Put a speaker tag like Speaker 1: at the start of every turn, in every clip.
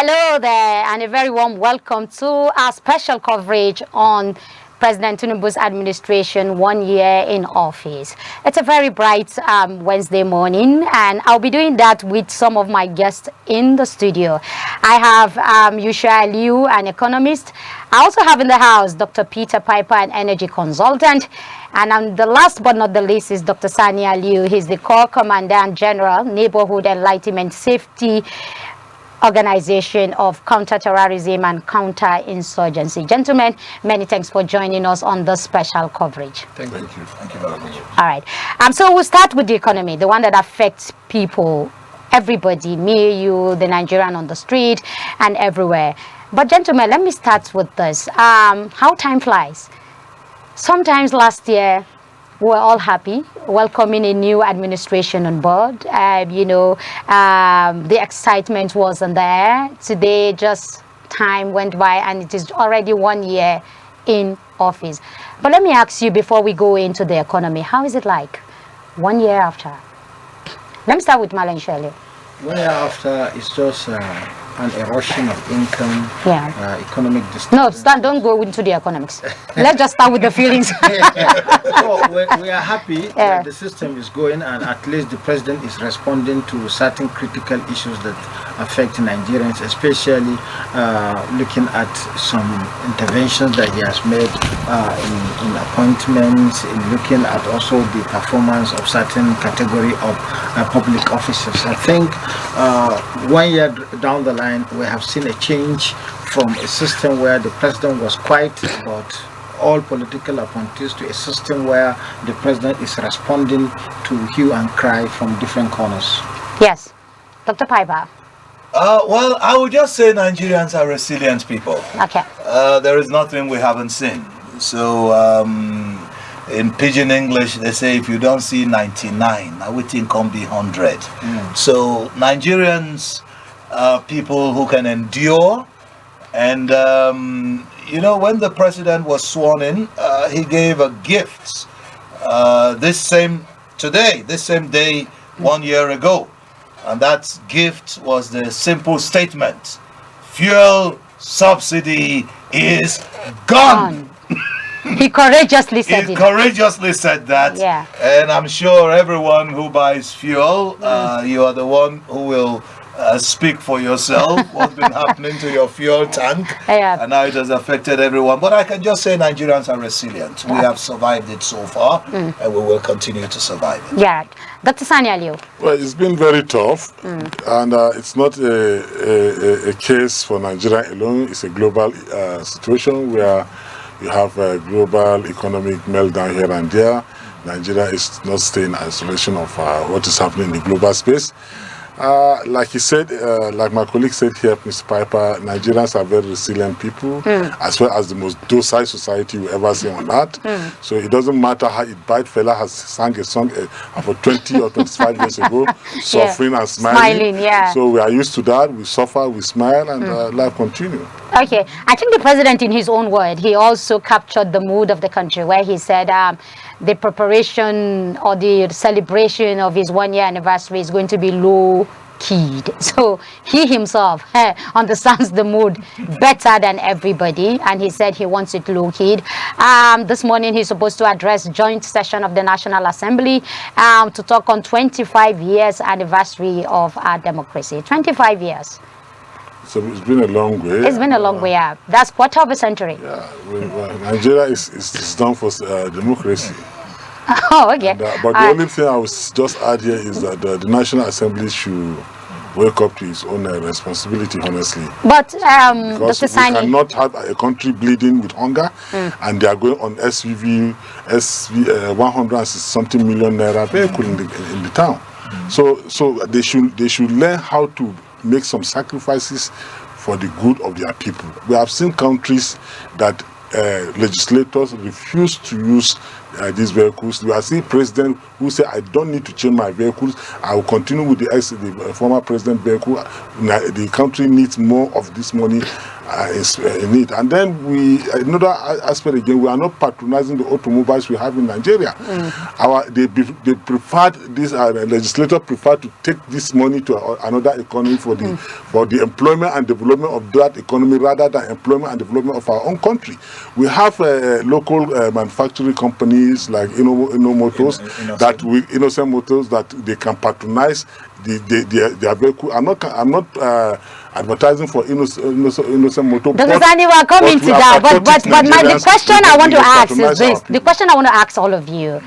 Speaker 1: Hello there, and a very warm welcome to our special coverage on President Tinubu's administration 1 year in office. It's a very bright Wednesday morning, and I'll be doing that with some of my guests in the studio. I have Yusha Liu, an economist. I also have in the house Dr. Peter Piper, an energy consultant. And the last but not the least is Dr. Sania Liu. He's the Corps Commandant General, Neighborhood Enlightenment Safety Organization of Counterterrorism and Counterinsurgency. Gentlemen, many thanks for joining us on this special coverage.
Speaker 2: Thank you. Thank you very much.
Speaker 1: All right. So we'll start with the economy, the one that affects people, everybody, me, you, the Nigerian on the street, and everywhere. But gentlemen, let me start with this. How time flies. Sometimes last year, we were all happy, welcoming a new administration on board. The excitement wasn't there. Today, just time went by, and it is already 1 year in office. But let me ask you before we go into the economy, how is it like 1 year after? Let me start with Marlon Shirley.
Speaker 2: 1 year after, it's just an erosion of income, economic disturbance.
Speaker 1: No, don't go into the economics. Let's just start with the feelings.
Speaker 2: So we are happy that the system is going, and at least the president is responding to certain critical issues that affect Nigerians, especially looking at some interventions that he has made in appointments, in looking at also the performance of certain category of public officers. I think 1 year down the line, we have seen a change from a system where the president was quiet about all political appointees to a system where the president is responding to hue and cry from different corners.
Speaker 1: Yes. Dr. Piper.
Speaker 3: Well, I would just say Nigerians are resilient people.
Speaker 1: Okay.
Speaker 3: There is nothing we haven't seen. So, in Pidgin English, they say if you don't see 99, I would think can be 100. So, Nigerians are people who can endure. And, when the president was sworn in, he gave a gift this same day, 1 year ago. And that gift was the simple statement: fuel subsidy is gone.
Speaker 1: He courageously said
Speaker 3: He courageously said that.
Speaker 1: Yeah.
Speaker 3: And I'm sure everyone who buys fuel, you are the one who will speak for yourself what's been happening to your fuel tank and how it has affected everyone. But I can just say Nigerians are resilient. We have survived it so far, and we will continue to survive it.
Speaker 1: Yeah. Dr. Sania Liu.
Speaker 4: Well, it's been very tough, and it's not a case for Nigeria alone. It's a global situation where you have a global economic meltdown here and there. Nigeria is not staying in isolation of what is happening in the global space. Like he said, like my colleague said here, Mr. Piper, Nigerians are very resilient people, as well as the most docile society you ever see on earth. So it doesn't matter how it bite. Fela has sang a song about 20 or 25 years ago, suffering and smiling. So we are used to that. We suffer, we smile, and life continues.
Speaker 1: Okay, I think the president, in his own word, he also captured the mood of the country, where he said the preparation or the celebration of his 1 year anniversary is going to be low-keyed. So he himself understands the mood better than everybody, and he said he wants it low-keyed. This morning he's supposed to address joint session of the National Assembly to talk on 25 years anniversary of our democracy. 25 years.
Speaker 4: So it's been a long way.
Speaker 1: It's been a long way, yeah. That's quarter of a century.
Speaker 4: Yeah, Nigeria is done for democracy.
Speaker 1: Oh, okay.
Speaker 4: And, but the only thing I would just add here is that the National Assembly should wake up to its own responsibility, honestly.
Speaker 1: But
Speaker 4: because
Speaker 1: Dr. Sani,
Speaker 4: we cannot have a country bleeding with hunger, and they are going on SV 160-something million naira vehicle in the town. So they should learn how to make some sacrifices for the good of their people. We have seen countries that legislators refuse to use these vehicles. We have seen presidents who say, I don't need to change my vehicles. I will continue with the former president vehicle. The country needs more of this money. is in it. And then another aspect again, we are not patronizing the automobiles we have in Nigeria. They preferred this legislator preferred to take this money to another economy for the employment and development of that economy rather than employment and development of our own country. We have local manufacturing companies like Innocent Motors that they can patronize their vehicle. I'm not advertising for innocent motor.
Speaker 1: Because we are coming to that. But the question I want to ask is this: the question I want to ask all of you.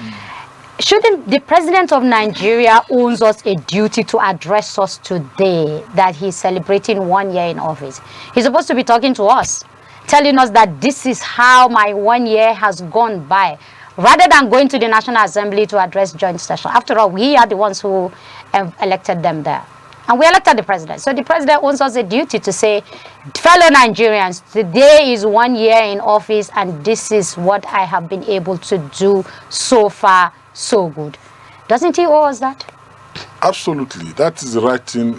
Speaker 1: Shouldn't the president of Nigeria owes us a duty to address us today that he's celebrating 1 year in office? He's supposed to be talking to us, telling us that this is how my 1 year has gone by, rather than going to the National Assembly to address joint session. After all, we are the ones who elected them there. And we elected the president. So the president owes us a duty to say, fellow Nigerians, today is 1 year in office and this is what I have been able to do so far, so good. Doesn't he owe us that?
Speaker 4: Absolutely. That is the right thing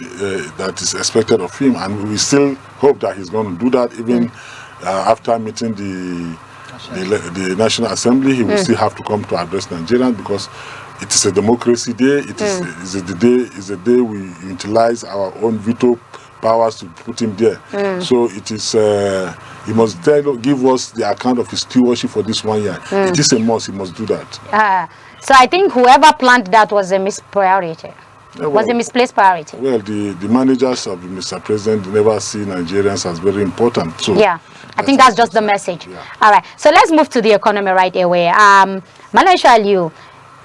Speaker 4: that is expected of him. And we still hope that he's going to do that even after meeting the National Assembly. He will still have to come to address Nigerians because it is a democracy day. It is a day we utilize our own veto powers to put him there. So it is he must give us the account of his stewardship for this 1 year. It is a must. He must do that.
Speaker 1: So I think whoever planned that was a mispriority. Was a misplaced priority.
Speaker 4: Well, the managers of Mr. President never see Nigerians as very important. So
Speaker 1: yeah, I think that's just the message. Yeah. All right. So let's move to the economy right away. Malaysia Liu,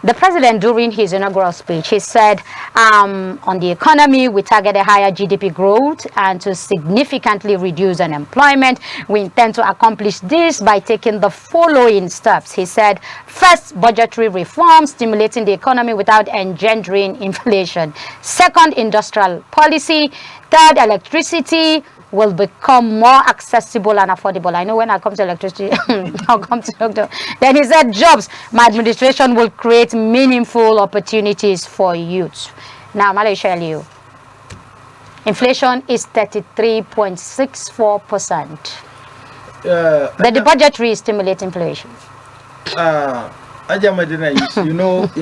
Speaker 1: the president, during his inaugural speech, he said, on the economy, we target a higher GDP growth and to significantly reduce unemployment. We intend to accomplish this by taking the following steps. He said, first, budgetary reform, stimulating the economy without engendering inflation. Second, industrial policy. Third, electricity will become more accessible and affordable. I know when I come to electricity, I'll come to doctor. Then he said, jobs. My administration will create meaningful opportunities for youth. Now, Malaysia Liu, inflation is 33.64%. But the budgetary stimulate inflation.
Speaker 2: Ajamadina, you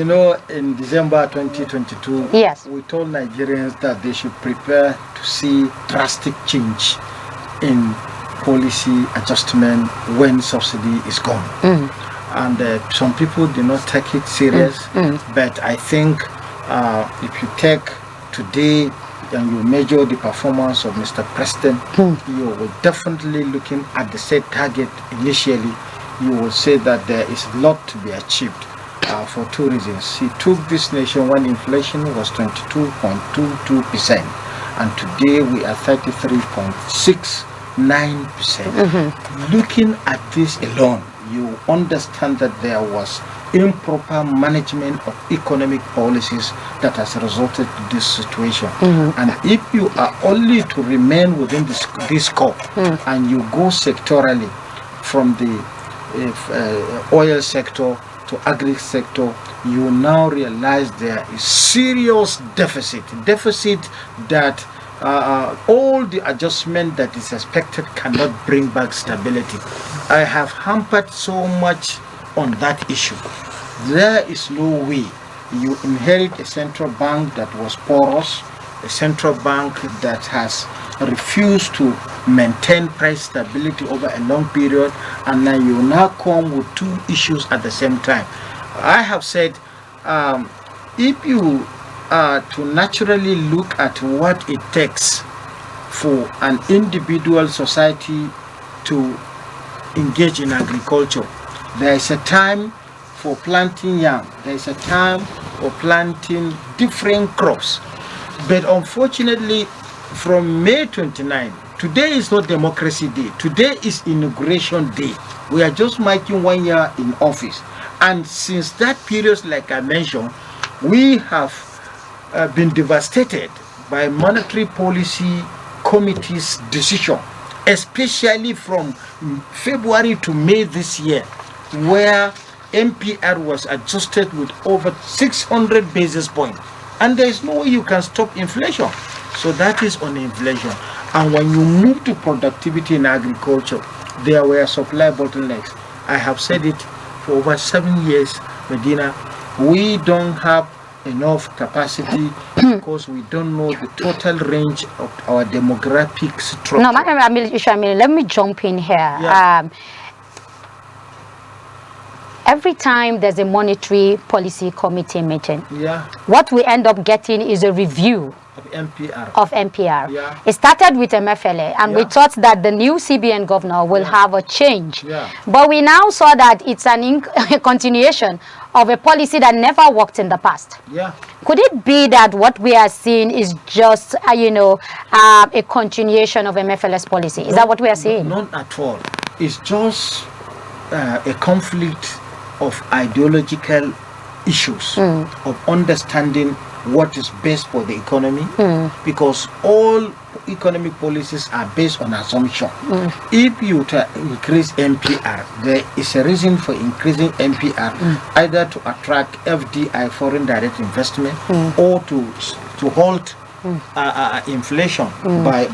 Speaker 2: know, in December 2022,
Speaker 1: yes,
Speaker 2: we told Nigerians that they should prepare to see drastic change in policy adjustment when subsidy is gone. And some people do not take it serious, but I think if you take today and you measure the performance of Mr. President, you will definitely looking at the set target initially. You will say that there is a lot to be achieved for two reasons. He took this nation when inflation was 22.22%, and today we are 33.69%. Looking at this alone, you understand that there was improper management of economic policies that has resulted in this situation. And if you are only to remain within this scope and you go sectorally from the oil sector to agri sector, you now realize there is serious deficit that all the adjustment that is expected cannot bring back stability. I have hampered so much on that issue. There is no way you inherit a central bank that was porous, a central bank that has refused to maintain price stability over a long period, and then you now come with two issues at the same time. I have said, if you to naturally look at what it takes for an individual society to engage in agriculture, there is a time for planting yam, there is a time for planting different crops. But unfortunately, from May 29, today is not Democracy Day. Today is Inauguration Day. We are just marking 1 year in office. And since that period, like I mentioned, we have been devastated by monetary policy committee's decision, especially from February to May this year, where MPR was adjusted with over 600 basis points. And there is no way you can stop inflation. So that is on inflation. And when you move to productivity in agriculture, there were supply bottlenecks. I have said it for over 7 years, Medina. We don't have enough capacity because we don't know the total range of our demographic structure.
Speaker 1: No, let me jump in here.
Speaker 2: Yeah.
Speaker 1: Every time there's a monetary policy committee meeting,
Speaker 2: Yeah.
Speaker 1: what we end up getting is a review
Speaker 2: Of MPR.
Speaker 1: Yeah. It started with MFLA, and we
Speaker 2: Yeah.
Speaker 1: thought that the new CBN governor will have a change.
Speaker 2: Yeah.
Speaker 1: But we now saw that it's a continuation of a policy that never worked in the past.
Speaker 2: Yeah.
Speaker 1: Could it be that what we are seeing is just, a continuation of MFLA's policy? Is that what we are seeing?
Speaker 2: Not at all. It's just a conflict of ideological issues, of understanding what is best for the economy, because all economic policies are based on assumption. If you increase MPR, there is a reason for increasing MPR, either to attract FDI, foreign direct investment, or to halt inflation by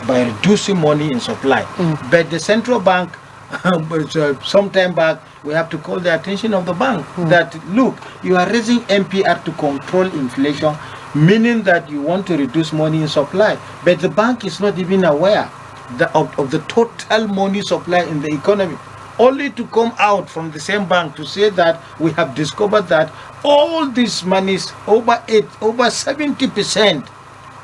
Speaker 2: reducing money in supply. But the central bank, some time back, we have to call the attention of the bank that, look, you are raising MPR to control inflation, meaning that you want to reduce money in supply. But the bank is not even aware of the total money supply in the economy. Only to come out from the same bank to say that we have discovered that all these monies, over 70%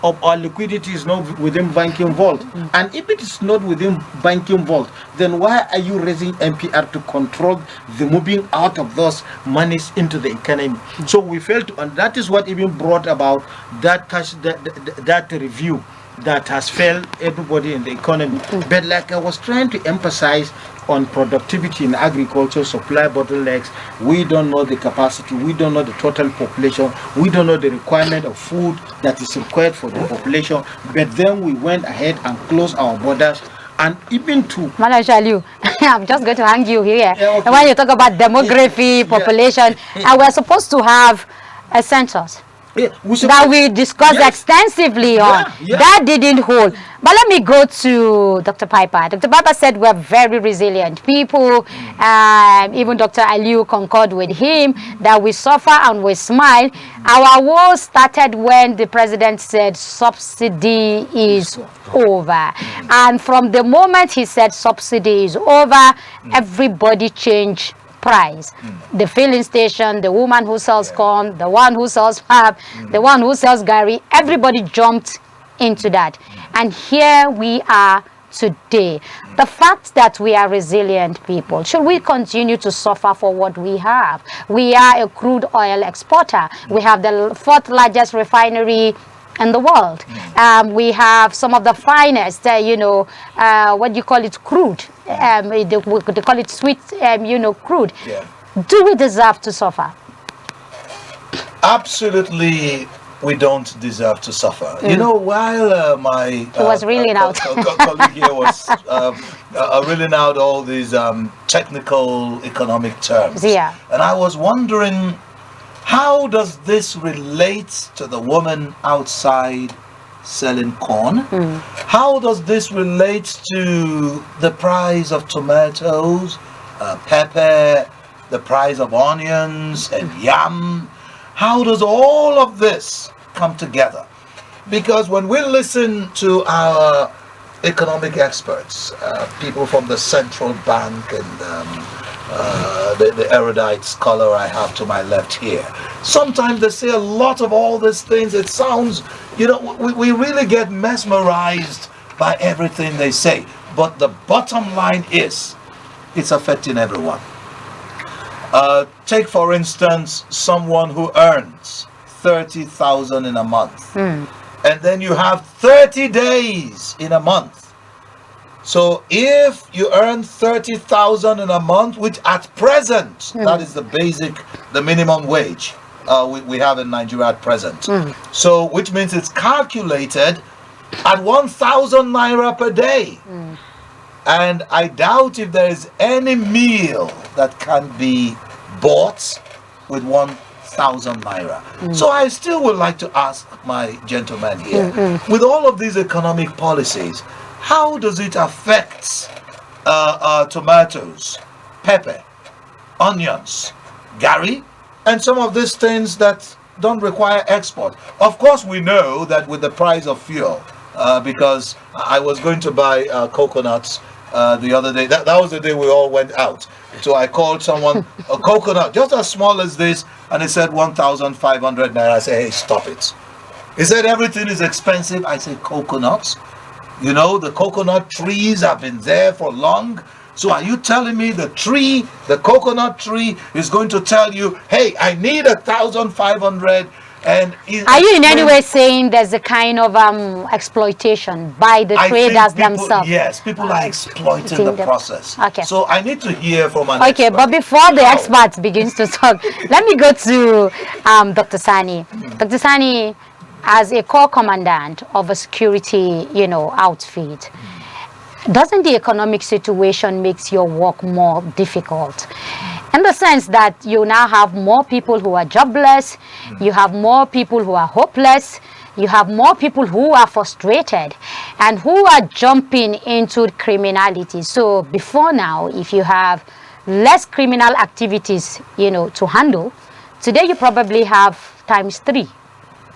Speaker 2: of our liquidity is not within banking vault. And if it is not within banking vault, then why are you raising MPR to control the moving out of those monies into the economy? So we felt, and that is what even brought about that review that has failed everybody in the economy. But like I was trying to emphasize on productivity in agriculture, supply bottlenecks, we don't know the capacity, we don't know the total population, we don't know the requirement of food that is required for the population. But then we went ahead and closed our borders. And even to
Speaker 1: Manajaliu, I'm just going to hang you here.
Speaker 2: Yeah, okay.
Speaker 1: When you talk about demography, population, and we're supposed to have a census that we discussed extensively on. That didn't hold. But let me go to Dr. Piper. Dr. Piper said we're very resilient people. Even Dr. Aliu concurred with him that we suffer and we smile. Our war started when the president said subsidy is over. And from the moment he said subsidy is over, everybody changed price. The filling station, the woman who sells corn, the one who sells pap, the one who sells gari, everybody jumped into that. And here we are today. The fact that we are resilient people, should we continue to suffer for what we have? We are a crude oil exporter. We have the 4th largest refinery in the world. We have some of the finest, what do you call it, crude. They call it sweet, crude.
Speaker 3: Yeah.
Speaker 1: Do we deserve to suffer?
Speaker 3: Absolutely, we don't deserve to suffer. You know, while my
Speaker 1: was reeling out.
Speaker 3: colleague here was reeling out all these technical economic terms,
Speaker 1: Yeah.
Speaker 3: and I was wondering, how does this relate to the woman outside selling corn? How does this relate to the price of tomatoes, pepper, the price of onions and yam? How does all of this come together? Because when we listen to our economic experts, people from the central bank and the erudite scholar I have to my left here, sometimes they say a lot of all these things. It sounds, we really get mesmerized by everything they say. But the bottom line is, it's affecting everyone. Take, for instance, someone who earns 30,000 in a month. And then you have 30 days in a month. So if you earn 30,000 in a month, which at present, that is the minimum wage we have in Nigeria at present. So which means it's calculated at 1,000 naira per day. And I doubt if there is any meal that can be bought with 1,000 naira. So I still would like to ask my gentleman here, with all of these economic policies, how does it affect tomatoes, pepper, onions, gari, and some of these things that don't require export? Of course, we know that with the price of fuel, because I was going to buy coconuts the other day. That was the day we all went out. So I called someone, a coconut just as small as this, and he said 1,500 naira. I said, hey, stop it. He said everything is expensive. I said, coconuts? You know, the coconut trees have been there for long. So are you telling me the tree, the coconut tree, is going to tell you, hey, I need 1,500? And
Speaker 1: are you in any way saying there's a kind of exploitation by the traders themselves?
Speaker 3: Yes, people are exploiting the process.
Speaker 1: Okay.
Speaker 3: So I need to hear from an
Speaker 1: expert. Okay, but before the expert begins to talk, let me go to Dr. Sani. Dr. Sani, as a corps commandant of a security, outfit, doesn't the economic situation makes your work more difficult? In the sense that you now have more people who are jobless, you have more people who are hopeless, you have more people who are frustrated and who are jumping into criminality. So before now, if you have less criminal activities, to handle, today you probably have ×3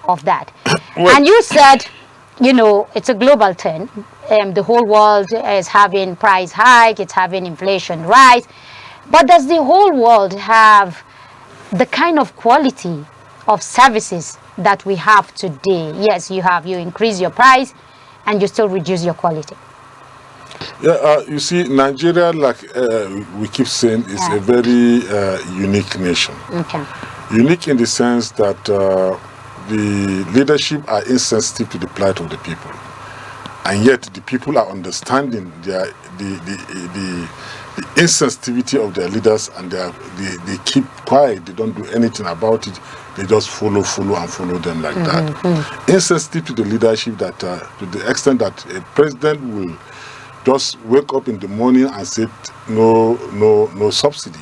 Speaker 1: of that. And you said, it's a global thing. The whole world is having price hike, it's having inflation rise. But does the whole world have the kind of quality of services that we have today? Yes, you increase your price and you still reduce your quality.
Speaker 4: Yeah, you see, Nigeria, like we keep saying, is a very unique nation.
Speaker 1: Okay.
Speaker 4: Unique in the sense that the leadership are insensitive to the plight of the people. And yet the people are understanding the insensitivity of their leaders, and they keep quiet. They don't do anything about it. They just follow them like that. Insensitive to the leadership, that to the extent that a president will just wake up in the morning and say no subsidy.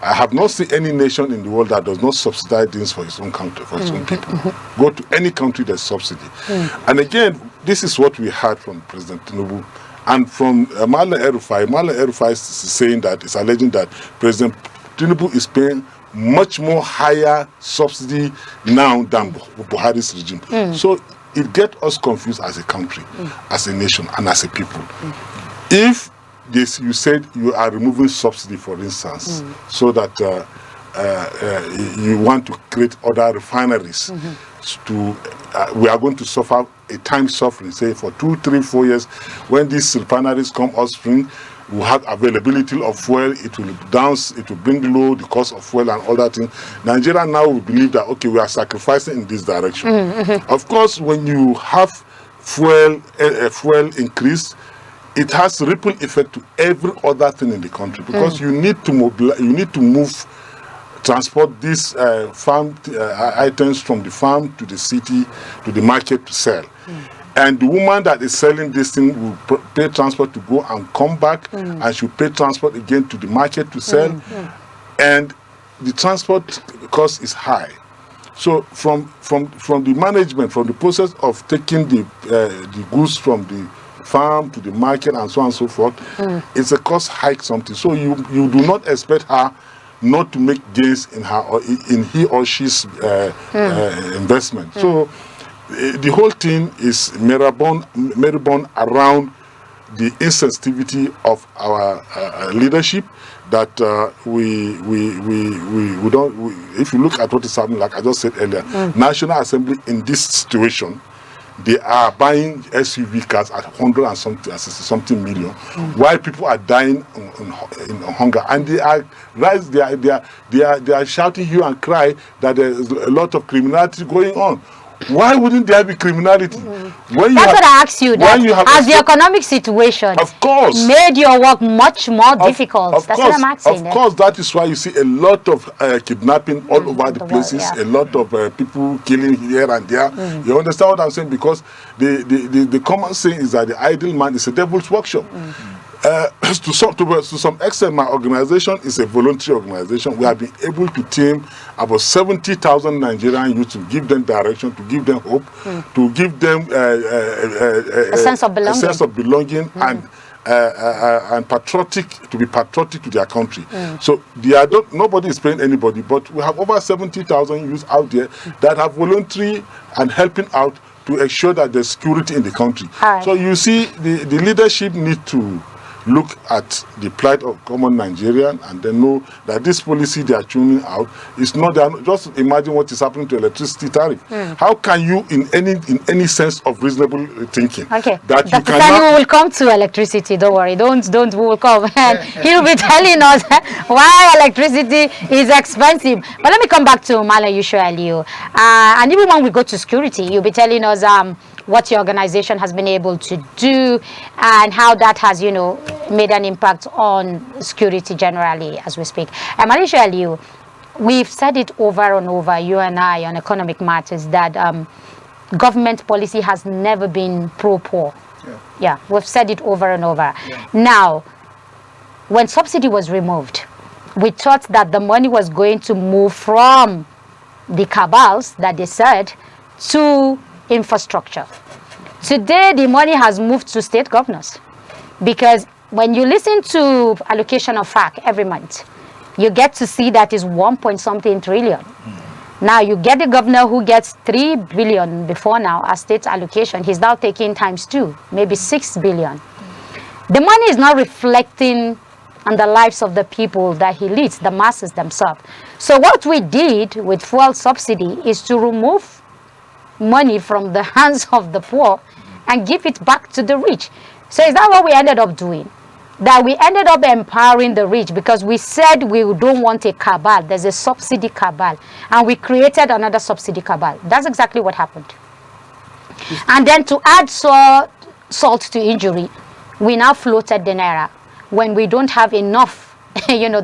Speaker 4: I have not seen any nation in the world that does not subsidize things for its own country, for its own people. Go to any country, there's subsidy. And again, this is what we heard from President Tinubu and from Malam El-Rufai. Malam El-Rufai is saying that, is alleging that President Tinubu is paying much more higher subsidy now than Buhari's regime. So it gets us confused as a country, as a nation, and as a people. If this, you said you are removing subsidy, for instance, so that you want to create other refineries to we are going to suffer a time suffering, say for 2, 3, 4 years. When these refineries come upstream, we have availability of fuel, it will bring low the cost of fuel and all that thing. Nigeria now will believe that, okay, we are sacrificing in this direction. Of course, when you have fuel increase, it has ripple effect to every other thing in the country, because you need to move, transport these farm items from the farm to the city, to the market to sell. And the woman that is selling this thing will pay transport to go and come back, and she'll pay transport again to the market to sell. And the transport cost is high. So from the management, from the process of taking the goods from the farm to the market and so on and so forth, it's a cost hike something. So you do not expect her not to make gains in her or in he or she's investment. So the whole thing is merry-born around the insensitivity of our leadership, that we don't. If you look at what is happening, like I just said earlier, National Assembly in this situation, they are buying SUV cars at 100 and something million, while people are dying in hunger, and they are shouting hue and cry that there is a lot of criminality going on. Why wouldn't there be criminality?
Speaker 1: That's what I asked you. That as the economic situation,
Speaker 4: of course,
Speaker 1: made your work much more difficult. That's what I'm asking.
Speaker 4: Of course, that is why you see a lot of kidnapping all over the places. A lot of people killing here and there. You understand what I'm saying? Because the common saying is that the idle man is a devil's workshop. to some extent, my organization is a voluntary organization. We have been able to team about 70,000 Nigerian youth to give them direction, to give them hope, to give them
Speaker 1: a sense of belonging,
Speaker 4: and patriotic, to be patriotic to their country. So nobody is paying anybody, but we have over 70,000 youths out there that are voluntary and helping out to ensure that there's security in the country.
Speaker 1: Right.
Speaker 4: So you see, the leadership need to look at the plight of common Nigerian and then know that this policy they are tuning out is not, just imagine what is happening to electricity tariff. How can you, in any sense of reasonable thinking,
Speaker 1: okay,
Speaker 4: that you
Speaker 1: Dr.
Speaker 4: cannot...
Speaker 1: we will come to electricity, don't worry, don't we will come, and he'll be telling us why electricity is expensive. But let me come back to Mala Yusho Aliyu, and even when we go to security, you'll be telling us what your organization has been able to do and how that has, made an impact on security generally as we speak. And Malaysia Aliyu, we've said it over and over, you and I, on economic matters, that government policy has never been pro-poor. Yeah, we've said it over and over. Yeah. Now, when subsidy was removed, we thought that the money was going to move from the cabals that they said to infrastructure. Today, the money has moved to state governors, because when you listen to allocation of FAC every month, you get to see that is 1.something trillion. Now you get the governor who gets 3 billion before now as state allocation. He's now taking ×2, maybe 6 billion. The money is not reflecting on the lives of the people that he leads, the masses themselves. So what we did with fuel subsidy is to remove money from the hands of the poor and give it back to the rich. So is that what we ended up doing? That we ended up empowering the rich, because we said we don't want a cabal. There's a subsidy cabal, and we created another subsidy cabal. That's exactly what happened. And then to add salt to injury, we now floated the naira when we don't have enough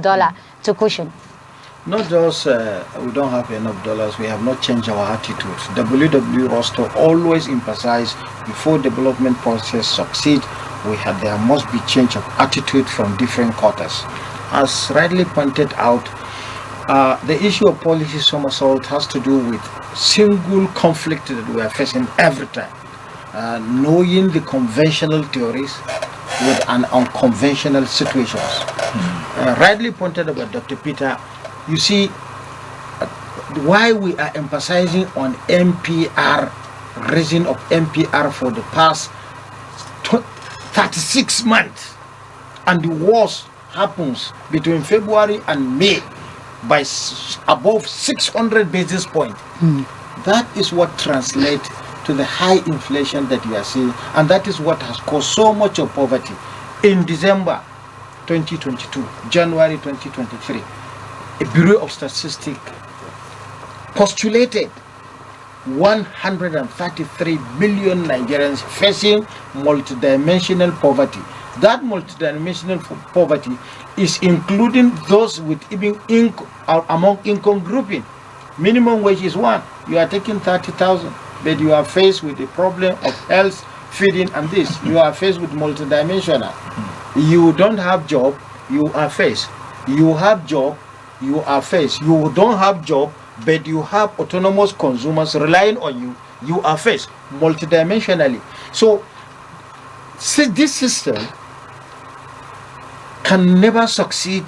Speaker 1: dollar to cushion.
Speaker 2: Not just we don't have enough dollars, we have not changed our attitudes. WW Roster always emphasize, before development process succeed, there must be change of attitude from different quarters. As rightly pointed out, the issue of policy somersault has to do with single conflict that we are facing every time. Knowing the conventional theories with an unconventional situations. Rightly pointed out by Dr. Peter, you see, why we are emphasizing on MPR, raising of MPR for the past 36 months, and the worst happens between February and May by above 600 basis points. That is what translates to the high inflation that we are seeing, and that is what has caused so much of poverty. In December 2022, January 2023, a Bureau of Statistics postulated 133 million Nigerians facing multidimensional poverty. That multidimensional poverty is including those with even among income grouping. Minimum wage is 1. You are taking 30,000, but you are faced with the problem of health, feeding, and this. You are faced with multidimensional. You don't have job, you are faced. You have job, you are faced. You don't have job, but you have autonomous consumers relying on you, you are faced multidimensionally. So this system can never succeed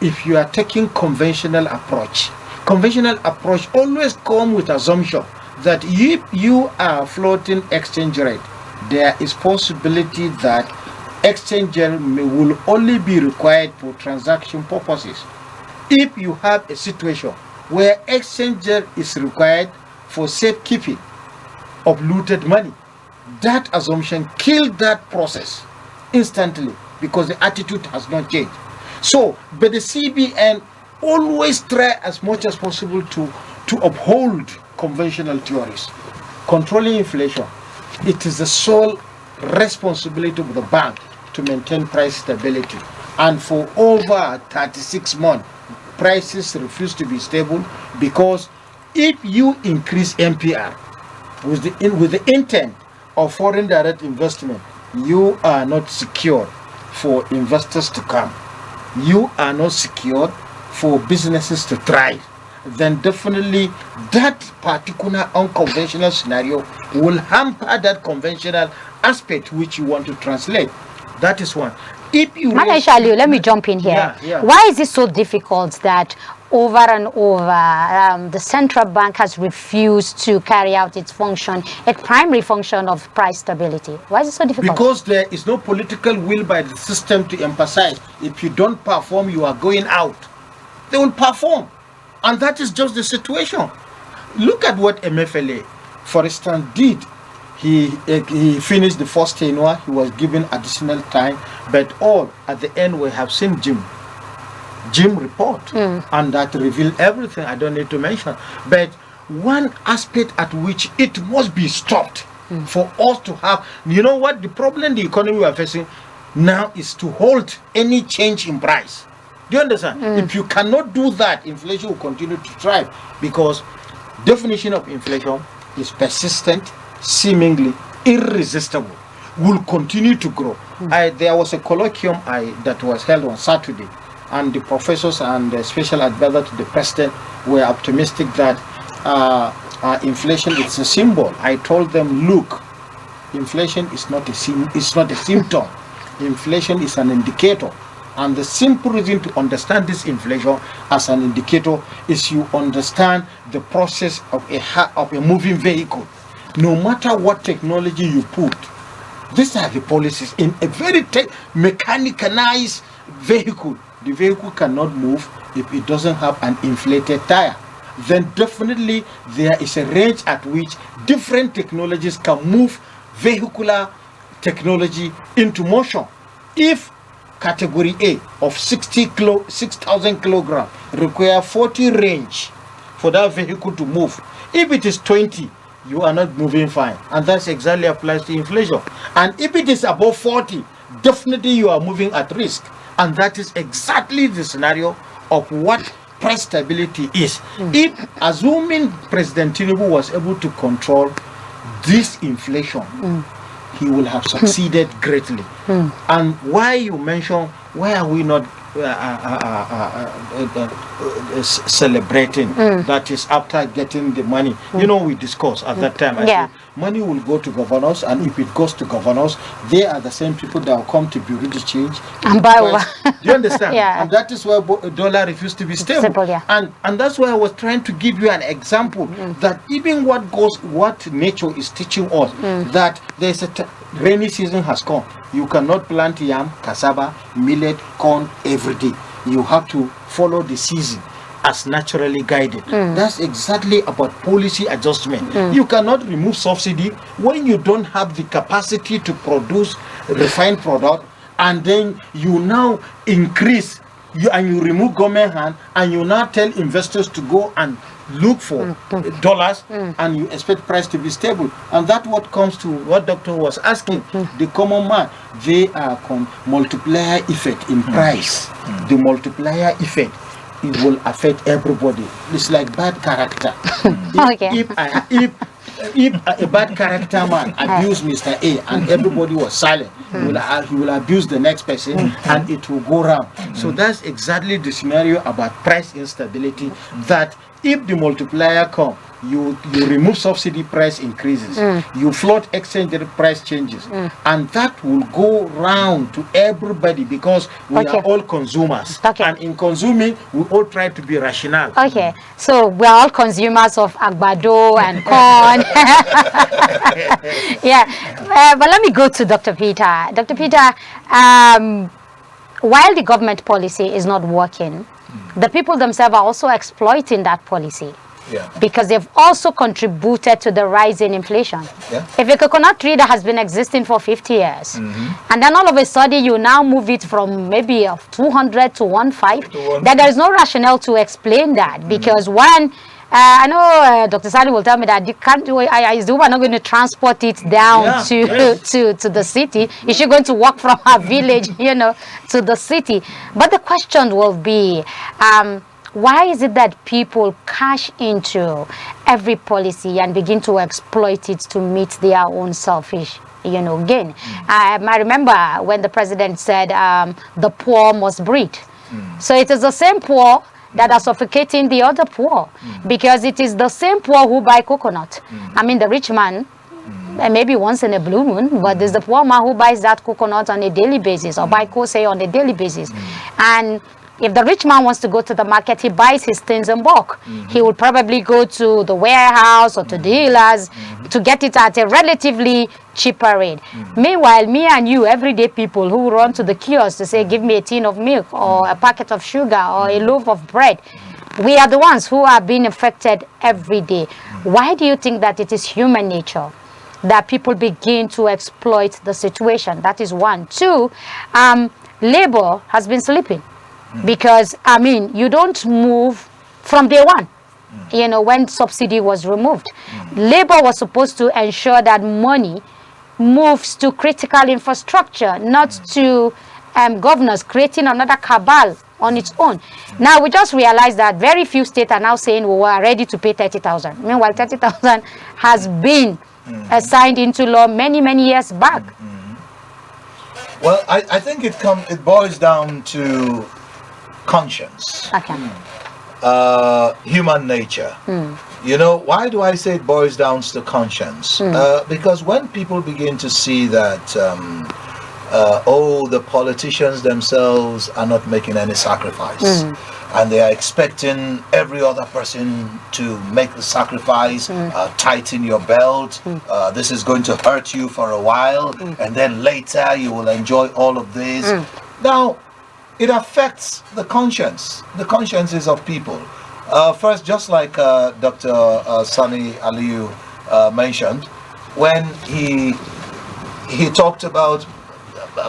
Speaker 2: if you are taking conventional approach. Conventional approach always come with assumption that if you are floating exchange rate, there is possibility that exchange rate will only be required for transaction purposes. If you have a situation where exchange rate is required for safekeeping of looted money, that assumption killed that process instantly, because the attitude has not changed. So, but the CBN always try as much as possible to uphold conventional theories. Controlling inflation, it is the sole responsibility of the bank to maintain price stability. And for over 36 months, prices refuse to be stable, because if you increase MPR with the intent of foreign direct investment, you are not secure for investors to come, you are not secured for businesses to thrive, then definitely that particular unconventional scenario will hamper that conventional aspect which you want to translate. That is one. If you
Speaker 1: let me jump in here. Why is it so difficult that over and over the central bank has refused to carry out its function, its primary function of price stability? Why is it so difficult?
Speaker 2: Because there is no political will by the system to emphasize, if you don't perform, you are going out. They will perform. And that is just the situation. Look at what MFLA, for instance, did. He finished the first tenure, he was given additional time, but all at the end we have seen Jim report, and that revealed everything. I don't need to mention. But one aspect at which it must be stopped for us to have, you know what, the problem the economy we are facing now is to hold any change in price. Do you understand? If you cannot do that, inflation will continue to thrive, because definition of inflation is persistent, seemingly irresistible, will continue to grow. There was a colloquium that was held on Saturday, and the professors and the special advisor to the president were optimistic that inflation is a symbol. I told them, look, inflation is not a symptom. Inflation is an indicator. And the simple reason to understand this inflation as an indicator is you understand the process of a moving vehicle. No matter what technology you put, these are the policies. In a very mechanized vehicle, the vehicle cannot move if it doesn't have an inflated tire. Then definitely there is a range at which different technologies can move vehicular technology into motion. If category A of 6,000 kilograms require 40 range for that vehicle to move, if it is 20, you are not moving fine, and that exactly applies to inflation. And if it is above 40, definitely you are moving at risk, and that is exactly the scenario of what price stability is. If, assuming President Tinubu was able to control this inflation, he will have succeeded greatly. And why you mention, why are we not celebrating? That is after getting the money. You know, we discussed at that time. I said, money will go to governors, and if it goes to governors, they are the same people that will come to bureau de change and buy over. Do you understand? And that is why dollar refused to be stable. And that's why I was trying to give you an example that even what nature is teaching us, that there's a rainy season has come. You cannot plant yam, cassava, millet, corn every day. You have to follow the season as naturally guided. That's exactly about policy adjustment. You cannot remove subsidy when you don't have the capacity to produce refined product, and then you now increase and you remove government hand, and you now tell investors to go and look for dollars, and you expect price to be stable. And that's what comes to what doctor was asking. The common man, they are multiplier effect in price. The multiplier effect, it will affect everybody. It's like bad character. If a bad character man abused Mr. A and everybody was silent, he will abuse the next person, and it will go round. So that's exactly the scenario about price instability, that if the multiplier comes, you remove subsidy, price increases. You float exchange rate, price changes. And that will go round to everybody, because we are all consumers. And in consuming, we all try to be rational.
Speaker 1: So we are all consumers of agbado and corn. But let me go to Dr. Peter. Dr. Peter, while the government policy is not working, the people themselves are also exploiting that policy. Because they've also contributed to the rise in inflation. If a coconut tree that has been existing for 50 years, and then all of a sudden you now move it from maybe 200 to 1.5, then there is no rationale to explain that. Because one, I know Dr. Sadi will tell me that you can't do. Is the woman not going to transport it down to the city? Is she going to walk from her village, to the city? But the question will be, why is it that people cash into every policy and begin to exploit it to meet their own selfish gain. I remember when the president said the poor must breed. So it is the same poor that are suffocating the other poor, because it is the same poor who buy coconut. I mean, the rich man, maybe once in a blue moon, but there's the poor man who buys that coconut on a daily basis, or buy kose on a daily basis. And if the rich man wants to go to the market, he buys his things in bulk. He will probably go to the warehouse or to dealers to get it at a relatively cheaper rate. Meanwhile, me and you, everyday people who run to the kiosk to say, give me a tin of milk or a packet of sugar or a loaf of bread, we are the ones who are being affected every day. Why do you think that it is human nature that people begin to exploit the situation? That is one. Two, labor has been sleeping. Because, I mean, you don't move from day one, when subsidy was removed. Labor was supposed to ensure that money moves to critical infrastructure, not to governors creating another cabal on its own. Now, we just realized that very few states are now saying, well, we are ready to pay 30,000. Meanwhile, 30,000 has been signed into law many, many years back.
Speaker 3: Well, I think it boils down to conscience, human nature. Why do I say it boils down to conscience? Because when people begin to see that the politicians themselves are not making any sacrifice, and they are expecting every other person to make the sacrifice, tighten your belt, this is going to hurt you for a while, and then later you will enjoy all of this. Now, it affects the consciences of people. First, just like Dr. Sani Aliyu mentioned, when he talked about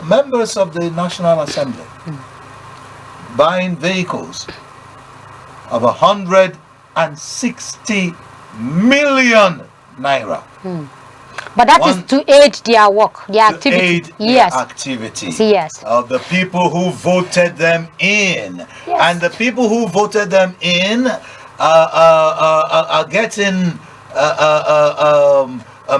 Speaker 3: members of the National Assembly buying vehicles of 160 million naira.
Speaker 1: But that is to aid their work, their activity.
Speaker 3: Their activity.
Speaker 1: Yes.
Speaker 3: Of the people who voted them in. Yes. And the people who voted them in are getting a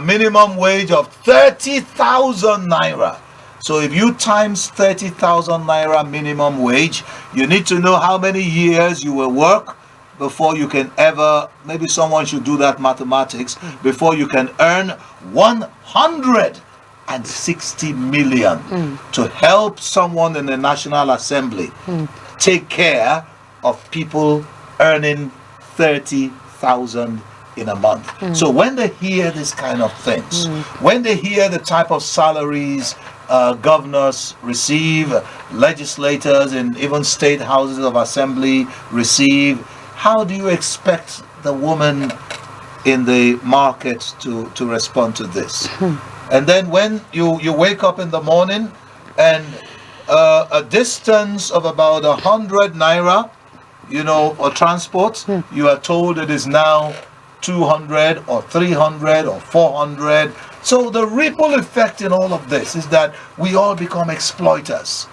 Speaker 3: minimum wage of 30,000 naira. So if you times 30,000 naira minimum wage, you need to know how many years you will work before you can ever, maybe someone should do that mathematics, before you can earn 160 million to help someone in the National Assembly take care of people earning 30,000 in a month. So when they hear this kind of things, when they hear the type of salaries governors receive, legislators in even state houses of assembly receive, how do you expect the woman in the market to respond to this? And then when you wake up in the morning and a distance of about 100 naira, or transport, you are told it is now 200 or 300 or 400. So the ripple effect in all of this is that we all become exploiters.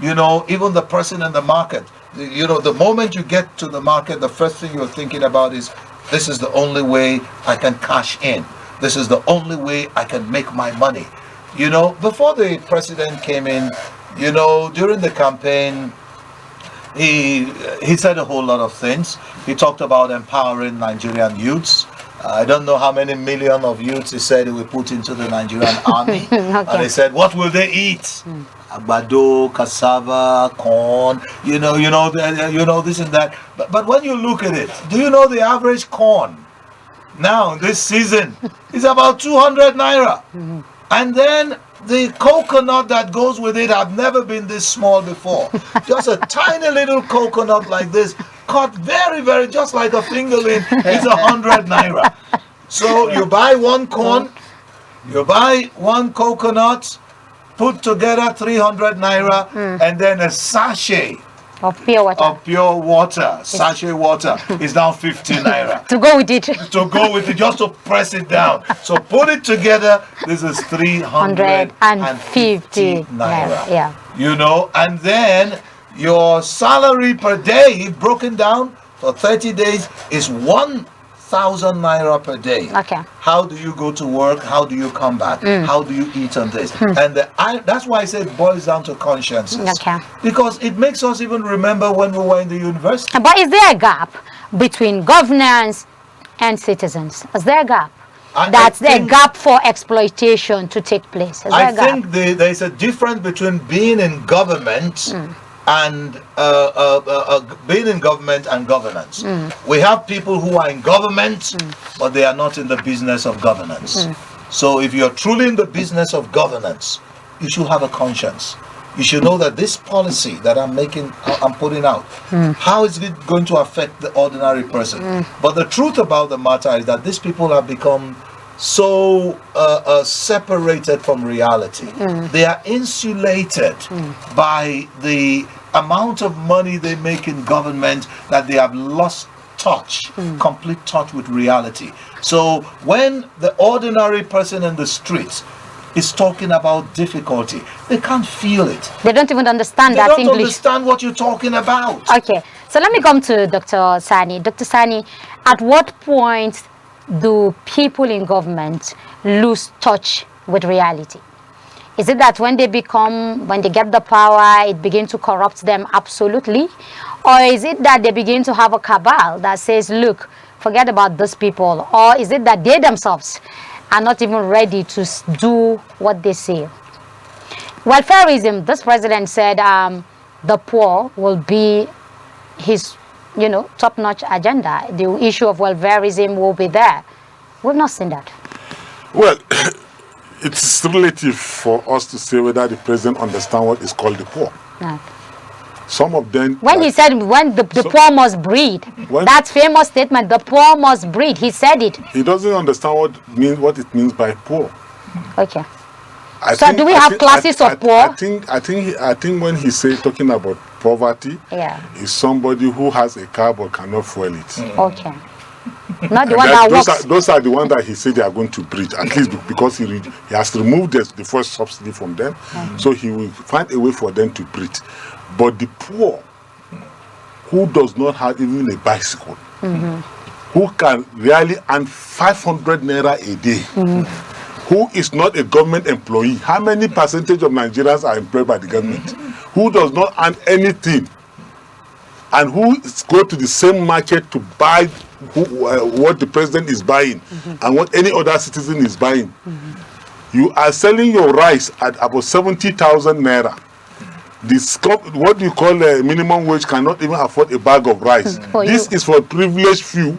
Speaker 3: Even the person in the market, the moment you get to the market, the first thing you're thinking about is, this is the only way I can cash in. This is the only way I can make my money. Before the president came in, during the campaign, he said a whole lot of things. He talked about empowering Nigerian youths. I don't know how many million of youths he said he will put into the Nigerian army. Okay. And he said, what will they eat? Agbado, cassava, corn, this and that. But when you look at it, do you know the average corn now this season is about 200 naira? And then the coconut that goes with it have never been this small before. Just a tiny little coconut like this, cut very, very, just like a fingerling, is 100 naira. So you buy one corn, you buy one coconut, put together 300 naira, and then a sachet
Speaker 1: of pure water.
Speaker 3: Sachet water is now 50 naira.
Speaker 1: To go with it.
Speaker 3: Just to press it down. So put it together, this is 350 naira.
Speaker 1: Yeah.
Speaker 3: And then your salary per day, if broken down for 30 days, is 1,000 1,000 naira per day.
Speaker 1: Okay.
Speaker 3: How do you go to work? How do you come back? How do you eat on this? And that's why I say it boils down to consciences.
Speaker 1: Okay.
Speaker 3: Because it makes us even remember when we were in the university.
Speaker 1: But is there a gap between governance and citizens? Is there a gap? That's a gap for exploitation to take place. Is there
Speaker 3: I
Speaker 1: a gap?
Speaker 3: think there's a difference between being in government and being in government and governance. We have people who are in government, but they are not in the business of governance. So if you're truly in the business of governance, you should have a conscience. You should know that this policy that I'm putting out, how is it going to affect the ordinary person? But the truth about the matter is that these people have become so separated from reality. They are insulated by the amount of money they make in government that they have lost touch, complete touch with reality. So when the ordinary person in the streets is talking about difficulty, they can't feel it.
Speaker 1: They don't even understand
Speaker 3: They
Speaker 1: that
Speaker 3: don't
Speaker 1: English.
Speaker 3: understand what you're talking about.
Speaker 1: Okay, so let me come to Dr. Sani. Dr. Sani, at what point do people in government lose touch with reality? Is it that when they get the power, it begins to corrupt them absolutely? Or is it that they begin to have a cabal that says, look, forget about these people? Or is it that they themselves are not even ready to do what they say? Welfareism, this president said the poor will be his top-notch agenda. The issue of welfareism will be there. We've not seen that.
Speaker 4: Well, it's relative for us to say whether the president understands what is called the poor.
Speaker 1: No.
Speaker 4: Some of them...
Speaker 1: When he said when the poor must breed, that famous statement, the poor must breed, he said it.
Speaker 4: He doesn't understand what it means by poor.
Speaker 1: Okay. Do we have classes of poor?
Speaker 4: I think when he say talking about poverty, is somebody who has a car but cannot fuel it.
Speaker 1: Okay. Not the one that works.
Speaker 4: Those are the ones that he said they are going to breed, at least because he has removed the first subsidy from them, so he will find a way for them to breed. But the poor, who does not have even a bicycle, who can really earn 500 naira a day, who is not a government employee, how many percentage of Nigerians are employed by the government, who does not earn anything, and who go to the same market to buy what the president is buying and what any other citizen is buying. You are selling your rice at about 70,000 naira. What do you call a minimum wage cannot even afford a bag of rice. This is for privileged few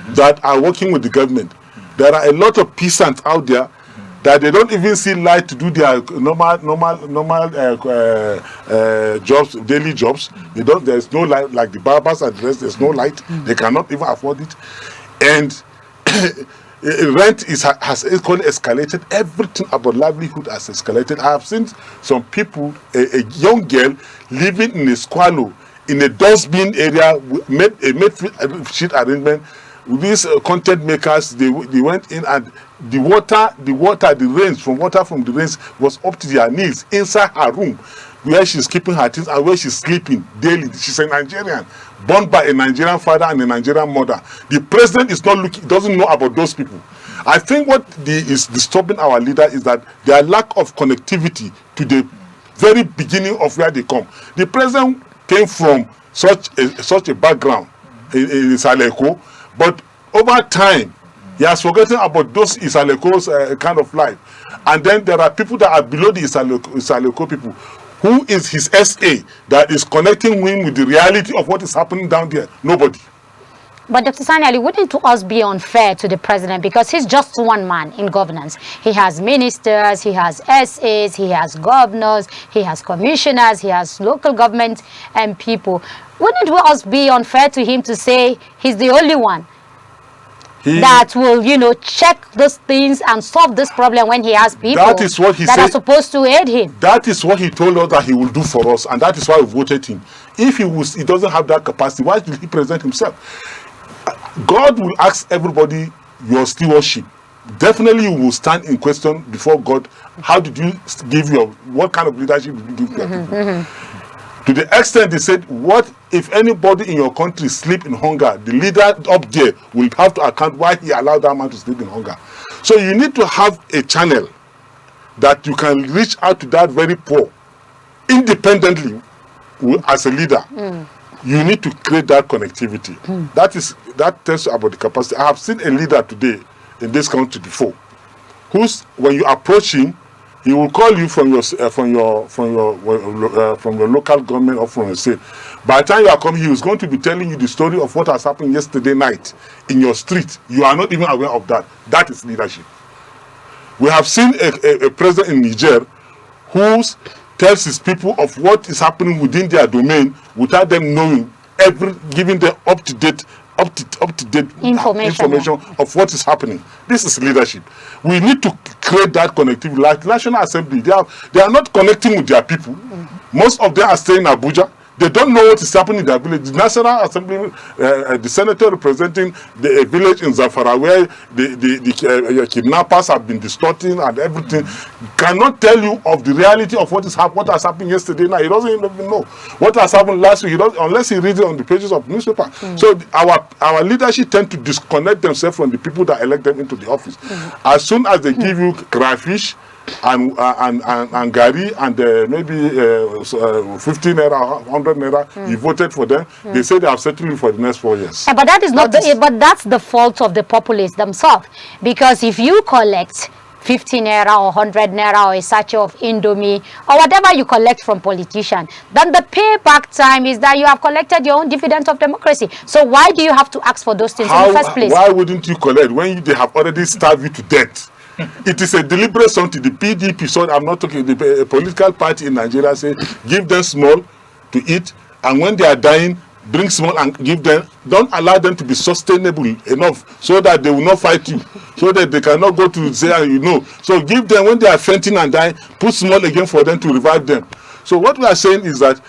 Speaker 4: that are working with the government. There are a lot of peasants out there that they don't even see light to do their normal jobs, daily jobs. There's no light, like the barbers and the rest, there's no light. They cannot even afford it. And rent has equally escalated. Everything about livelihood has escalated. I have seen some people, a young girl living in a squalor, in a dustbin area, made sheet arrangement. These content makers, they went in, and the rain from the rains was up to their knees inside her room, where she's keeping her things and where she's sleeping daily. She's a Nigerian, born by a Nigerian father and a Nigerian mother. The president is not looking, doesn't know about those people. I think what is disturbing our leader is that their lack of connectivity to the very beginning of where they come. The president came from such a background in Isaleko, but over time he has forgotten about those Isaleko's kind of life. And then there are people that are below the Isaleko people. Who is his SA that is connecting him with the reality of what is happening down there? Nobody.
Speaker 1: But Dr. Sani, wouldn't to us be unfair to the president, because he's just one man in governance? He has ministers, he has SAs, he has governors, he has commissioners, he has local government and people. Wouldn't we us be unfair to him to say he's the only one that will, check those things and solve this problem when he has people
Speaker 4: that is what he
Speaker 1: that
Speaker 4: said,
Speaker 1: are supposed to aid him?
Speaker 4: That is what he told us that he will do for us, and that is why we voted him. If he doesn't have that capacity, why did he present himself? God will ask everybody your stewardship. Definitely you will stand in question before God. How did you give what kind of leadership did you give your people? To the extent they said, what if anybody in your country sleep in hunger, the leader up there will have to account why he allowed that man to sleep in hunger. So you need to have a channel that you can reach out to that very poor independently as a leader. You need to create that connectivity. That tells you about the capacity. I have seen a leader today in this country before, who's, when you approach him, he will call you from your local government or from your state. By the time you are coming, he is going to be telling you the story of what has happened yesterday night in your street. You are not even aware of that. That is leadership. We have seen a president in Niger who tells his people of what is happening within their domain without them knowing, giving them up to date information of what is happening. This is leadership. We need to create that connectivity. Like National Assembly, they are not connecting with their people. Most of them are staying in Abuja. They don't know what is happening in their village. The National Assembly, the senator representing the village in Zamfara where the kidnappers have been distorting and everything, cannot tell you of the reality of what has happened yesterday night. He doesn't even know what has happened last week. Unless he reads it on the pages of newspaper. So our leadership tend to disconnect themselves from the people that elect them into the office. As soon as they give you crayfish and Gary and maybe 15 naira, 100 naira, you voted for them. They say they have settled you for the next 4 years.
Speaker 1: But that is not but that's the fault of the populace themselves, because if you collect 50 naira or 100 naira or a sachet of Indomie or whatever you collect from politicians, then the payback time is that you have collected your own dividends of democracy. So why do you have to ask for those things in the first place?
Speaker 4: Why wouldn't you collect when they have already starved you to death? It is a deliberate something. The PDP, so I'm not talking, the political party in Nigeria say, give them small to eat, and when they are dying, bring small and give them. Don't allow them to be sustainable enough so that they will not fight you, so that they cannot go to say, So give them when they are fainting and dying, put small again for them to revive them. So what we are saying is that,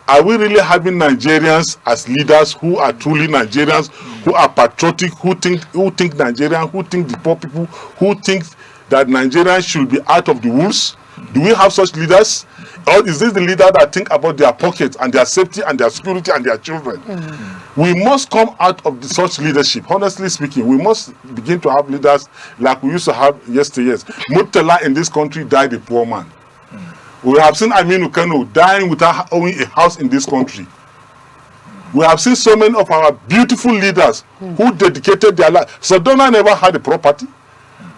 Speaker 4: are we really having Nigerians as leaders who are truly Nigerians, who are patriotic, who think Nigerian, who think the poor people, who think that Nigerians should be out of the woods? Do we have such leaders? Or is this the leader that think about their pockets and their safety and their security and their children? We must come out of such leadership. Honestly speaking, we must begin to have leaders like we used to have yesteryears. Murtala in this country died a poor man. We have seen Aminu Kano dying without owning a house in this country. We have seen so many of our beautiful leaders who dedicated their life. Sodana never had a property.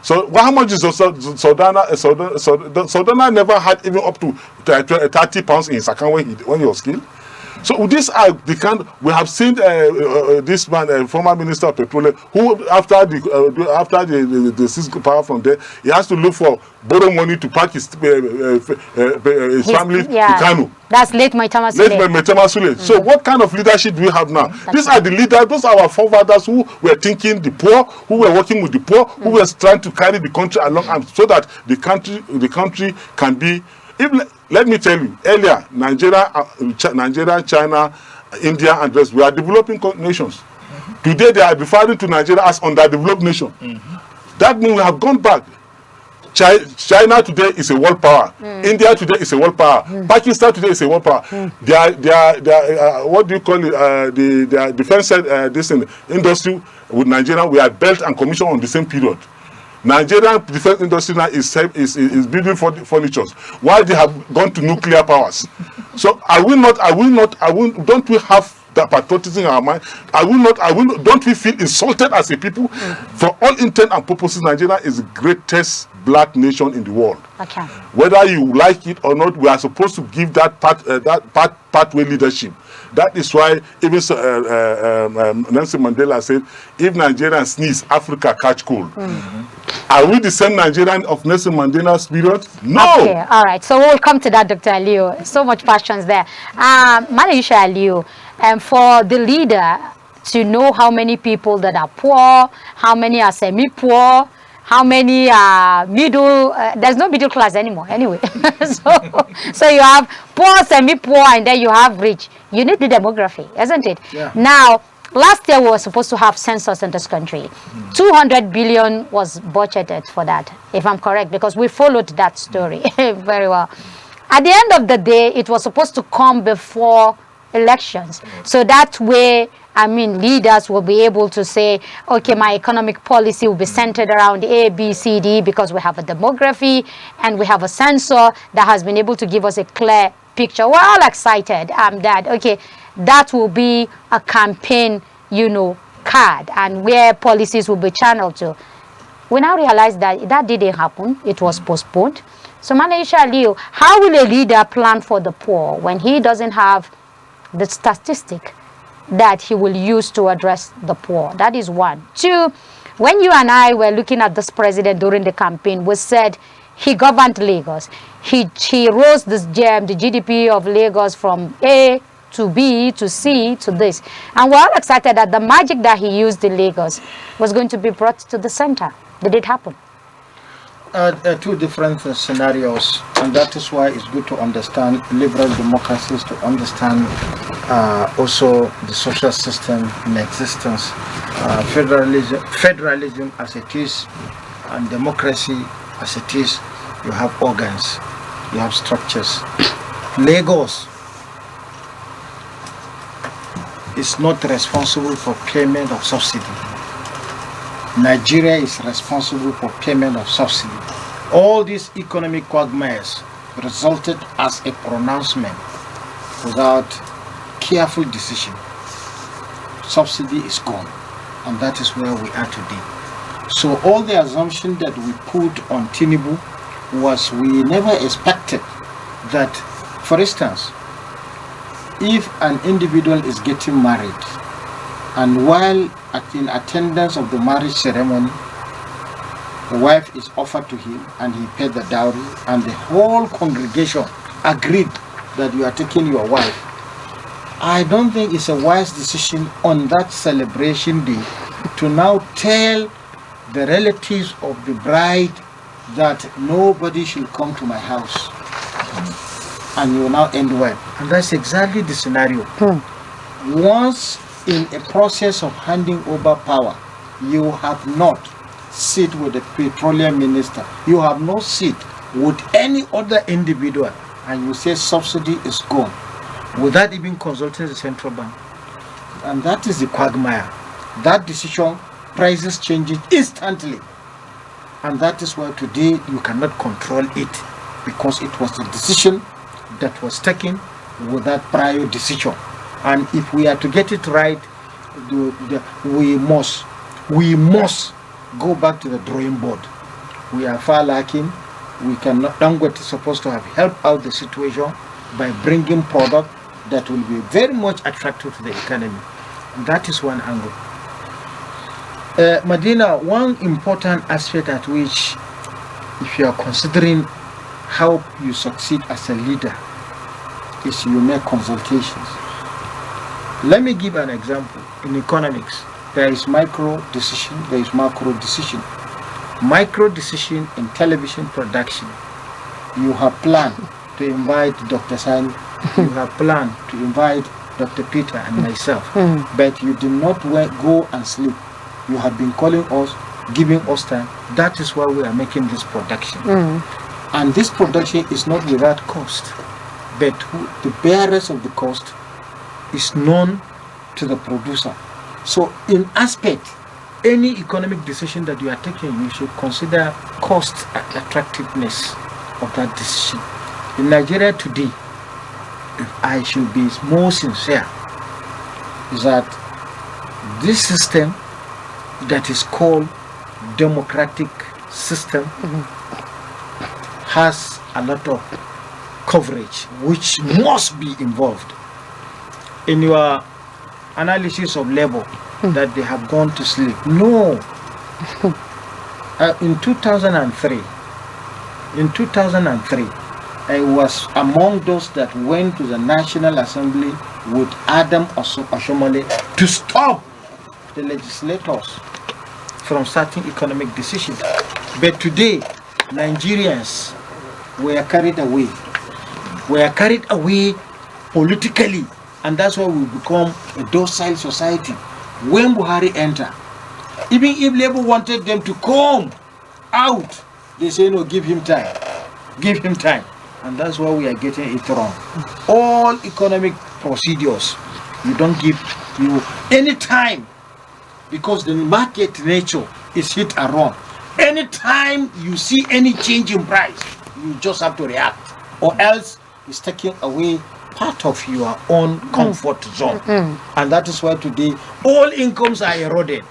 Speaker 4: So how much is Sodana? Sodana never had even up to 30 pounds in his account when he was killed. So these are the kind we have seen. This man, former minister of petroleum, who after the seized power from there, he has to look for borrow money to pack his family to Kano.
Speaker 1: That's late Maitama Sule.
Speaker 4: So what kind of leadership do we have now? These are the leaders. Those are our forefathers who were thinking the poor, who were working with the poor, who were trying to carry the country along, and so that the country can be. Let me tell you, earlier, Nigeria, China, India, and rest, we are developing nations. Today, they are referring to Nigeria as underdeveloped nation. That means we have gone back. China today is a world power. India today is a world power. Pakistan today is a world power. They are what do you call it? The defense industry with Nigeria, we are built and commissioned on the same period. Nigerian defense industry now is building furniture, while they have gone to nuclear powers. So don't we have that patriotism in our mind? Don't we feel insulted as a people? For all intent and purposes, Nigeria is the greatest black nation in the world.
Speaker 1: Okay.
Speaker 4: Whether you like it or not, we are supposed to give that pathway leadership. That is why even Nelson Mandela said, if Nigerians sneeze, Africa catch cold. Are we the same Nigerian of Nelson Mandela's period? No.
Speaker 1: Okay, all right. So we'll come to that, Dr. Aliyu. So much passions there. Malaysia Aliyu, for the leader to know how many people that are poor, how many are semi-poor, how many are middle, there's no middle class anymore anyway. so you have poor, semi-poor, and then you have rich. You need the demography, isn't it?
Speaker 2: Yeah.
Speaker 1: Now, last year we were supposed to have census in this country. 200 billion was budgeted for that, if I'm correct, because we followed that story very well. At the end of the day, it was supposed to come before elections. So that way, I mean, leaders will be able to say, okay, my economic policy will be centered around A, B, C, D, because we have a demography and we have a sensor that has been able to give us a clear picture. We're all excited that, okay, that will be a campaign, you know, card, and where policies will be channeled to. We now realize that that didn't happen. It was postponed. So, Manager Leo, how will a leader plan for the poor when he doesn't have the statistic that he will use to address the poor? That is one. Two, when you and I were looking at this president during the campaign, we said he governed Lagos. He rose the GDP of Lagos from A to B to C to this. And we're all excited that the magic that he used in Lagos was going to be brought to the center. Did it happen?
Speaker 2: Two different scenarios, and that is why it's good to understand liberal democracies, to understand also the social system in existence, federalism as it is, and democracy as it is. You have organs, you have structures. Lagos is not responsible for payment of subsidy. Nigeria is responsible for payment of subsidy. All these economic quagmires resulted as a pronouncement without careful decision. Subsidy is gone, and that is where we are today. So all the assumption that we put on Tinubu was, we never expected that, for instance, if an individual is getting married, and while in attendance of the marriage ceremony, the wife is offered to him and he paid the dowry, and the whole congregation agreed that you are taking your wife, I don't think it's a wise decision on that celebration day to now tell the relatives of the bride that nobody should come to my house, and you will now end well. And that's exactly the scenario. Once in a process of handing over power, you have not sit with the petroleum minister, you have not sit with any other individual, and you say subsidy is gone without even consulting the central bank. And that is the quagmire. That decision, prices change instantly, and that is why today you cannot control it, because it was a decision that was taken without prior decision. And if we are to get it right, we must go back to the drawing board. We are far lacking. We cannot. Dangote is supposed to have helped out the situation by bringing product that will be very much attractive to the economy. And that is one angle. Medina, one important aspect at which, if you are considering how you succeed as a leader, is you make consultations. Let me give an example. In economics, there is micro decision, there is macro decision. Micro decision in television production, you have planned to invite Dr. Sani, you have planned to invite Dr. Peter and myself, but you did not go and sleep. You have been calling us, giving us time. That is why we are making this production. And this production is not without cost, but the bearers of the cost is known to the producer. So in aspect, any economic decision that you are taking, you should consider cost and attractiveness of that decision. In Nigeria today, if I should be more sincere, is that this system that is called democratic system has a lot of coverage which must be involved. In your analysis of labor, that they have gone to sleep. No. In 2003, I was among those that went to the National Assembly with Adam Oshomole to stop the legislators from starting economic decisions. But today, Nigerians were carried away. We are carried away politically, and that's why we become a docile society. When Buhari entered, even if Labour wanted them to come out, they say no, give him time, and that's why we are getting it wrong. All economic procedures. You don't give you any time, because the market nature is hit and run. Anytime you see any change in price, you just have to react, or else it's taking away part of your own comfort zone. And that is why today all incomes are eroded.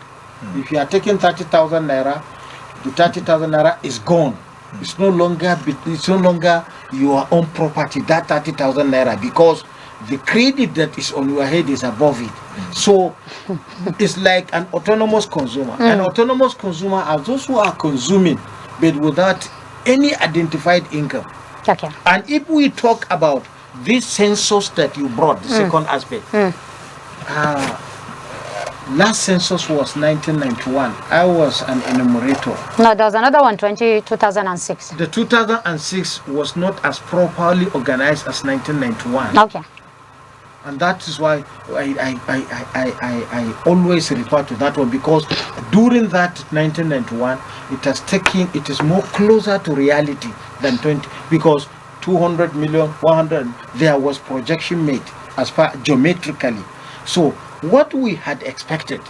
Speaker 2: If you are taking 30,000 naira, the 30,000 naira is gone. It's no longer your own property, that 30,000 naira, because the credit that is on your head is above it. So it's like an autonomous consumer. An autonomous consumer are those who are consuming but without any identified income.
Speaker 1: Okay.
Speaker 2: And if we talk about this census that you brought, the second aspect, last census was 1991. I was an enumerator.
Speaker 1: No, there was another one, 2006.
Speaker 2: The 2006 was not as properly organized as 1991.
Speaker 1: Okay.
Speaker 2: And that is why I always refer to that one, because during that 1991, it is more closer to reality than 20, because 200 million, 100, there was projection made as far geometrically. So what we had expected,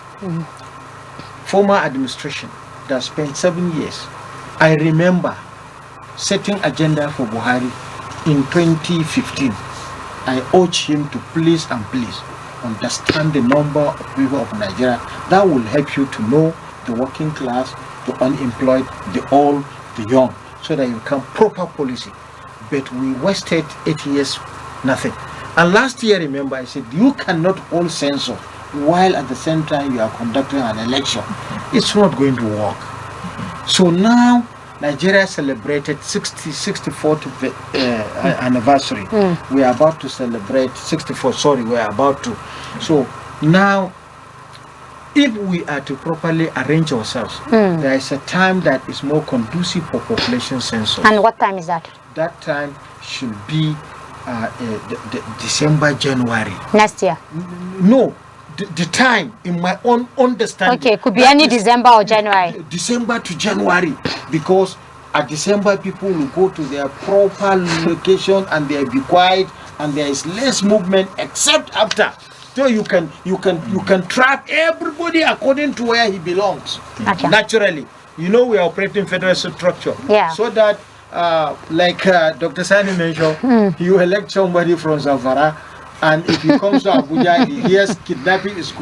Speaker 2: former administration that spent 7 years, I remember setting agenda for Buhari in 2015. I urge him to please understand the number of people of Nigeria. That will help you to know the working class, the unemployed, the old, the young, so that you can proper policy. But we wasted 8 years, nothing. And last year, remember, I said, you cannot hold censor while at the same time you are conducting an election. It's not going to work. So now, Nigeria celebrated 64th anniversary. We are about to celebrate 64, sorry, we are about to. So now, if we are to properly arrange ourselves, there is a time that is more conducive for population census.
Speaker 1: And what time is that?
Speaker 2: That time should be December, January.
Speaker 1: Next year?
Speaker 2: No. The time, in my own understanding.
Speaker 1: Okay, could be any December or January.
Speaker 2: December to January, because at December people will go to their proper location and they'll be quiet and there is less movement except after. So you can track everybody according to where he belongs.
Speaker 1: Okay.
Speaker 2: Naturally, we are operating federal structure.
Speaker 1: Yeah.
Speaker 2: So that, like Dr. Sani mentioned, you elect somebody from Zamfara. And if he comes to Abuja, he hears kidnapping is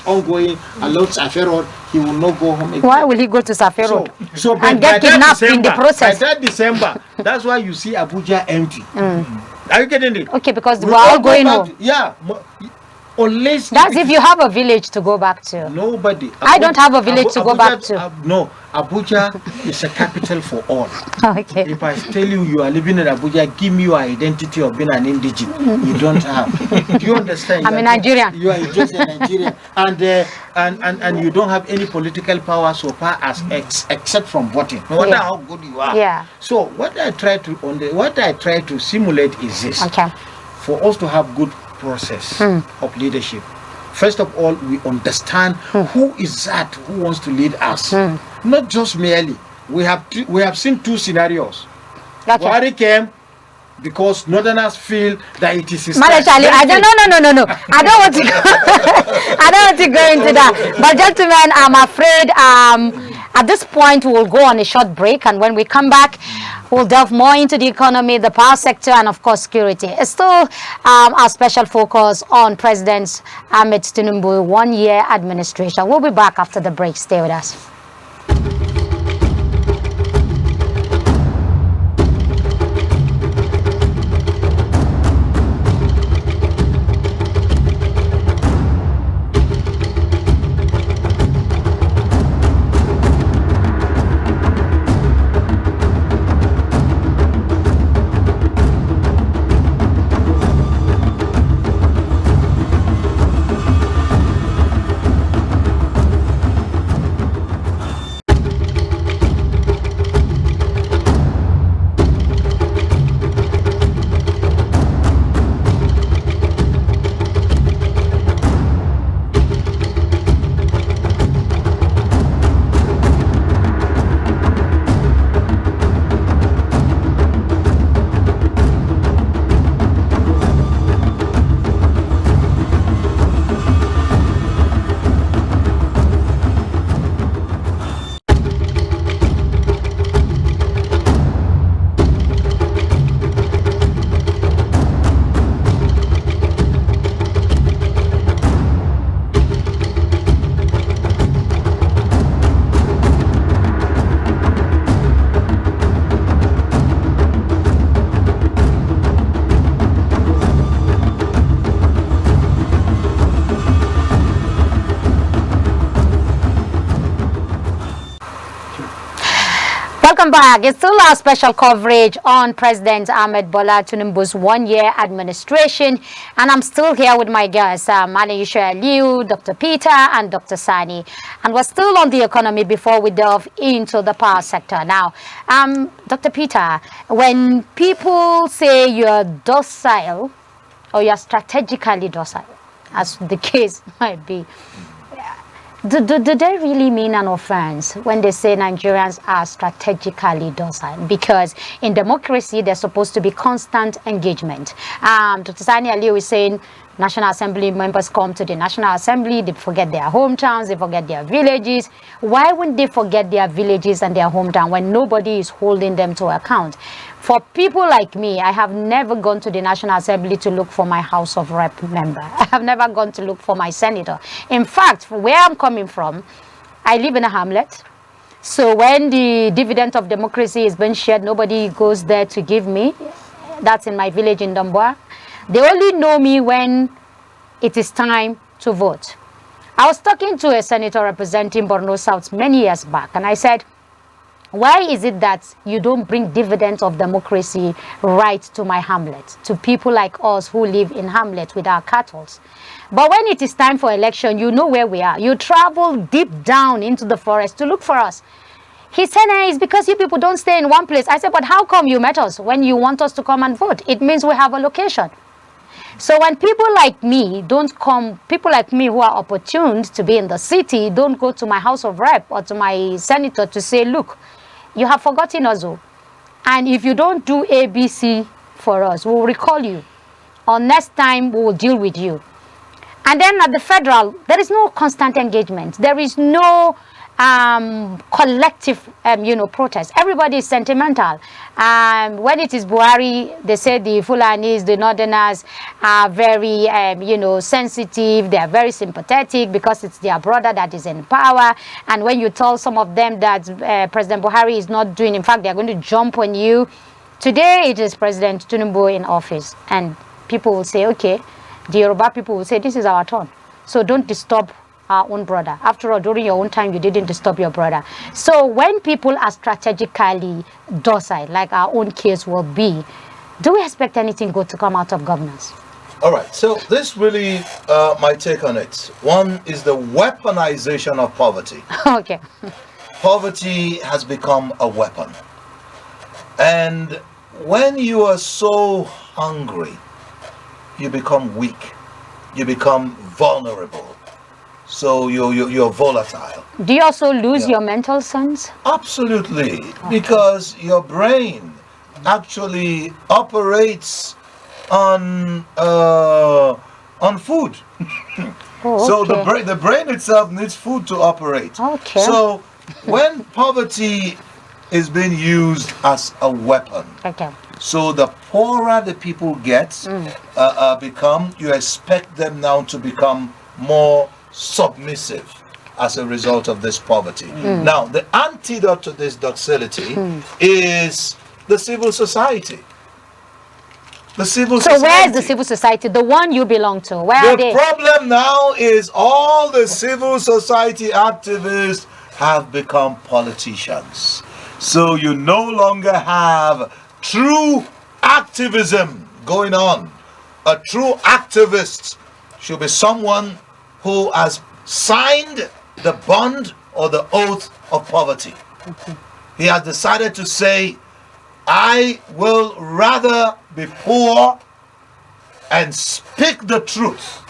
Speaker 2: ongoing along Safe Road, he will not go home again.
Speaker 1: Why will he go to Safe Road?
Speaker 2: So
Speaker 1: and get kidnapped in the process?
Speaker 2: By that December, that's why you see Abuja empty. Are you getting it?
Speaker 1: Okay, because we're all going home.
Speaker 2: Yeah. Unless
Speaker 1: that's if you have a village to go back to.
Speaker 2: Nobody.
Speaker 1: I don't have a village to go back to.
Speaker 2: No, Abuja is a capital for all.
Speaker 1: Okay.
Speaker 2: If I tell you are living in Abuja, give me your identity of being an indigent. You don't have. Do you understand?
Speaker 1: I'm a Nigerian.
Speaker 2: You are just a Nigerian, and you don't have any political power so far as except from voting. No matter how good you are.
Speaker 1: Yeah.
Speaker 2: So what I try to simulate is this.
Speaker 1: Okay.
Speaker 2: For us to have good process of leadership, first of all, we understand who is that who wants to lead us. Not just merely. We have seen two scenarios.
Speaker 1: Okay.
Speaker 2: Buhari came because Northerners feel that it is his
Speaker 1: No. I don't want to go. I don't want to go into that. But gentlemen, I'm afraid at this point we'll go on a short break, and when we come back, we'll delve more into the economy, the power sector, and of course security. It's still our special focus on President Ahmed Tinubu 1 year administration. We'll be back after the break. Stay with us. Welcome back. It's still our special coverage on President Ahmed Bola Tinubu's one-year administration. And I'm still here with my guests, Malaysia Aliu, Dr. Peter, and Dr. Sani. And we're still on the economy before we delve into the power sector. Now, Dr. Peter, when people say you're docile or you're strategically docile, as the case might be, do they really mean an offense when they say Nigerians are strategically docile? Because in democracy, there's supposed to be constant engagement. Dr. Sani Aliu is saying National Assembly members come to the National Assembly, they forget their hometowns, they forget their villages. Why wouldn't they forget their villages and their hometown when nobody is holding them to account? For people like me, I have never gone to the National Assembly to look for my House of Rep member. I have never gone to look for my senator. In fact, where I'm coming from, I live in a hamlet. So when the dividend of democracy is being shared, nobody goes there to give me. That's in my village in Damboa. They only know me when it is time to vote. I was talking to a senator representing Borno South many years back, and I said, why is it that you don't bring dividends of democracy right to my hamlet, to people like us who live in hamlets with our cattle? But when it is time for election, you know where we are. You travel deep down into the forest to look for us. He said, it's because you people don't stay in one place. I said, but how come you met us when you want us to come and vote? It means we have a location. So when people like me don't come, people like me who are opportuned to be in the city, don't go to my House of Rep or to my senator to say, look, you have forgotten us all. And if you don't do ABC for us, we'll recall you. Or next time, we will deal with you. And then at the federal, there is no constant engagement. There is no collective, protest. Everybody is sentimental. When it is Buhari, they say the Fulanis, the Northerners are very, sensitive. They are very sympathetic because it's their brother that is in power. And when you tell some of them that President Buhari is not doing, in fact, they are going to jump on you. Today, it is President Tinubu in office. And people will say, okay, the Yoruba people will say, this is our turn. So don't disturb our own brother. After all, during your own time, you didn't disturb your brother. So when people are strategically docile, like our own case will be, do we expect anything good to come out of governance?
Speaker 3: All right, so this really, my take on it. One is the weaponization of poverty.
Speaker 1: Okay.
Speaker 3: Poverty has become a weapon. And when you are so hungry, you become weak. You become vulnerable. So you're volatile.
Speaker 1: Do you also lose your mental sense?
Speaker 3: Absolutely, because your brain actually operates on food. So the brain itself needs food to operate.
Speaker 1: Okay.
Speaker 3: So when poverty is being used as a weapon, so the poorer the people get, you expect them now to become more submissive as a result of this poverty. Now, the antidote to this docility is the civil society. The civil society.
Speaker 1: So where is the civil society? The one you belong to? Where are they?
Speaker 3: The problem now is all the civil society activists have become politicians. So you no longer have true activism going on. A true activist should be someone who has signed the bond or the oath of poverty. He has decided to say, I will rather be poor and speak the truth.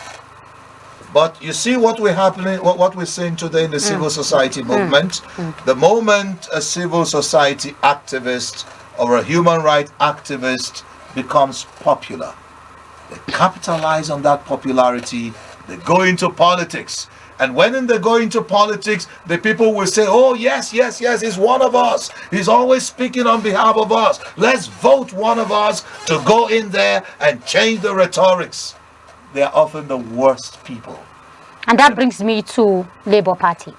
Speaker 3: But you see what we're seeing today in the civil society movement. The moment a civil society activist or a human rights activist becomes popular, they capitalize on that popularity. They go into politics. And when they go into politics, the people will say, oh, yes, he's one of us. He's always speaking on behalf of us. Let's vote one of us to go in there and change the rhetorics. They are often the worst people.
Speaker 1: And that brings me to Labour Party.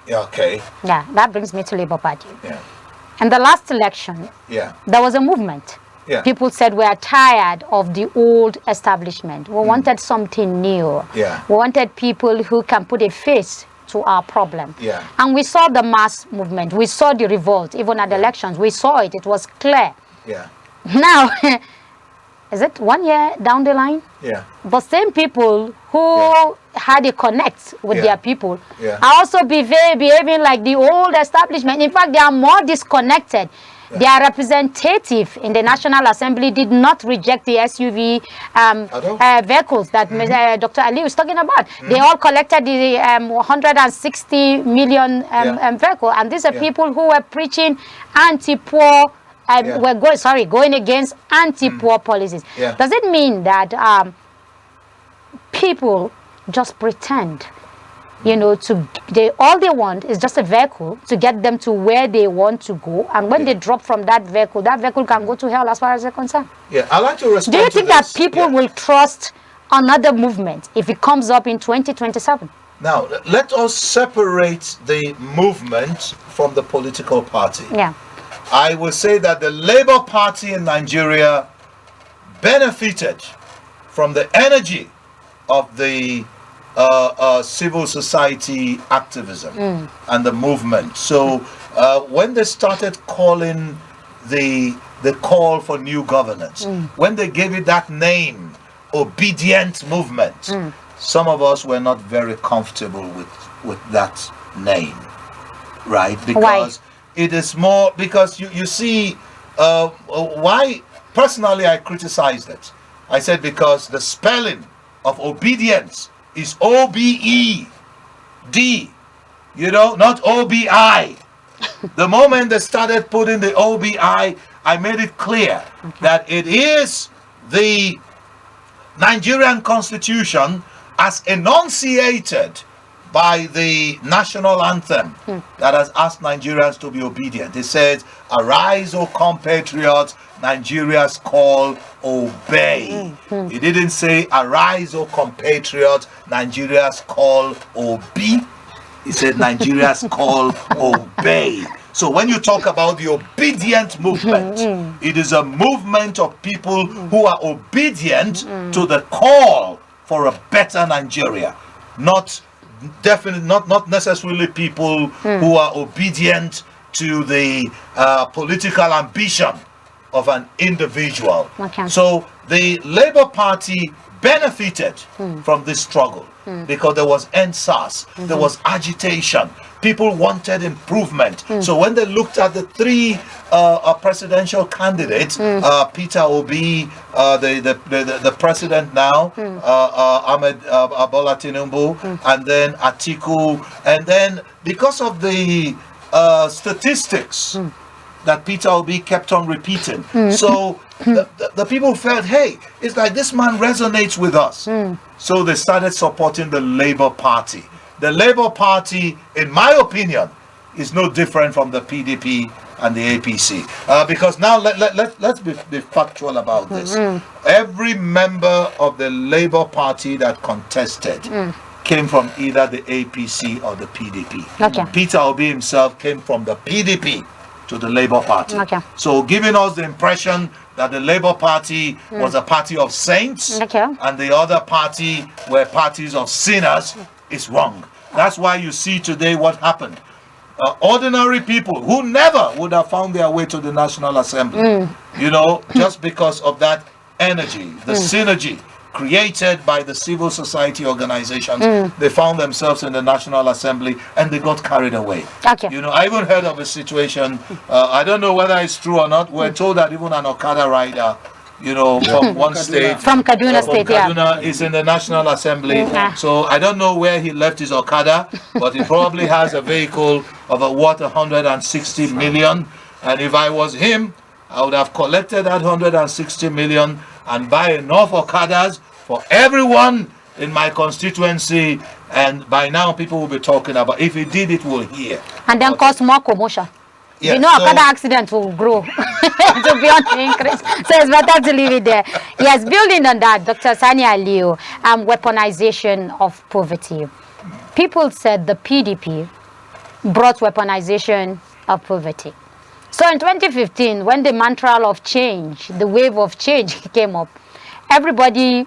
Speaker 3: Yeah, okay.
Speaker 1: Yeah, that brings me to Labour Party.
Speaker 3: Yeah.
Speaker 1: In the last election, there was a movement.
Speaker 3: Yeah.
Speaker 1: People said we are tired of the old establishment. We wanted something new.
Speaker 3: Yeah.
Speaker 1: We wanted people who can put a face to our problem.
Speaker 3: Yeah.
Speaker 1: And we saw the mass movement. We saw the revolt, even at the elections. We saw it. It was clear.
Speaker 3: Yeah.
Speaker 1: Now, is it 1 year down the line?
Speaker 3: Yeah.
Speaker 1: The same people who had a connect with their people are also behaving like the old establishment. In fact, they are more disconnected. Their representative in the National Assembly did not reject the SUV vehicles that Dr. Ali was talking about. They all collected the 160 million vehicle, and these are people who were preaching anti-poor. We're going against anti-poor policies. Does it mean that people just pretend, you know, all they want is just a vehicle to get them to where they want to go, and when they drop from that vehicle can go to hell as far as they're concerned?
Speaker 3: Yeah, I'd like to respond.
Speaker 1: Do you think that people will trust another movement if it comes up in 2027?
Speaker 3: Now, let us separate the movement from the political party.
Speaker 1: Yeah.
Speaker 3: I will say that the Labour Party in Nigeria benefited from the energy of the civil society activism and the movement. So when they started calling the call for new governance, when they gave it that name, obedient movement, some of us were not very comfortable with that name, right? Because it is more, because you see, why personally I criticized it. I said because the spelling of obedience is O-B-E-D, you know, not O-B-I. The moment they started putting the O-B-I, I made it clear that it is the Nigerian Constitution as enunciated by the national anthem that has asked Nigerians to be obedient. It says, "Arise, O compatriots, Nigeria's call, obey." It didn't say, "Arise, O compatriots, Nigeria's call, obey." It said, "Nigeria's call, obey." So when you talk about the obedient movement, it is a movement of people who are obedient to the call for a better Nigeria, not necessarily people who are obedient to the political ambition of an individual. So the Labour Party benefited from this struggle because there was NSAS, there was agitation, people wanted improvement. So when they looked at the three presidential candidates, Peter Obi, the president now, Ahmed Bola Tinubu, and then Atiku, and then because of the statistics that Peter Obi kept on repeating, so the people felt, hey, it's like this man resonates with us. So they started supporting the Labour Party. The Labour Party, in my opinion, is no different from the PDP and the APC. Because now let's be factual about this. Every member of the Labour Party that contested came from either the APC or the PDP. Peter Obi himself came from the PDP to the Labour Party. So giving us the impression that the Labour Party was a party of saints and the other party were parties of sinners is wrong. That's why you see today what happened. Ordinary people who never would have found their way to the National Assembly, you know, just because of that energy, the synergy created by the civil society organizations, they found themselves in the National Assembly and they got carried away. You know, I even heard of a situation, I don't know whether it's true or not, we're told that even an Okada rider, you know, from one state,
Speaker 1: from Kaduna State,
Speaker 3: Kaduna is in the National Assembly. So I don't know where he left his Okada, but he probably has a vehicle of worth 160 million. And if I was him, I would have collected that 160 million and buy enough Okadas for everyone in my constituency, and by now people will be talking about, if he did it, we'll hear. And
Speaker 1: then cause more commotion.
Speaker 3: Yes,
Speaker 1: you know, Okada accident will grow to be on the increase. So it's better to leave it there. Yes, building on that, Dr. Sani Aliyu, weaponization of poverty. People said the PDP brought weaponization of poverty. So in 2015, when the mantra of change, the wave of change came up, everybody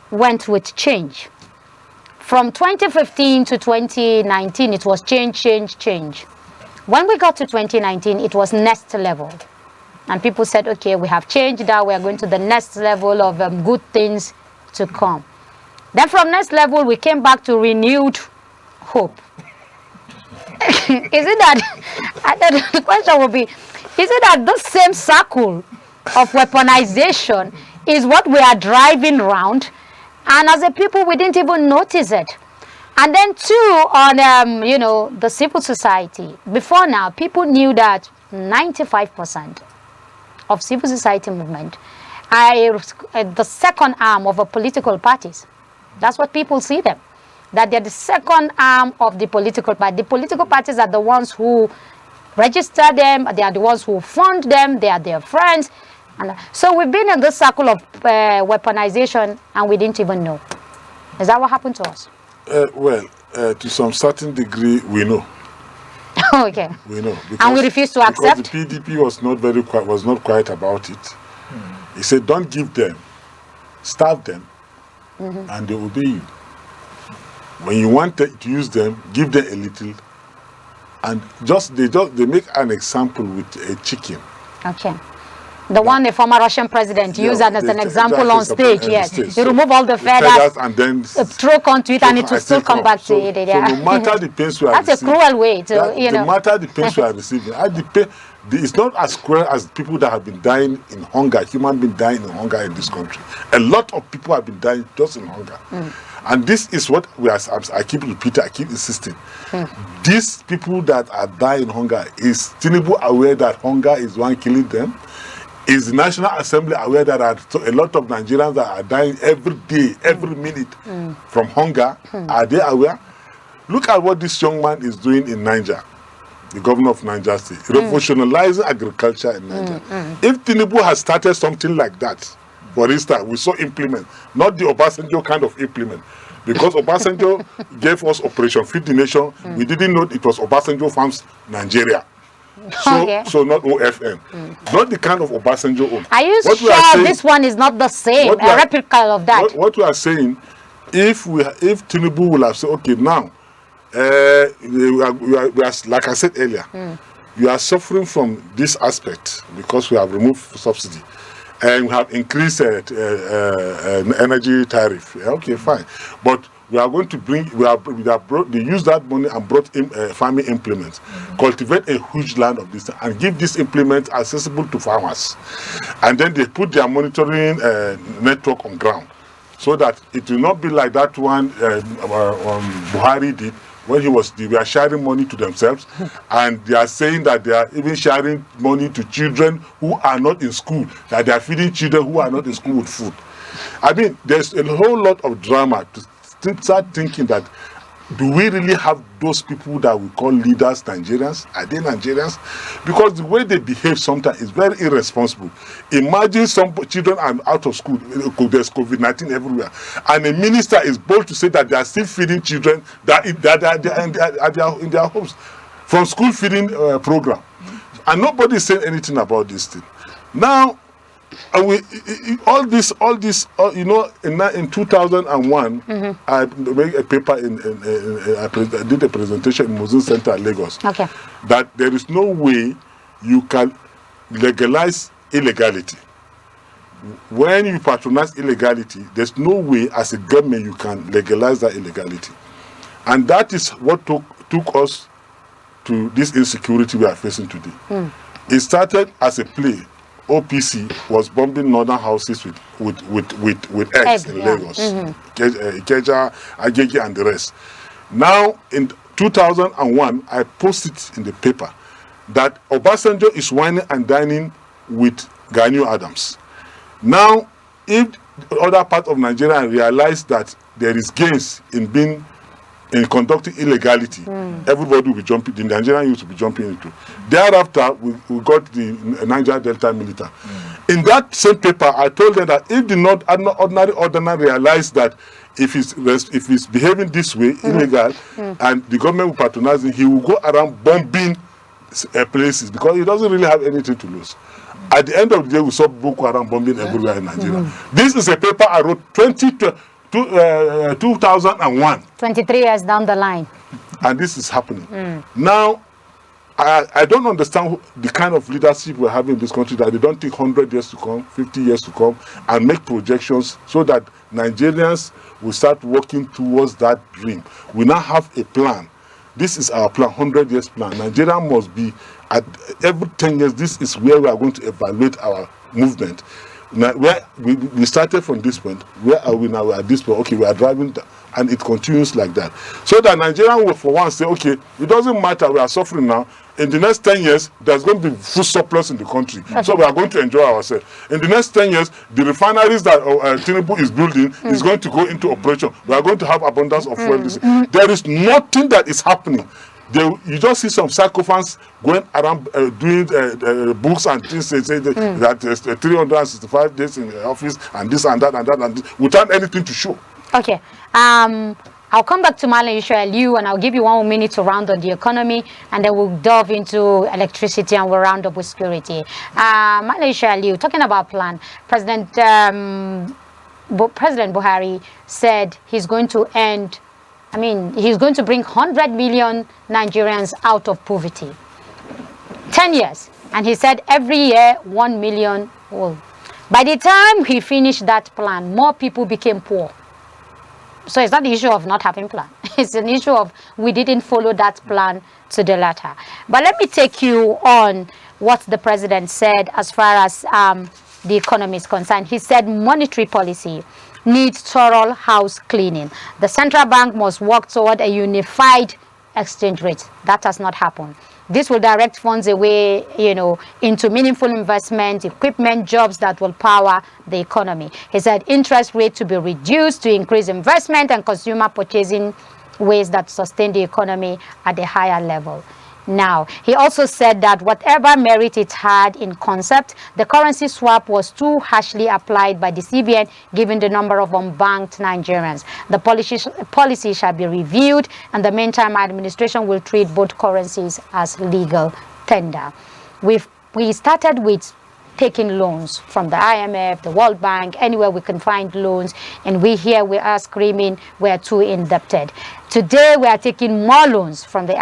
Speaker 1: went with change. From 2015 to 2019, it was change. When we got to 2019, it was next level. And people said, okay, we have changed that. We are going to the next level of good things to come. Then from next level, we came back to renewed hope. Is it that, the question will be, is it that this same circle of weaponization is what we are driving around? And as a people, we didn't even notice it. And then two, on, you know, the civil society. Before now, people knew that 95% of civil society movement are the second arm of a political parties. That's what people see them. That they're the second arm of the political party. The political parties are the ones who register them. They are the ones who fund them. They are their friends. And so we've been in this circle of weaponization, and we didn't even know. Is that what happened to us?
Speaker 4: Well, to some certain degree, we know.
Speaker 1: Okay.
Speaker 4: We know.
Speaker 1: And we refuse to accept?
Speaker 4: Because the PDP was not quiet about it. He said, don't give them, starve them, and they obey you. When you want to use them, give them a little, and they make an example with a chicken.
Speaker 1: Okay. The one the former Russian president used as an example on stage, yes. You remove all the feathers
Speaker 4: and then
Speaker 1: throw onto it, and it will still come back to it. Yeah.
Speaker 4: So no matter the pains we are
Speaker 1: that's receiving, a cruel way to, you know.
Speaker 4: No matter the pains we are receiving, it's not as cruel as people that have been dying in hunger, human beings dying in hunger in this country. A lot of people have been dying just in hunger. And this is what I keep repeating, I keep insisting. These people that are dying in hunger, is Tinubu aware that hunger is one killing them? Is the National Assembly aware that a lot of Nigerians that are dying every day, every minute from hunger? Are they aware? Look at what this young man is doing in Niger, the governor of Niger State, revolutionizing agriculture in Niger. If Tinubu has started something like that, for instance, we saw implement, not the Obasanjo kind of implement, because Obasanjo gave us Operation Feed the Nation. We didn't know it was Obasanjo Farms Nigeria. So not OFN. Not the kind of Obasanjo own.
Speaker 1: Are you sure this one is not the same, a replica of that?
Speaker 4: What we are saying, if Tinubu will have said, okay, now, we are, like I said earlier, we are suffering from this aspect because we have removed subsidy and we have increased energy tariff. Okay, fine. But we are going to they use that money and brought in farming implements, cultivate a huge land of this and give these implements accessible to farmers. And then they put their monitoring network on ground so that it will not be like that one Buhari did when they were sharing money to themselves, and they are saying that they are even sharing money to children who are not in school, that they are feeding children who are not in school with food. I mean, there's a whole lot of drama to start thinking that, do we really have those people that we call leaders Nigerians? Are they Nigerians? Because the way they behave sometimes is very irresponsible. Imagine some children are out of school, there's COVID-19 everywhere, and a minister is bold to say that they are still feeding children that are in their homes from school feeding program. And nobody is saying anything about this thing. Now, all this, you know, in 2001, I made a paper I did a presentation in Muslim Center, Lagos. Okay. That there is no way you can legalize illegality. When you patronize illegality, there's no way as a government you can legalize that illegality. And that is what took us to this insecurity we are facing today. It started as a play. OPC was bombing northern houses with eggs in Lagos, Ikeja, Agege, and the rest. Now, in 2001, I posted in the paper that Obasanjo is whining and dining with Gani Adams. Now, if the other part of Nigeria realize that there is gains in conducting illegality, everybody will be jumping, the Nigerian youth will be jumping into. Thereafter, we got the Niger Delta militant. In that same paper, I told them that if the ordinary realize that if he's behaving this way, illegal, and the government will patronize him, he will go around bombing places because he doesn't really have anything to lose. At the end of the day, we saw Boko Haram bombing everywhere in Nigeria. This is a paper I wrote 2001.
Speaker 1: 23 years down the line.
Speaker 4: And this is happening. Now, I don't understand the kind of leadership we're having in this country, that they don't take 100 years to come, 50 years to come, and make projections so that Nigerians will start working towards that dream. We now have a plan. This is our plan, 100 years plan. Nigeria must be, at every 10 years, this is where we are going to evaluate our movement. Now, where we started from this point, where are we now? We're at this point, okay, we are driving, and it continues like that. So that Nigerian will, for once, say, okay, it doesn't matter, we are suffering now. In the next 10 years, there's going to be food surplus in the country. Okay. So we are going to enjoy ourselves. In the next 10 years, the refineries that Tinubu is building is going to go into operation. We are going to have abundance of fuel. There is nothing that is happening. You just see some sycophants going around doing books and things, say that there's 365 days in the office and this and that and that and this, without anything to show.
Speaker 1: Okay. I'll come back to Malan Israel, and I'll give you 1 more minute to round on the economy, and then we'll delve into electricity and we'll round up with security. Malan Israel, talking about plan, President Buhari said he's going to he's going to bring 100 million Nigerians out of poverty. 10 years. And he said every year 1 million. Well, by the time he finished that plan, more people became poor. So it's not the issue of not having plan. It's an issue of we didn't follow that plan to the letter. But let me take you on what the president said as far as the economy is concerned. He said monetary policy needs thorough house cleaning. The central bank must work toward a unified exchange rate. That has not happened. This will direct funds away, into meaningful investment, equipment, jobs that will power the economy. He said interest rate to be reduced to increase investment and consumer purchasing, ways that sustain the economy at a higher level. Now, he also said that whatever merit it had in concept, the currency swap was too harshly applied by the CBN given the number of unbanked Nigerians. The policy shall be reviewed, and the meantime, administration will treat both currencies as legal tender. We started with taking loans from the IMF, the World Bank, anywhere we can find loans, and we are screaming we're too indebted. Today we are taking more loans from the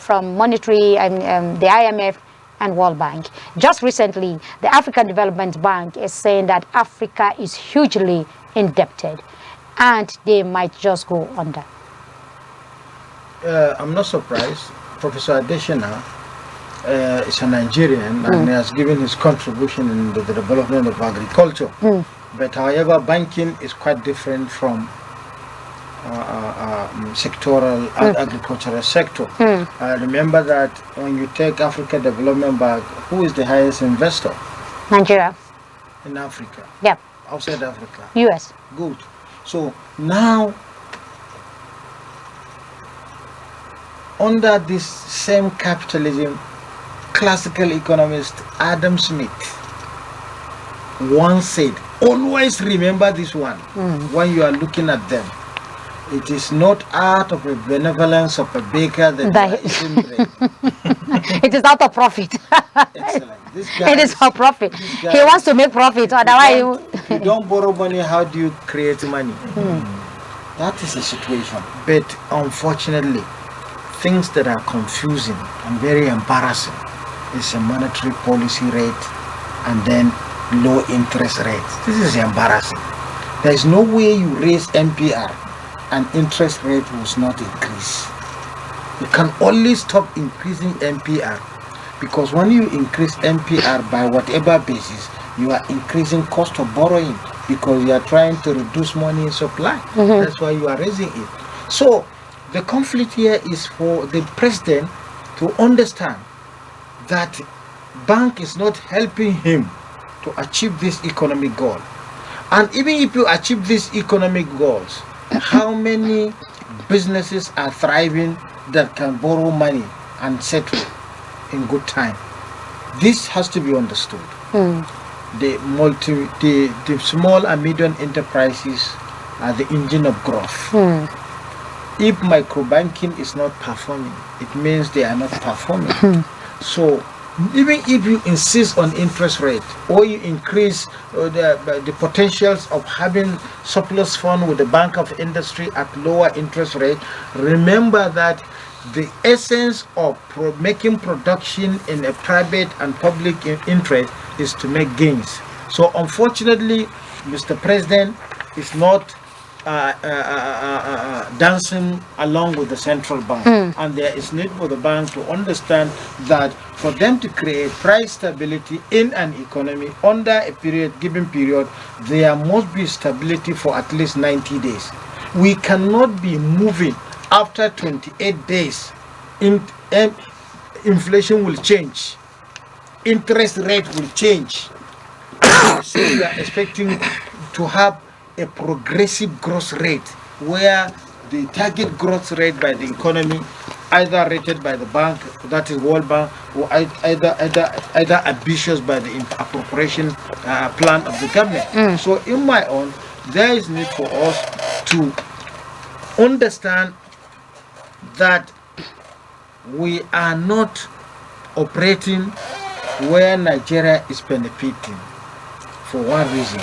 Speaker 1: from monetary and the IMF and World Bank. Just recently, the African Development Bank is saying that Africa is hugely indebted, and they might just go under.
Speaker 2: I'm not surprised. Professor Adeshina is a Nigerian and has given his contribution in the development of agriculture. But however, banking is quite different from sectoral agricultural sector. Remember that when you take Africa Development Bank, who is the highest investor?
Speaker 1: Nigeria.
Speaker 2: In Africa?
Speaker 1: Yep.
Speaker 2: Outside Africa?
Speaker 1: US.
Speaker 2: Good. So now, under this same capitalism, classical economist Adam Smith once said, always remember this one when you are looking at them. It is not out of a benevolence of a baker that you are eating bread.
Speaker 1: It is out of profit.
Speaker 2: Excellent. This guy
Speaker 1: it is for profit. He wants to make profit. Otherwise,
Speaker 2: you don't borrow money. How do you create money? That is the situation. But unfortunately, things that are confusing and very embarrassing is a monetary policy rate and then low interest rates. This is embarrassing. There is no way you raise MPR and interest rate will not increase. You can only stop increasing MPR, because when you increase MPR by whatever basis, you are increasing cost of borrowing because you are trying to reduce money in supply. That's why you are raising it. So the conflict here is for the president to understand that bank is not helping him to achieve this economic goal. And even if you achieve these economic goals, how many businesses are thriving that can borrow money and settle in good time? This has to be understood. The small and medium enterprises are the engine of growth. If microbanking is not performing, it means they are not performing. So Even if you insist on interest rate, or you increase the potentials of having surplus fund with the Bank of Industry at lower interest rate, remember that the essence of making production in a private and public interest is to make gains. So unfortunately, Mr. President is not dancing along with the central bank, and there is need for the bank to understand that for them to create price stability in an economy under a given period, there must be stability for at least 90 days. We cannot be moving after 28 days. Inflation will change, interest rate will change. So we are expecting to have a progressive growth rate where the target growth rate by the economy, either rated by the bank, that is World Bank, or either ambitious by the appropriation plan of the government. So in my own, there is need for us to understand that we are not operating where Nigeria is benefiting for one reason.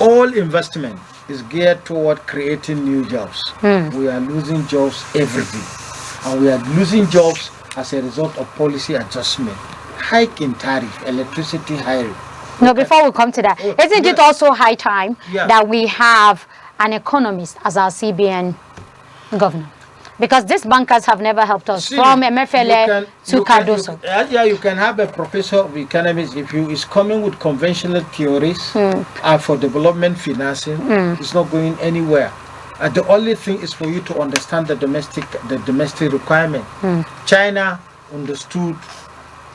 Speaker 2: All investment is geared toward creating new jobs. We are losing jobs every day, and we are losing jobs as a result of policy adjustment, hike in tariff, electricity hiring.
Speaker 1: No, before we come to that, isn't it also high time that we have an economist as our CBN governor? Because these bankers have never helped us, from MFLA to Cardoso.
Speaker 2: You can have a professor of economics if he is coming with conventional theories for development financing. It's not going anywhere. The only thing is for you to understand the domestic requirement. China understood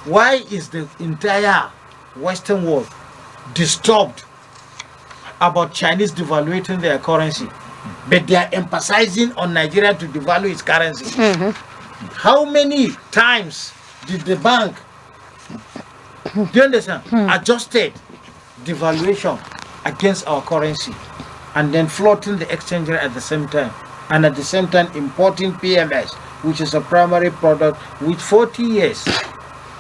Speaker 2: why is the entire Western world disturbed about Chinese devaluating their currency, but they are emphasizing on Nigeria to devalue its currency. How many times did the bank, do you understand, adjusted devaluation against our currency, and then floating the exchange rate at the same time, and at the same time importing PMS, which is a primary product with 40 years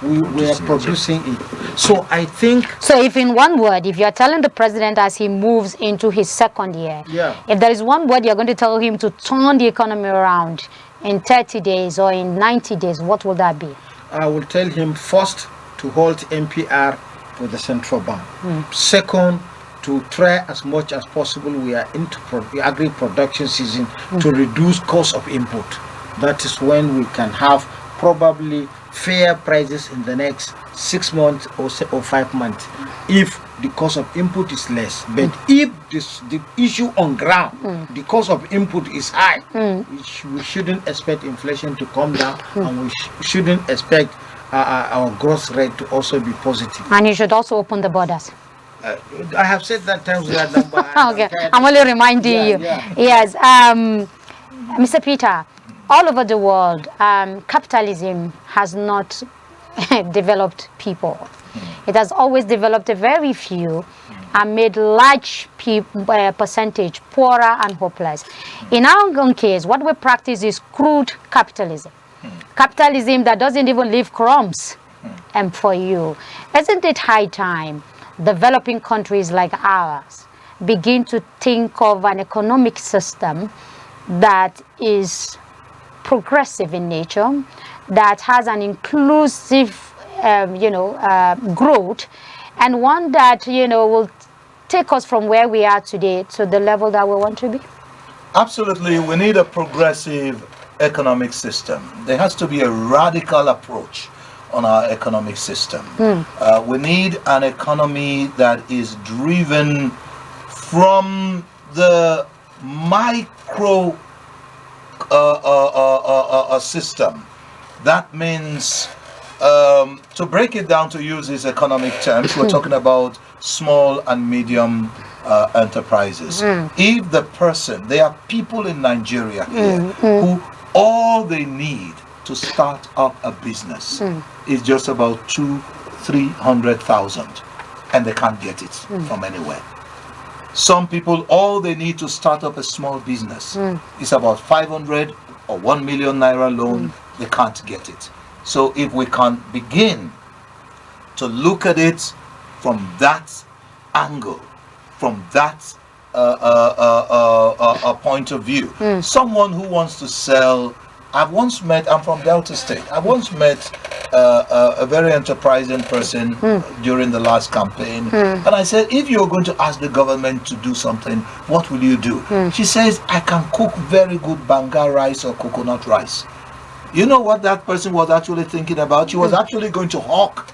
Speaker 2: we are producing it. So I think,
Speaker 1: so if in one word, if you're telling the president as he moves into his second year, if there is one word you're going to tell him to turn the economy around in 30 days or in 90 days, what will that be?
Speaker 2: I will tell him first to hold MPR with the central bank. Second, to try as much as possible, we are into agri production season, to reduce cost of input. That is when we can have probably fair prices in the next 6 months or 5 months, if the cost of input is less. But if the issue on ground, the cost of input is high, we shouldn't expect inflation to come down, and we shouldn't expect our growth rate to also be positive.
Speaker 1: And you should also open the borders.
Speaker 2: I have said that times that number.
Speaker 1: Okay, I'm only reminding you. Yes, Mr. Peter, all over the world, capitalism has not developed people. It has always developed a very few and made large percentage poorer and hopeless. In our own case, what we practice is crude capitalism. Capitalism that doesn't even leave crumbs for you. Isn't it high time developing countries like ours begin to think of an economic system that is progressive in nature, that has an inclusive growth, and one that will take us from where we are today to the level that we want to be?
Speaker 3: Absolutely. We need a progressive economic system. There has to be a radical approach on our economic system. We need an economy that is driven from the micro system. That means, to break it down, to use these economic terms, we're talking about small and medium enterprises. If there are people in Nigeria here who all they need to start up a business is just about 200,000-300,000, and they can't get it from anywhere. Some people, all they need to start up a small business is about 500 or 1 million naira loan. They can't get it. So if we can begin to look at it from that angle, from that point of view, someone who wants to sell. I'm from Delta State. I once met a very enterprising person during the last campaign, and I said, if you're going to ask the government to do something, what will you do? She says, I can cook very good banga rice or coconut rice. You know what that person was actually thinking about? She was actually going to hawk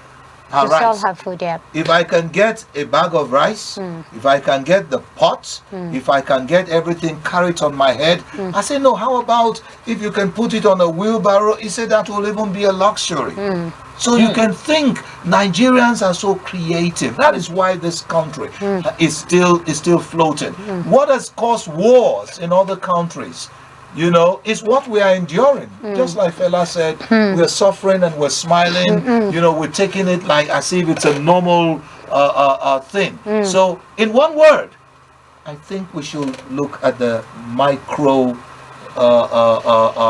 Speaker 3: her rice.
Speaker 1: Sell her food, yeah.
Speaker 3: If I can get a bag of rice, if I can get the pot, if I can get everything carried on my head, I said, no, how about if you can put it on a wheelbarrow? He said that will even be a luxury. So you can think Nigerians are so creative. That is why this country is still floating. What has caused wars in other countries? You know, it's what we are enduring. Just like Fela said, we're suffering and we're smiling. You know, we're taking it like as if it's a normal thing. So, in one word, I think we should look at the micro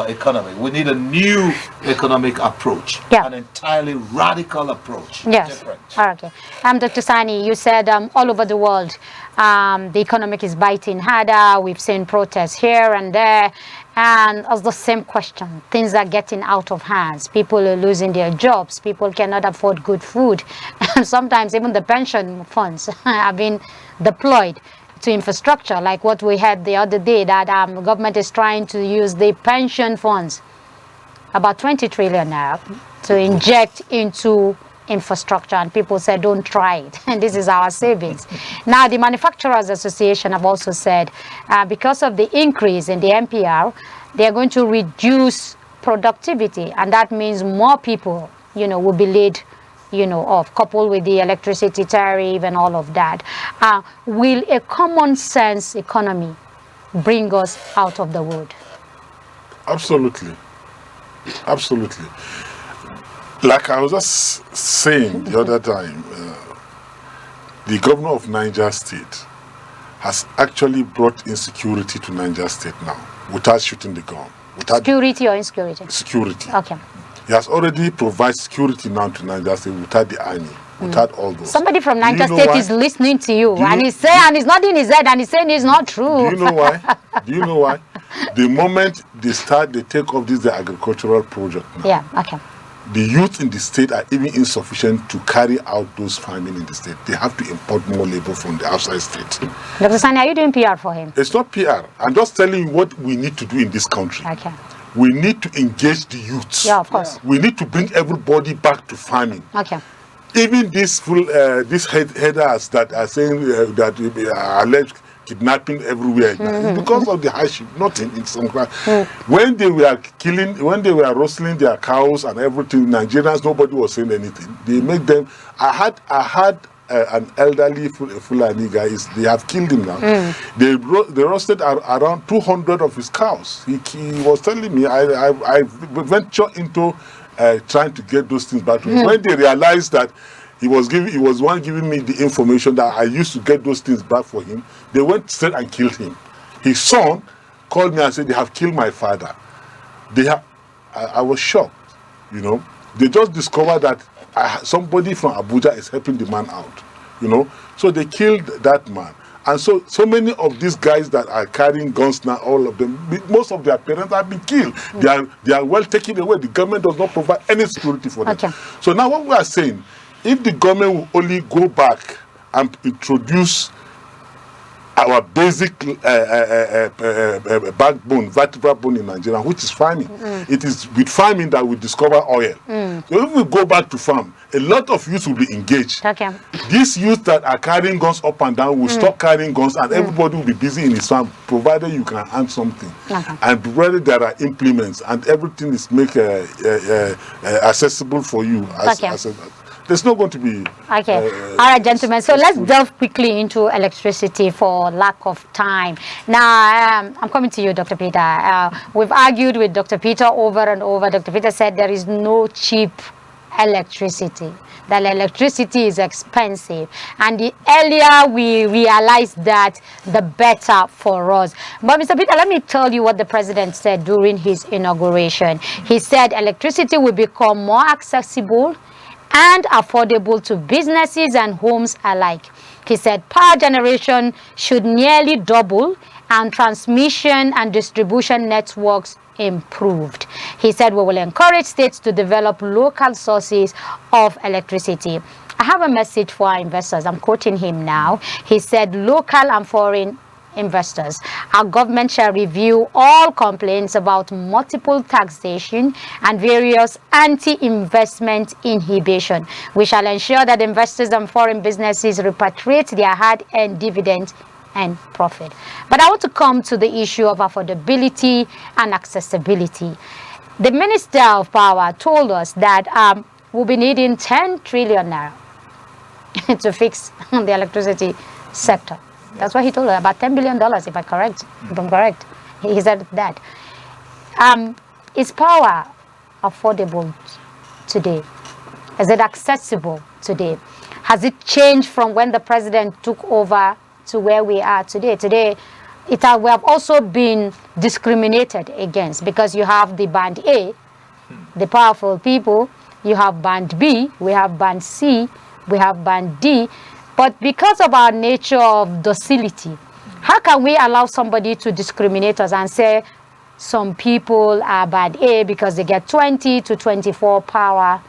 Speaker 3: economy. We need a new economic approach, an entirely radical approach.
Speaker 1: Yes.
Speaker 3: Different.
Speaker 1: Okay. Dr. Sani, you said all over the world, the economic is biting harder. We've seen protests here and there. And as the same question, things are getting out of hands. People are losing their jobs. People cannot afford good food. And sometimes even the pension funds have been deployed to infrastructure, like what we had the other day, that the government is trying to use the pension funds, about 20 trillion now, to inject into infrastructure, and people said don't try it, and this is our savings. Now the Manufacturers Association have also said because of the increase in the MPR, they are going to reduce productivity, and that means more people, you know, will be laid, you know, off, coupled with the electricity tariff and all of that. Will a common sense economy bring us out of the wood?
Speaker 4: Absolutely. Absolutely. Like I was just saying the other time, the governor of Niger State has actually brought insecurity to Niger State now, without shooting the gun.
Speaker 1: Security or insecurity? Security. Okay.
Speaker 4: He has already provided security now to Niger State without the army, without all those.
Speaker 1: Somebody from Niger State is listening to you, and he's saying, and he's nodding his head, and he's saying it's not true.
Speaker 4: Do you know why? Do you know why? The moment they take off this the agricultural project now.
Speaker 1: Yeah, okay.
Speaker 4: The youth in the state are even insufficient to carry out those farming in the state. They have to import more labor from the outside state.
Speaker 1: Dr. Sani, are you doing PR for him?
Speaker 4: It's not PR. I'm just telling you what we need to do in this country.
Speaker 1: Okay.
Speaker 4: We need to engage the youth.
Speaker 1: Yeah, of course.
Speaker 4: We need to bring everybody back to farming.
Speaker 1: Okay.
Speaker 4: Even these headers that are saying that are alleged kidnapping everywhere, it's because of the hardship, nothing in some class. When they were rustling their cows and everything, Nigerians, nobody was saying anything. They make them. I had an elderly Fulani guy. They have killed him now. They roasted around 200 of his cows. He was telling me, I ventured into trying to get those things back to him. When they realized that he was one giving me the information that I used to get those things back for him, they went straight and killed him. His son called me and said, they have killed my father. I was shocked, you know. They just discovered that somebody from Abuja is helping the man out, you know. So they killed that man. And so many of these guys that are carrying guns now, all of them, most of their parents have been killed. They are well taken away. The government does not provide any security for them. Okay. So now what we are saying, if the government will only go back and introduce our basic backbone, vertebral bone in Nigeria, which is farming. It is with farming that we discover oil. So if we go back to farm, a lot of youth will be engaged.
Speaker 1: Okay.
Speaker 4: These youth that are carrying guns up and down will stop carrying guns, and everybody will be busy in his farm, provided you can earn something. Okay. And provided there are implements and everything is made accessible for you. There's not going to be...
Speaker 1: Okay. All right, gentlemen. So let's delve quickly into electricity for lack of time. Now, I'm coming to you, Dr. Peter. We've argued with Dr. Peter over and over. Dr. Peter said there is no cheap electricity. That electricity is expensive, and the earlier we realize that, the better for us. But Mr. Peter, let me tell you what the president said during his inauguration. He said electricity will become more accessible and affordable to businesses and homes alike. He said power generation should nearly double and transmission and distribution networks improved. He said we will encourage states to develop local sources of electricity. I have a message for our investors. I'm quoting him now. He said, local and foreign investors, our government shall review all complaints about multiple taxation and various anti-investment inhibition. We shall ensure that investors and foreign businesses repatriate their hard-earned dividends and profit. But I want to come to the issue of affordability and accessibility. The Minister of Power told us that we'll be needing 10 trillion naira to fix the electricity sector. That's what he told us, about $10 billion, if I'm correct. He said that. Is power affordable today? Is it accessible today? Has it changed from when the president took over to where we are today? Today, we have also been discriminated against, because you have the band A, the powerful people, you have band B, we have band C, we have band D. But because of our nature of docility, how can we allow somebody to discriminate us and say some people are band A because they get 20 to 24 power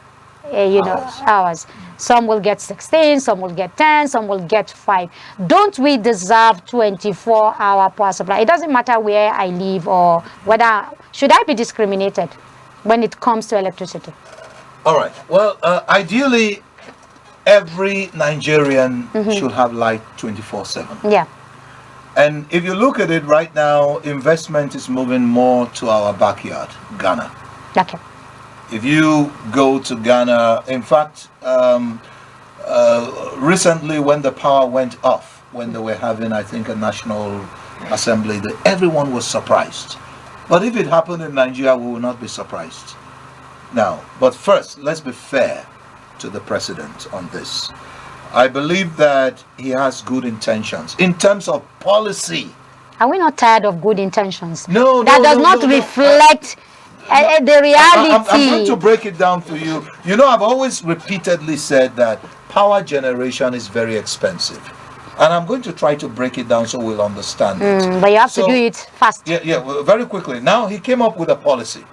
Speaker 1: hours? Some will get 16, some will get 10, some will get 5. Don't we deserve 24-hour power supply? It doesn't matter where I live or whether, should I be discriminated when it comes to electricity?
Speaker 3: All right. Well, ideally, every Nigerian should have light 24/7.
Speaker 1: Yeah.
Speaker 3: And if you look at it right now, investment is moving more to our backyard, Ghana.
Speaker 1: Okay.
Speaker 3: If you go to Ghana, in fact, recently when the power went off, when they were having, I think, a national assembly, everyone was surprised. But if it happened in Nigeria, we will not be surprised. Now, but first, let's be fair to the president on this. I believe that he has good intentions in terms of policy.
Speaker 1: Are we not tired of good intentions?
Speaker 3: No,
Speaker 1: that does not reflect the reality.
Speaker 3: I'm going to break it down for you. You know, I've always repeatedly said that power generation is very expensive. And I'm going to try to break it down so we'll understand it.
Speaker 1: But you have to do it fast.
Speaker 3: Yeah, well, very quickly. Now, he came up with a policy.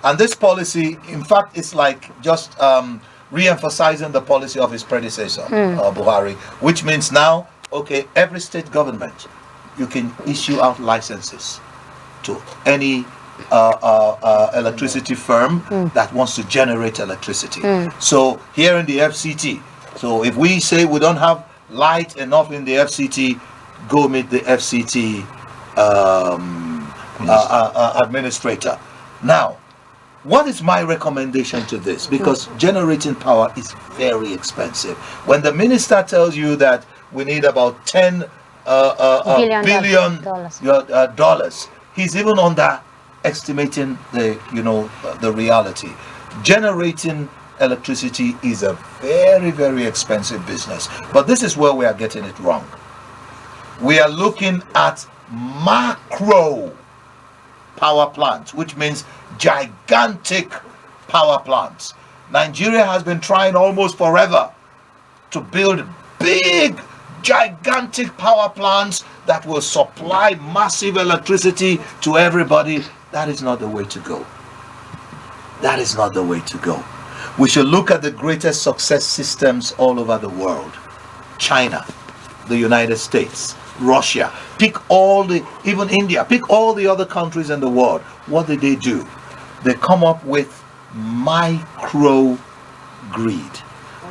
Speaker 3: And this policy, in fact, is like just re-emphasizing the policy of his predecessor, Buhari, which means now, okay, every state government, you can issue out licenses to any electricity firm that wants to generate electricity. So here in the FCT, so if we say we don't have light enough in the FCT, go meet the FCT administrator. Now, what is my recommendation to this? Because generating power is very expensive. When the minister tells you that we need about $10 billion dollars, he's even underestimating the reality. Generating electricity is a very, very expensive business. But this is where we are getting it wrong. We are looking at macro power plants, which means gigantic power plants. Nigeria has been trying almost forever to build big, gigantic power plants that will supply massive electricity to everybody. That is not the way to go. That is not the way to go. We should look at the greatest success systems all over the world. China, the United States, Russia, even India, pick all the other countries in the world. What did they do? They come up with microgrid.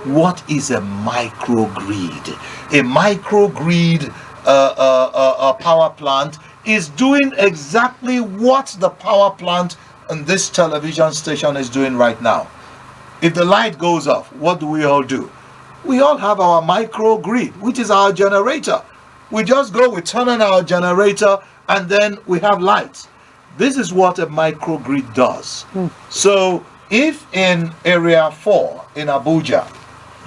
Speaker 3: What is a microgrid? A microgrid power plant is doing exactly what the power plant on this television station is doing right now. If the light goes off, what do we all do? We all have our microgrid, which is our generator. We just go, we turn on our generator, and then we have light. This is what a microgrid does. So if in Area 4 in Abuja,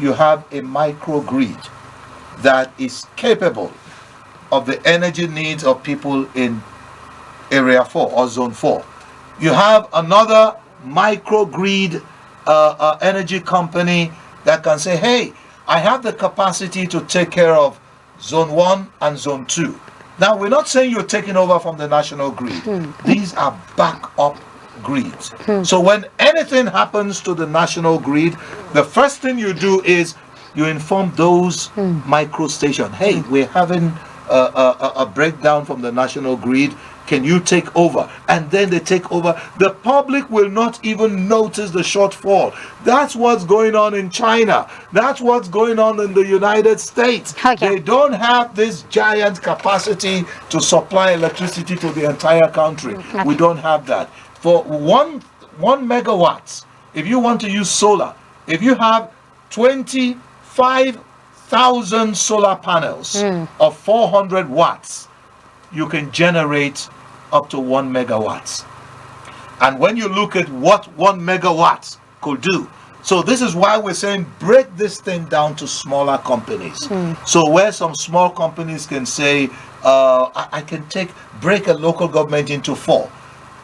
Speaker 3: you have a microgrid that is capable of the energy needs of people in Area 4 or Zone 4, you have another microgrid energy company that can say, hey, I have the capacity to take care of Zone 1 and Zone 2. Now, we're not saying you're taking over from the national grid. These are backup grids. So when anything happens to the national grid, the first thing you do is you inform those micro stations, hey, we're having a breakdown from the national grid. Can you take over? And then they take over. The public will not even notice the shortfall. That's what's going on in China. That's what's going on in the United States. They don't have this giant capacity to supply electricity to the entire country. We don't have that. For one megawatts, if you want to use solar, if you have 25,000 solar panels of 400 watts, you can generate up to 1 megawatt. And when you look at what 1 megawatt could do, so this is why we're saying break this thing down to smaller companies. So where some small companies can say, I can break a local government into 4,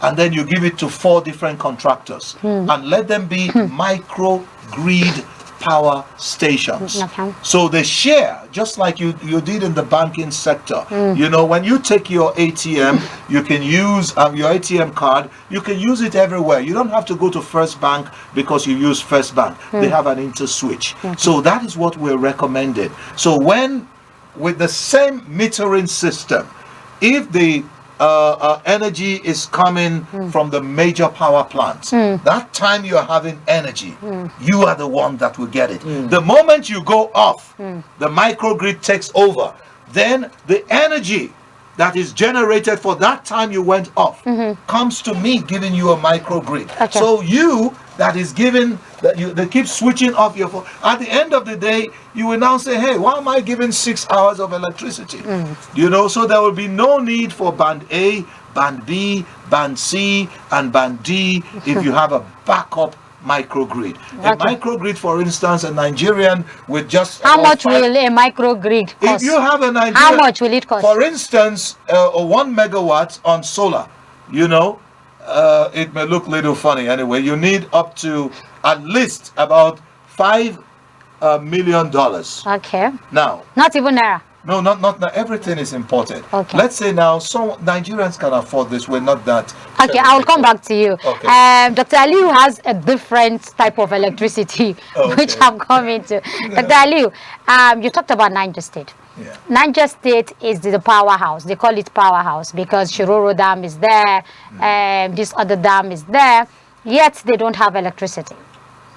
Speaker 3: and then you give it to 4 different contractors and let them be micro grid power stations. So they share, just like you did in the banking sector. You know, when you take your ATM, you can use your ATM card, you can use it everywhere. You don't have to go to First Bank because you use First Bank. They have an inter-switch. So that is what we're recommending. So when, with the same metering system, if the energy is coming from the major power plants, that time you're having energy, you are the one that will get it. The moment you go off, the microgrid takes over. Then the energy that is generated for that time you went off comes to me, giving you a microgrid. So you that is given, that they keep switching off your phone. At the end of the day, you will now say, hey, why am I giving 6 hours of electricity? You know, so there will be no need for band A, band B, band C, and band D if you have a backup microgrid. A microgrid, for instance, a Nigerian with just...
Speaker 1: How much will a microgrid cost?
Speaker 3: If you have a Nigerian...
Speaker 1: How much will it cost?
Speaker 3: For instance, 1 megawatt on solar, you know, it may look a little funny anyway. You need up to at least about $5 million.
Speaker 1: Okay.
Speaker 3: Now,
Speaker 1: not even naira.
Speaker 3: No, not everything is imported.
Speaker 1: Okay.
Speaker 3: Let's say now some Nigerians can afford this. We're not that.
Speaker 1: Okay, I will come back to you.
Speaker 3: Okay.
Speaker 1: Dr. Aliu has a different type of electricity, which I'm coming to. Dr. Aliu, you talked about Niger State.
Speaker 3: Yeah.
Speaker 1: Niger State is the powerhouse. They call it powerhouse because Shiroro Dam is there, this other dam is there, yet they don't have electricity.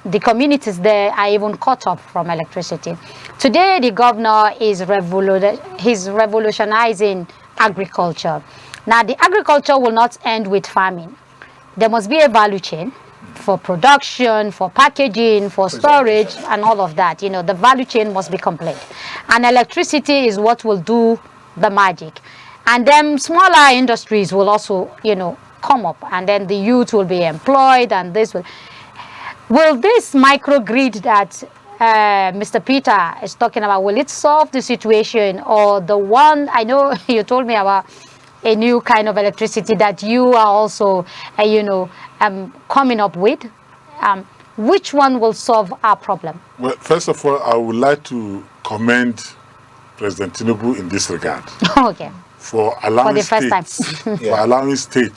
Speaker 1: The communities there are even cut off from electricity. Today, the governor is revolutionizing agriculture. Now, the agriculture will not end with farming. There must be a value chain for production, for packaging, for storage, and all of that. You know, the value chain must be complete. And electricity is what will do the magic. And then smaller industries will also, you know, come up. And then the youth will be employed, and this will... Will this microgrid that Mr. Peter is talking about, will it solve the situation? Or the one, I know you told me about a new kind of electricity that you are also, coming up with. Which one will solve our problem?
Speaker 4: Well, first of all, I would like to commend President Tinubu in this regard.
Speaker 1: Okay.
Speaker 4: For allowing
Speaker 1: states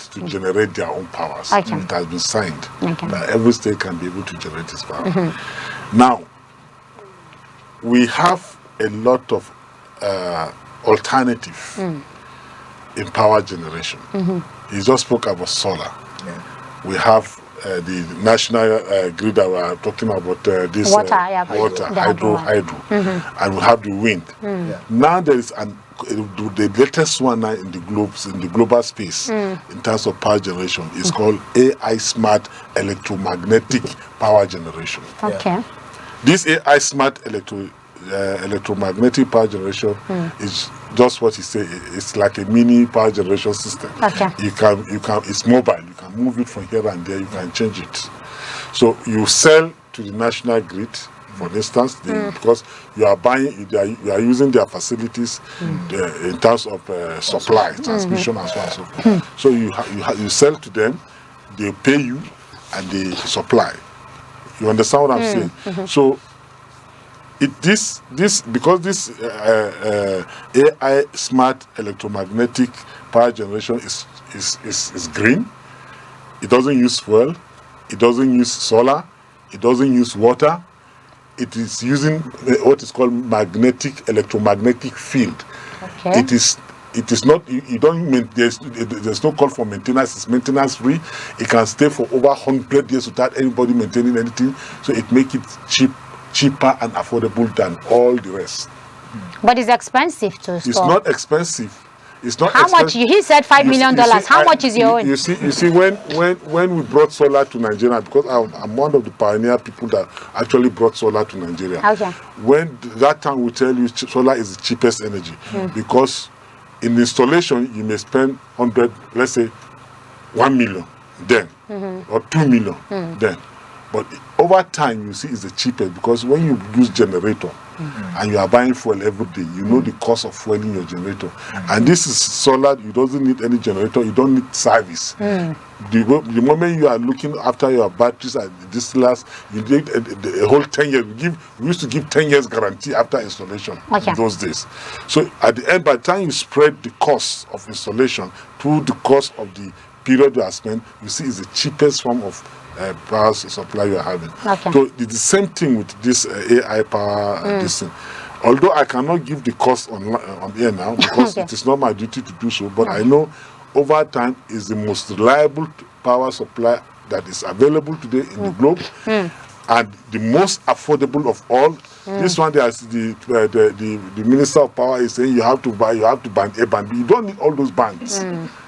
Speaker 4: to generate their own powers.
Speaker 1: Okay.
Speaker 4: It has been signed that every state can be able to generate its power. Now, we have a lot of alternative in power generation. He just spoke about solar. We have the national grid that we are talking about, this
Speaker 1: water,
Speaker 4: hydro, and we have the wind. Now there is the latest one now in the global space in terms of power generation is called AI smart electromagnetic power generation.
Speaker 1: Okay.
Speaker 4: This AI smart electromagnetic power generation is just what you say. It's like a mini power generation system.
Speaker 1: Okay.
Speaker 4: You can it's mobile. You can move it from here and there. You can change it. So you sell to the national grid, for instance, because you are buying, you are using their facilities in terms of supply, transmission, and so on and so forth. So you sell to them, they pay you, and they supply. You understand what I'm saying? So because this AI smart electromagnetic power generation is green. It doesn't use fuel. It doesn't use solar. It doesn't use water. It is using what is called electromagnetic field.
Speaker 1: Okay.
Speaker 4: It is not. You don't. There's no call for maintenance. It's maintenance free. It can stay for over 100 years without anybody maintaining anything. So it makes it cheaper and affordable than all the rest.
Speaker 1: But it's expensive to store.
Speaker 4: It's not expensive. It's not.
Speaker 1: How much? He said $5 million. How much is your own?
Speaker 4: You see, when we brought solar to Nigeria, because I'm one of the pioneer people that actually brought solar to Nigeria.
Speaker 1: Okay.
Speaker 4: When that time we tell you solar is the cheapest energy, because in installation you may spend 100, let's say 1 million then, or 2 million then. But over time, you see, it's the cheapest, because when you use generator and you are buying fuel every day, you know the cost of fueling your generator. And this is solar. You don't need any generator. You don't need service. The moment you are looking after your batteries and distillers, you need a whole 10 years. We used to give 10 years guarantee after installation in those days. So at the end, by the time you spread the cost of installation through the cost of the period you are spent, you see it's the cheapest form of power supply you are having.
Speaker 1: Okay.
Speaker 4: So it's the same thing with this AI power this thing. Although I cannot give the cost on air now, because it is not my duty to do so, but I know over time is the most reliable power supply that is available today in the globe, and the most affordable of all. This one, the Minister of Power is saying you have to ban A, ban B. You don't need all those bans.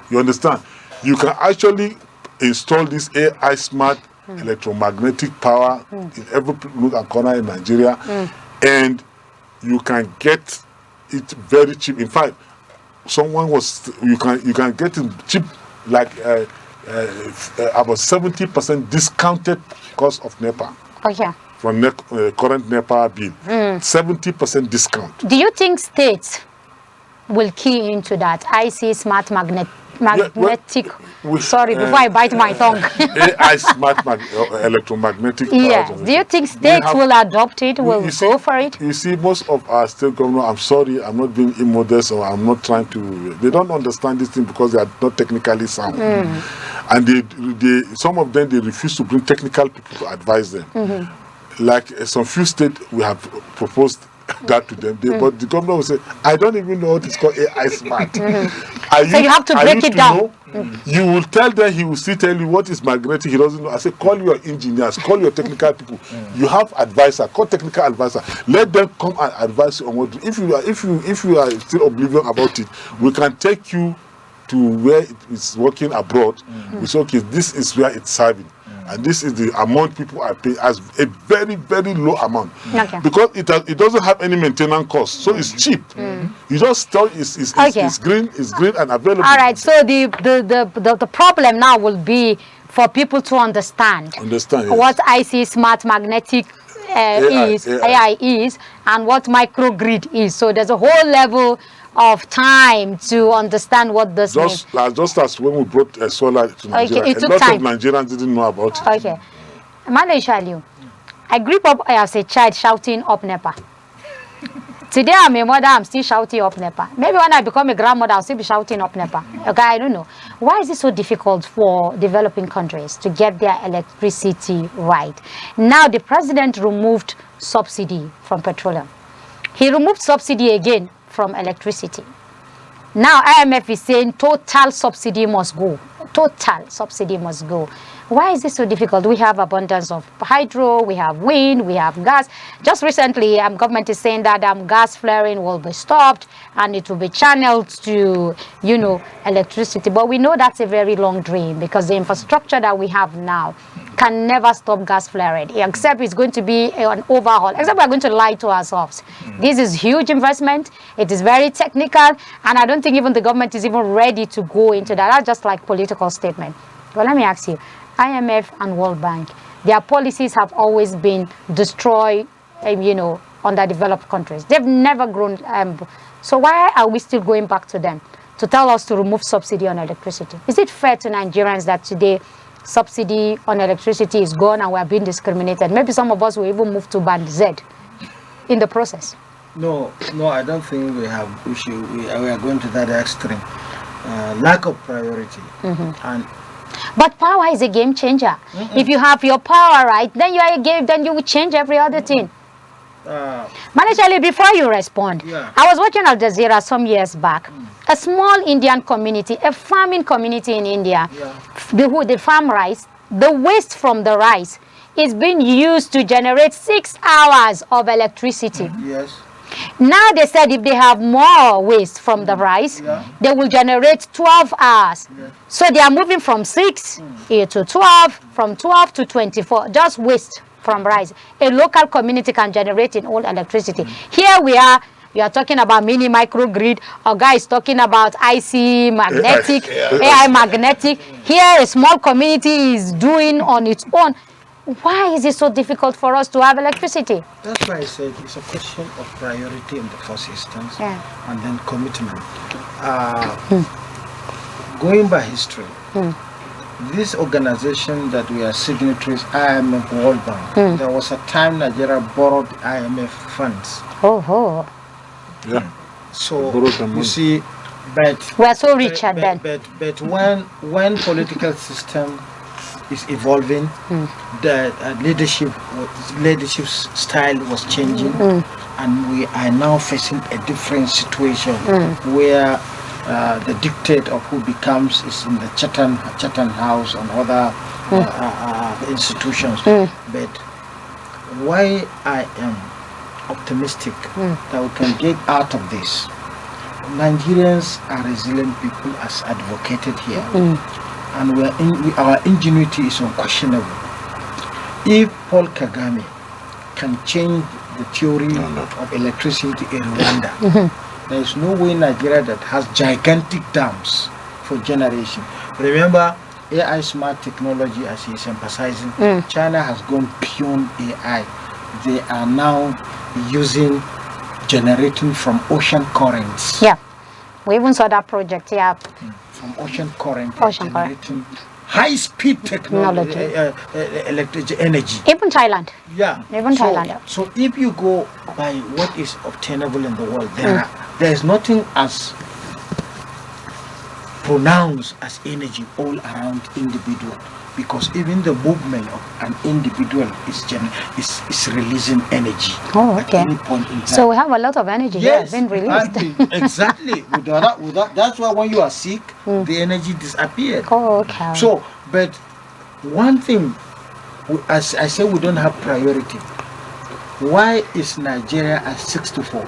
Speaker 4: You understand? You can actually install this AI smart electromagnetic power in every nook and corner in Nigeria, and you can get it very cheap. In fact, you can get it cheap, like about 70% discounted cost of NEPA.
Speaker 1: Okay.
Speaker 4: From current NEPA bill, 70% discount.
Speaker 1: Do you think states will key into that? I see smart magnetic. Sorry, before I bite my tongue.
Speaker 4: AI smart electromagnetic power generation.
Speaker 1: Do you think states will adopt it, will go for it?
Speaker 4: You see, most of our state governors, I'm sorry, I'm not being immodest, or I'm not trying to, they don't understand this thing because they are not technically sound. And some of them, they refuse to bring technical people to advise them. Like some few states, we have proposed that to them, but the governor will say, I don't even know what is called AI smart.
Speaker 1: So you have to break it down.
Speaker 4: You will tell them, he will still tell you what is magnetic, he doesn't know. I say, call your engineers, call your technical people. You have advisor, call technical advisor. Let them come and advise you on what. If you are still oblivious about it, we can take you to where it is working abroad. We say, okay, this is where it's serving. And this is the amount people are paying, as a very, very low amount. Because it doesn't have any maintenance cost, so it's cheap. You just tell it's green and available.
Speaker 1: All right. So the problem now will be for people to understand what IC smart magnetic AI is, and what microgrid is. So there's a whole level of time to understand what this means.
Speaker 4: Just as when we brought solar to Nigeria,
Speaker 1: it took
Speaker 4: a lot
Speaker 1: time.
Speaker 4: of Nigerians didn't know about it.
Speaker 1: Okay. Malaysia, I grew up as a child shouting up NEPA. Today I'm a mother, I'm still shouting up NEPA. Maybe when I become a grandmother, I'll still be shouting up NEPA. Okay, I don't know. Why is it so difficult for developing countries to get their electricity right? Now the president removed subsidy from petroleum. He removed subsidy again from electricity. Now IMF is saying total subsidy must go. Total subsidy must go. Why is this so difficult? We have abundance of hydro, we have wind, we have gas. Just recently, government is saying that gas flaring will be stopped and it will be channeled to, electricity. But we know that's a very long dream, because the infrastructure that we have now can never stop gas flaring, except it's going to be an overhaul, except we're going to lie to ourselves. This is huge investment. It is very technical, and I don't think even the government is even ready to go into that. That's just like political statement. But let me ask you, IMF and World Bank, their policies have always been destroy, underdeveloped countries. They've never grown. So why are we still going back to them to tell us to remove subsidy on electricity? Is it fair to Nigerians that today subsidy on electricity is gone and we are being discriminated? Maybe some of us will even move to band Z in the process.
Speaker 2: No, I don't think we are going to that extreme. Lack of priority.
Speaker 1: But power is a game changer. If you have your power right, then you will change every other thing. Management, before you respond, I was watching Al Jazeera some years back. A small Indian community, a farming community in India, they farm rice. The waste from the rice is being used to generate 6 hours of electricity.
Speaker 2: Yes.
Speaker 1: Now they said if they have more waste from the rice, they will generate 12 hours. So they are moving from 6 to 12, from 12 to 24, just waste from rice. A local community can generate in all electricity. Here we are talking about mini microgrid, or guys talking about IC magnetic, AI magnetic. Here a small community is doing on its own. Why is it so difficult for us to have electricity?
Speaker 2: That's why I said it's a question of priority in the first instance, and then commitment. Going by history, this organization that we are signatories, IMF, World Bank, there was a time Nigeria borrowed IMF funds.
Speaker 4: Yeah.
Speaker 2: So you see, but
Speaker 1: we're so rich at then.
Speaker 2: But when political system is evolving, the leadership style was changing, and we are now facing a different situation where the dictate of who becomes is in the Chatham House and other institutions. But why I am optimistic that we can get out of this. Nigerians are resilient people, as advocated here, and our ingenuity is unquestionable. If Paul Kagame can change the theory of electricity in Rwanda, there is no way Nigeria that has gigantic dams for generation. Remember, AI smart technology, as he is emphasizing, China has gone beyond AI. They are now using generating from ocean currents.
Speaker 1: Yeah, we even saw that project. Yeah,
Speaker 2: from ocean current,
Speaker 1: generating
Speaker 2: high-speed technology, electric energy.
Speaker 1: Even Thailand.
Speaker 2: Yeah.
Speaker 1: Even Thailand.
Speaker 2: So if you go by what is obtainable in the world, there is nothing as pronounced as energy all around individual, because even the movement of an individual is releasing energy at any point in time.
Speaker 1: So we have a lot of energy here being released.
Speaker 2: Exactly. Without, that's why when you are sick, the energy disappeared. So, but one thing, as I say, we don't have priority. Why is Nigeria at 64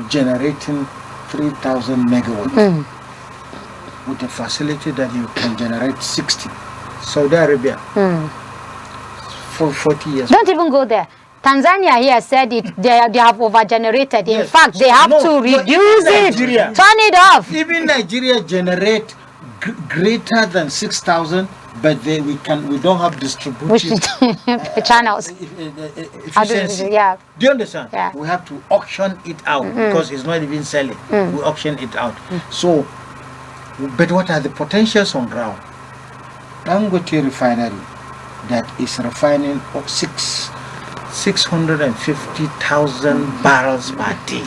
Speaker 2: generating 3,000 megawatts with a facility that you can generate 60? Saudi Arabia for 40 years.
Speaker 1: Don't even go there. Tanzania here said they have over-generated. In fact, they have to reduce it, turn it off.
Speaker 2: Even Nigeria generate greater than 6,000, but we don't have distribution
Speaker 1: channels.
Speaker 2: Efficiency. Do you understand?
Speaker 1: Yeah.
Speaker 2: We have to auction it out because it's not even selling. We auction it out. So, but what are the potentials on ground? Dangote refinery that is refining 650,000 barrels per day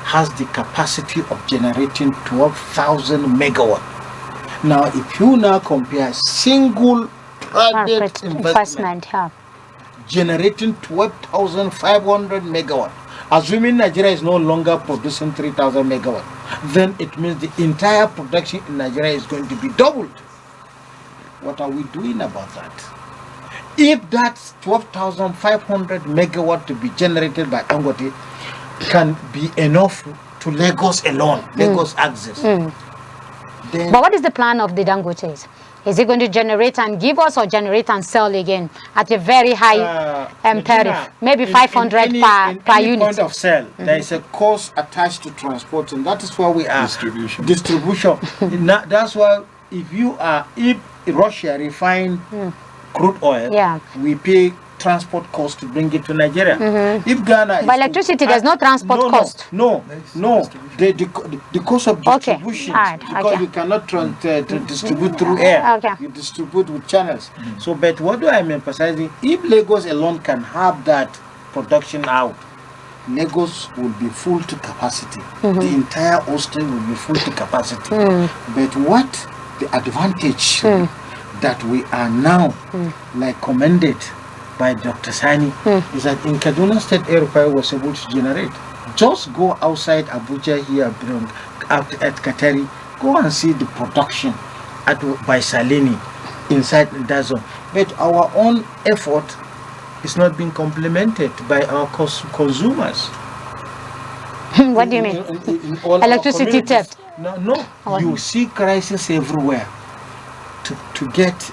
Speaker 2: has the capacity of generating 12,000 megawatt. Now, if you now compare single private investment generating 12,500 megawatt, assuming Nigeria is no longer producing 3,000 megawatt, then it means the entire production in Nigeria is going to be doubled. What are we doing about that? If that 12,500 megawatt to be generated by Dangote can be enough to Lagos alone, Lagos access. Then,
Speaker 1: but what is the plan of the Dangotes? Is it going to generate and give us, or generate and sell again at a very high tariff? Maybe 500 per unit.
Speaker 2: Point of sale, there is a cost attached to transport, and that is why we are distribution. That's why if Russia refine crude oil, we pay transport cost to bring it to Nigeria. If Ghana
Speaker 1: but electricity, there's no transport cost.
Speaker 2: No. The cost of distribution, because you cannot distribute through air. You distribute with channels. So, but what do I am emphasizing? If Lagos alone can have that production out, Lagos will be full to capacity. The entire Austin will be full to capacity. But what the advantage that we are now like commended by Dr. Sani is that in Kaduna State, air fire was able to generate. Just go outside Abuja here, out at Katari, go and see the production by Salini inside that zone. But our own effort is not being complemented by our consumers.
Speaker 1: What do you mean?
Speaker 2: In all
Speaker 1: electricity theft?
Speaker 2: No. You see crisis everywhere to get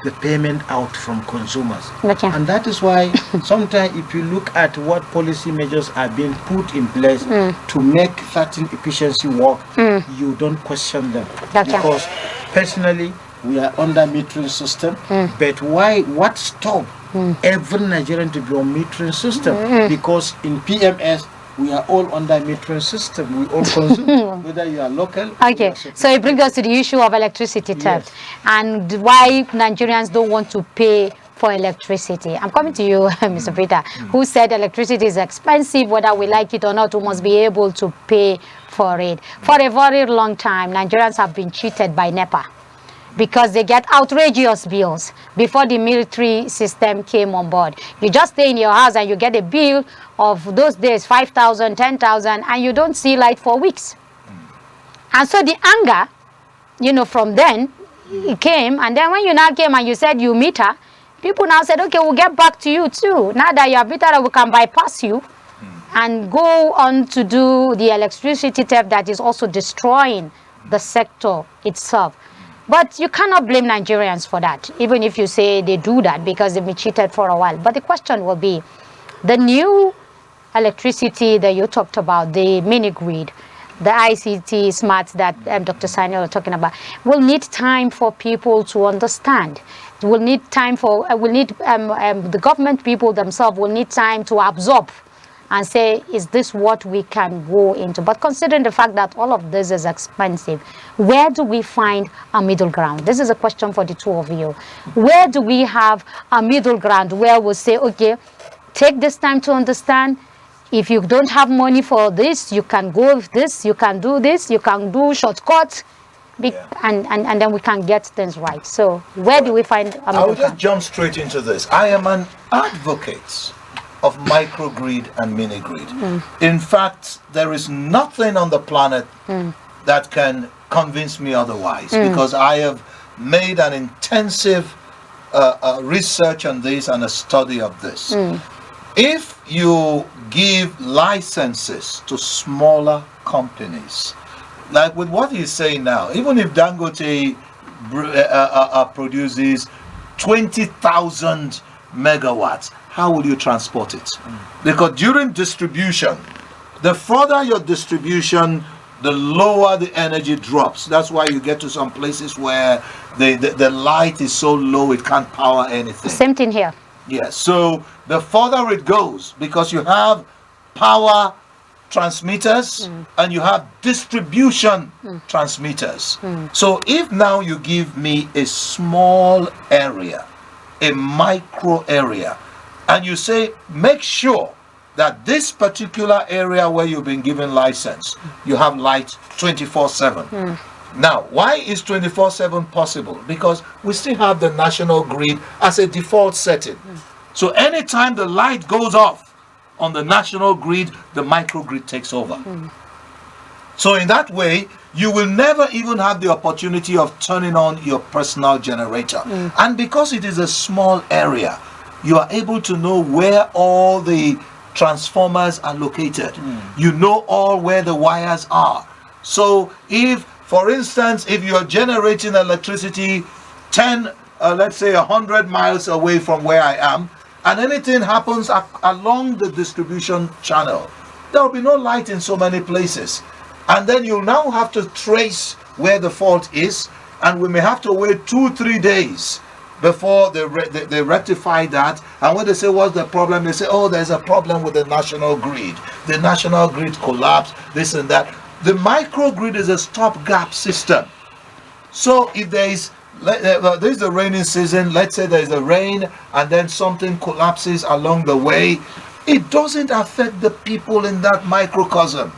Speaker 2: the payment out from consumers. And that is why sometimes if you look at what policy measures are being put in place to make certain efficiency work, you don't question them. Because personally, we are under metering system, but what stop every Nigerian to be on metering system? Because in PMS, we are all under metering system. We all consume, whether you are local.
Speaker 1: Okay, so it brings us to the issue of electricity theft and why Nigerians don't want to pay for electricity. I'm coming to you, Mr. Peter, who said electricity is expensive, whether we like it or not, we must be able to pay for it. For a very long time, Nigerians have been cheated by NEPA, because they get outrageous bills before the military system came on board. You just stay in your house and you get a bill of those days, 5,000, 10,000, and you don't see light for weeks. And so the anger, from then, it came, and then when you now came and you said you meter, people now said, okay, we'll get back to you too. Now that you are meter, we can bypass you and go on to do the electricity theft that is also destroying the sector itself. But you cannot blame Nigerians for that, even if you say they do that because they've been cheated for a while. But the question will be, the new electricity that you talked about, the mini grid, the ICT smart that Dr. Sani was talking about, will need time for people to understand. It will need time for, the government people themselves will need time to absorb and say, is this what we can go into? But considering the fact that all of this is expensive, where do we find a middle ground? This is a question for the two of you. Where do we have a middle ground where we'll say, okay, take this time to understand. If you don't have money for this, you can go with this, you can do this, you can do shortcuts, and then we can get things right. So where do we find a middle ground?
Speaker 3: I will just jump straight into this. I am an advocate of microgrid and mini-grid. In fact, there is nothing on the planet that can convince me otherwise, because I have made an intensive research on this and a study of this. If you give licenses to smaller companies, like with what he's saying now, even if Dangote produces 20,000 megawatts, how will you transport it? Because during distribution, the further your distribution, the lower the energy drops. That's why you get to some places where the light is so low it can't power anything.
Speaker 1: Same thing here.
Speaker 3: Yes, so the further it goes, because you have power transmitters and you have distribution transmitters. So if now you give me a small area, a micro area, and you say, make sure that this particular area where you've been given license, you have light 24/7. Now, why is 24/7 possible? Because we still have the national grid as a default setting. So anytime the light goes off on the national grid, the microgrid takes over. So in that way, you will never even have the opportunity of turning on your personal generator. And because it is a small area, you are able to know where all the transformers are located. You know all where the wires are. So if, for instance, if you are generating electricity 100 miles away from where I am, and anything happens along the distribution channel, there will be no light in so many places. And then you'll now have to trace where the fault is, and we may have to wait 2-3 days before they rectify that. And when they say what's the problem, they say, oh, there's a problem with the national grid. The national grid collapsed, this and that. The microgrid is a stopgap system. So if there's the rainy season, let's say there's a rain and then something collapses along the way, it doesn't affect the people in that microcosm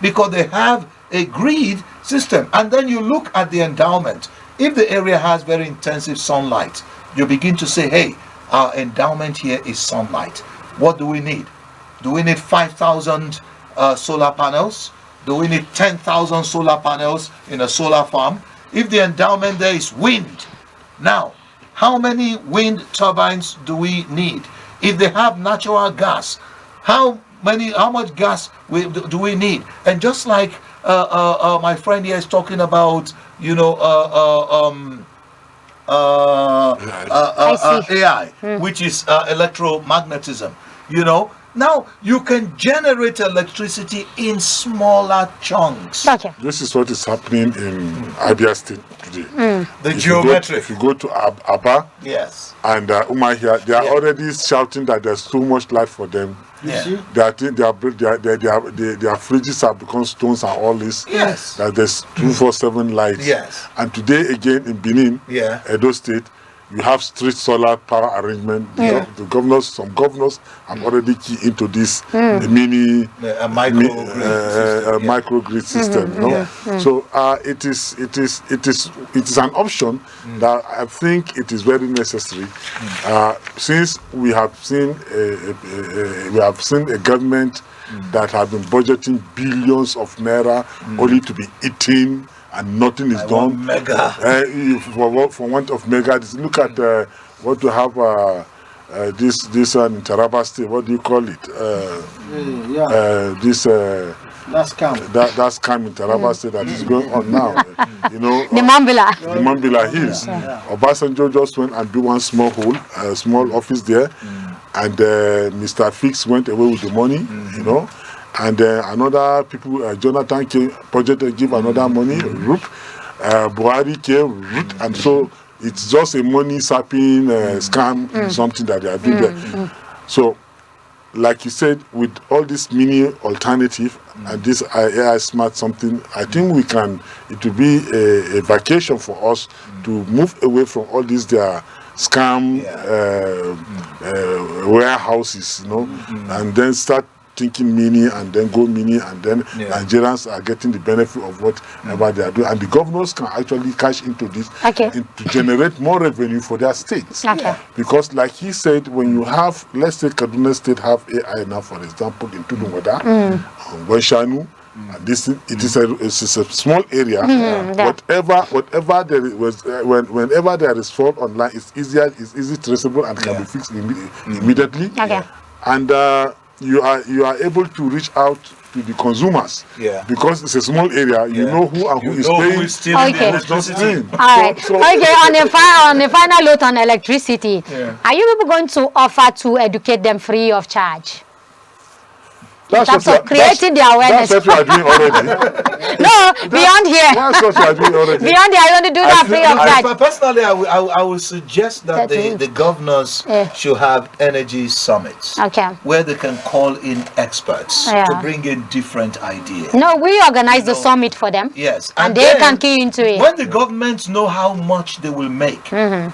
Speaker 3: because they have a grid system. And then you look at the endowment. If the area has very intensive sunlight, you begin to say, hey, our endowment here is sunlight. What do we need? Do we need 5,000 solar panels? Do we need 10,000 solar panels in a solar farm? If the endowment there is wind, now, how many wind turbines do we need? If they have natural gas, how much gas do we need? And just like my friend here is talking about, you know, AI, which is electromagnetism, you know. Now you can generate electricity in smaller chunks.
Speaker 1: Okay.
Speaker 4: This is what is happening in Abia State today.
Speaker 3: The geometric.
Speaker 4: If you go to Aba,
Speaker 3: Yes.
Speaker 4: and Umahia, they are already shouting that there's too much light for them.
Speaker 3: Yeah.
Speaker 4: Their fridges have become stones and all this.
Speaker 3: Yes.
Speaker 4: That there's 24/7 lights.
Speaker 3: Yes.
Speaker 4: And today again in Benin,
Speaker 3: Yeah.
Speaker 4: Edo State, you have street solar power arrangement. Some governors have already keyed into this mini microgrid system. You know? So it is an option that I think it is very necessary. Since we have seen a government that have been budgeting billions of naira only to be eaten and nothing is done.
Speaker 3: Mega.
Speaker 4: For want of mega, look at what to have this in Taraba State. What do you call it?
Speaker 2: That's camp.
Speaker 4: That scam in Taraba State that is going on now. You know,
Speaker 1: The Mambila.
Speaker 4: the Mambila Hills. Obasanjo just went and built one small hole, a small office there, and Mr. Fix went away with the money. You know. And another people, Jonathan came, project give another money, root. Buhari came, root, and so it's just a money sapping scam, something that they are doing there. So, like you said, with all this mini alternative and this AI smart something, I think it will be a vacation for us to move away from all these their scam warehouses, you know, and then start thinking mini and then go mini, and then Nigerians are getting the benefit of whatever they are doing, and the governors can actually cash into this to generate more revenue for their states. Because like he said, when you have, let's say Kaduna State have AI now, for example, in Tudunwada, Wenshanu, and this it is a small area. Whatever there was, whenever there is fraud online, it's easy traceable and can be fixed immediately. And you are able to reach out to the consumers, because it's a small area. You know who and who is paying.
Speaker 3: Who is stealing the electricity.
Speaker 1: All right. Okay. On the final note on electricity, are you people going to offer to educate them free of charge? That's creating the awareness.
Speaker 4: That's what we are doing already.
Speaker 1: No, beyond here.
Speaker 4: That's what we are doing already.
Speaker 1: Beyond here, I want to do that free of charge.
Speaker 3: Personally, I would suggest that the governors should have energy summits where they can call in experts to bring in different ideas.
Speaker 1: No, we organize the summit for them.
Speaker 3: Yes.
Speaker 1: And they can key into it.
Speaker 3: When the governments know how much they will make,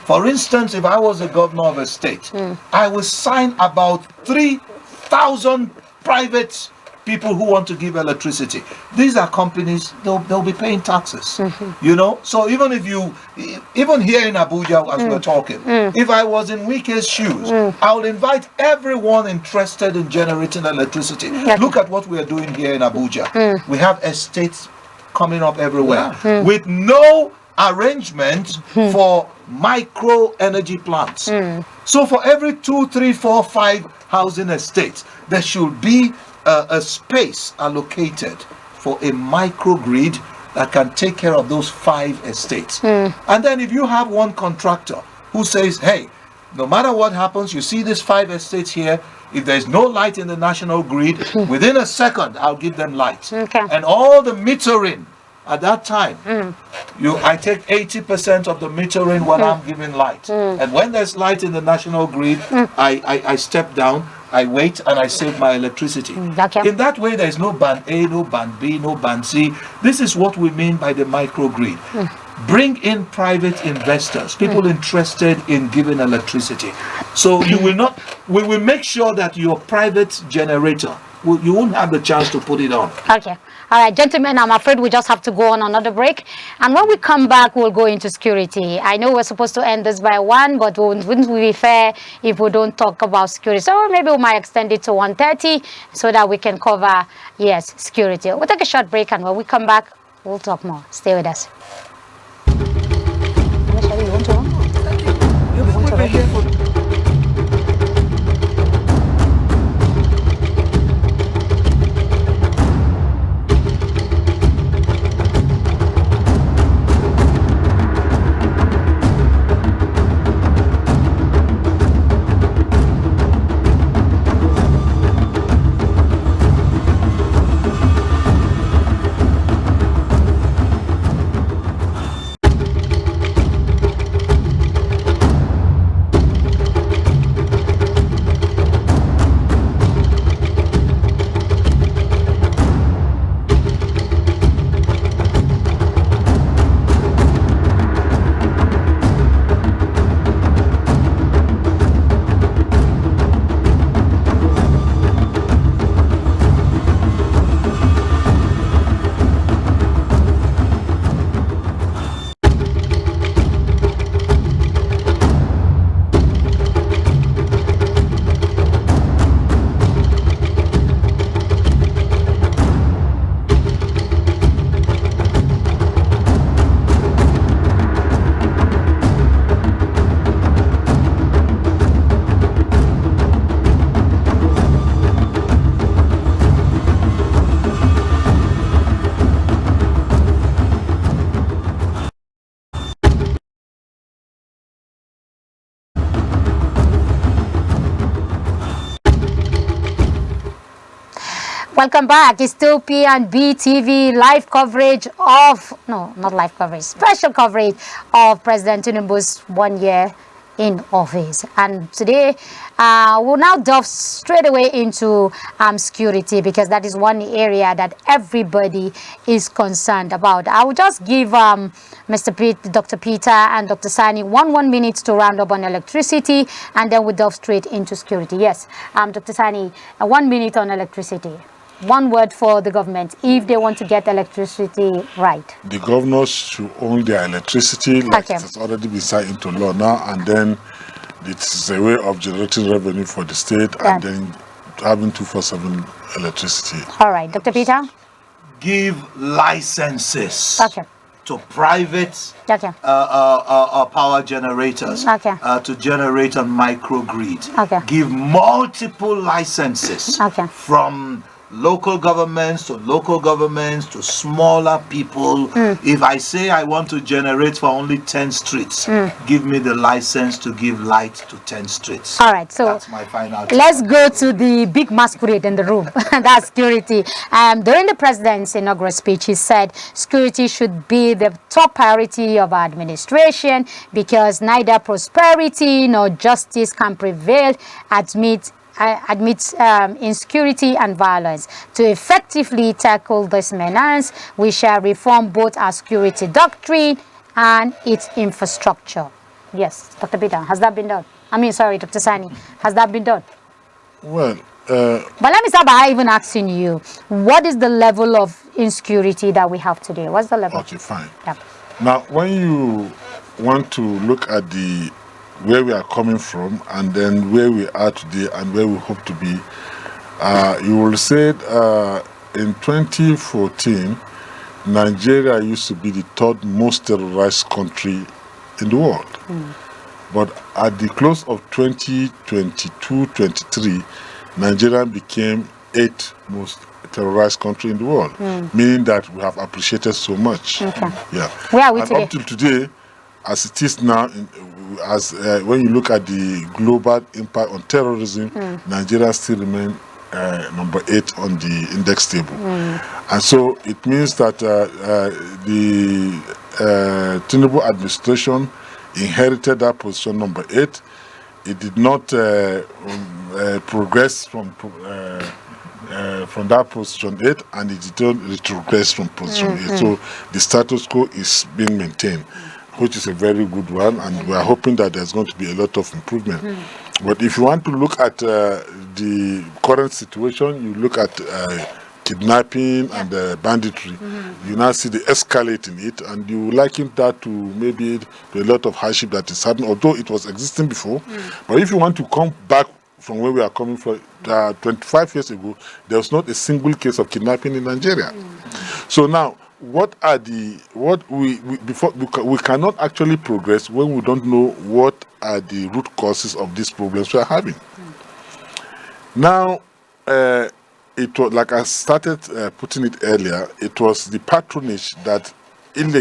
Speaker 3: for instance, if I was a governor of a state, I would sign about 3,000 private people who want to give electricity. These are companies, they'll be paying taxes, you know. So even here in Abuja, as we're talking, if I was in Wike's shoes, I would invite everyone interested in generating electricity. Look at what we are doing here in Abuja. We have estates coming up everywhere with no arrangement for micro energy plants. So for every 2, 3, 4, 5 housing estates, there should be a space allocated for a microgrid that can take care of those 5 estates. And then if you have one contractor who says, hey, no matter what happens, you see these 5 estates here, if there's no light in the national grid, within a second, I'll give them light. And all the metering At that time, I take 80% of the metering when I'm giving light. And when there's light in the national grid, I step down, I wait, and I save my electricity.
Speaker 1: Okay.
Speaker 3: In that way, there's no band A, no band B, no band C. This is what we mean by the microgrid. Bring in private investors, people interested in giving electricity. So we will make sure that your private generator, you won't have the chance to put it on.
Speaker 1: Okay. All right, gentlemen, I'm afraid we just have to go on another break. And when we come back, we'll go into security. I know we're supposed to end this by 1, but wouldn't we be fair if we don't talk about security? So maybe we might extend it to 1:30 so that we can cover, yes, security. We'll take a short break, and when we come back, we'll talk more. Stay with us. You want to run? You want to run? Welcome back. It's still P&B TV live coverage of, no, not live coverage, special coverage of President Tinubu's 1 year in office. And today, we'll now delve straight away into security, because that is one area that everybody is concerned about. I will just give Dr. Peter and Dr. Sani one minute to round up on electricity, and then we'll delve straight into security. Yes, Dr. Sani, 1 minute on electricity. One word for the government if they want to get electricity right.
Speaker 4: The governors should own their electricity, like it has already been signed into law now, and then it's a way of generating revenue for the state and then having 24/7 electricity.
Speaker 1: All right, Dr. Peter?
Speaker 3: Give licenses to private
Speaker 1: Okay.
Speaker 3: power generators to generate on microgrid.
Speaker 1: Okay.
Speaker 3: Give multiple licenses from local governments to smaller people. If I say I want to generate for only 10 streets, give me the license to give light to 10 streets.
Speaker 1: All right, so
Speaker 3: that's my final.
Speaker 1: Let's go to the big masquerade in the room. That's security. During the president's inaugural speech, he said security should be the top priority of our administration, because neither prosperity nor justice can prevail amidst insecurity and violence. To effectively tackle this menace, we shall reform both our security doctrine and its infrastructure. Yes, Dr. Peter, has that been done? I mean, sorry, Dr. Sani, has that been done?
Speaker 4: Well,
Speaker 1: but let me start by even asking you, what is the level of insecurity that we have today? What's the level?
Speaker 4: Okay, fine.
Speaker 1: Yep.
Speaker 4: Now, when you want to look at where we are coming from and then where we are today and where we hope to be, you will say in 2014, Nigeria used to be the third most terrorized country in the world. But at the close of 2022-23, Nigeria became 8th most terrorized country in the world, meaning that we have appreciated so much. Yeah.
Speaker 1: Where are we today?
Speaker 4: Up till today, as it is now, when you look at the global impact on terrorism, Nigeria still remains number 8 on the index table. And so it means that the Tinubu administration inherited that position number 8. It did not progress from that position 8, and it did not retrogress from position 8. So the status quo is being maintained, which is a very good one, and we are hoping that there's going to be a lot of improvement. But if you want to look at the current situation, you look at kidnapping and banditry, you now see the escalate in it, and you liken that to maybe to a lot of hardship that is happening, although it was existing before. But if you want to come back from where we are coming from, 25 years ago, there was not a single case of kidnapping in Nigeria. So now, we cannot actually progress when we don't know what are the root causes of these problems we are having. Now, it was like I started putting it earlier. It was the patronage that of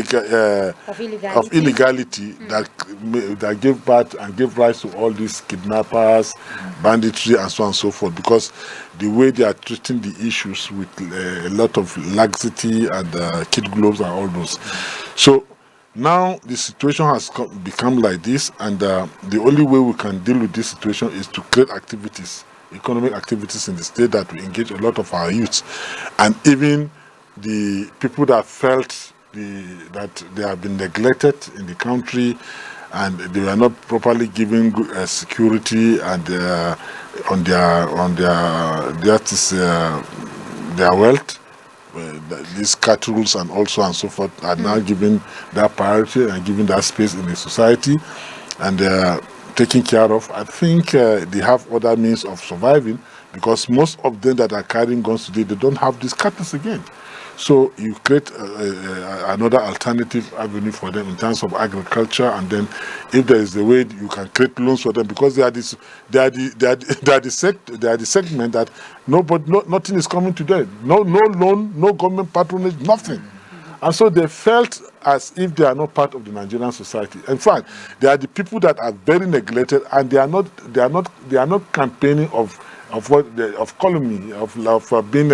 Speaker 4: illegality that gave birth and gave rise to all these kidnappers, banditry, and so on and so forth. Because the way they are treating the issues with a lot of laxity and kid gloves and all those. So now the situation has become like this, and the only way we can deal with this situation is to create activities, economic activities in the state that will engage a lot of our youths, and even the people that felt that they have been neglected in the country and they were not properly given security and on their wealth. These cattle and also and so forth are now given that priority and given that space in the society, and they are taken care of. I think they have other means of surviving, because most of them that are carrying guns today, they don't have these cattle again. So you create another alternative avenue for them in terms of agriculture, and then if there is a way you can create loans for them, because they are the segment that nothing is coming to them. No loan, no government patronage, nothing. And so they felt as if they are not part of the Nigerian society. In fact, they are the people that are very neglected, and they are not campaigning of calumny, of being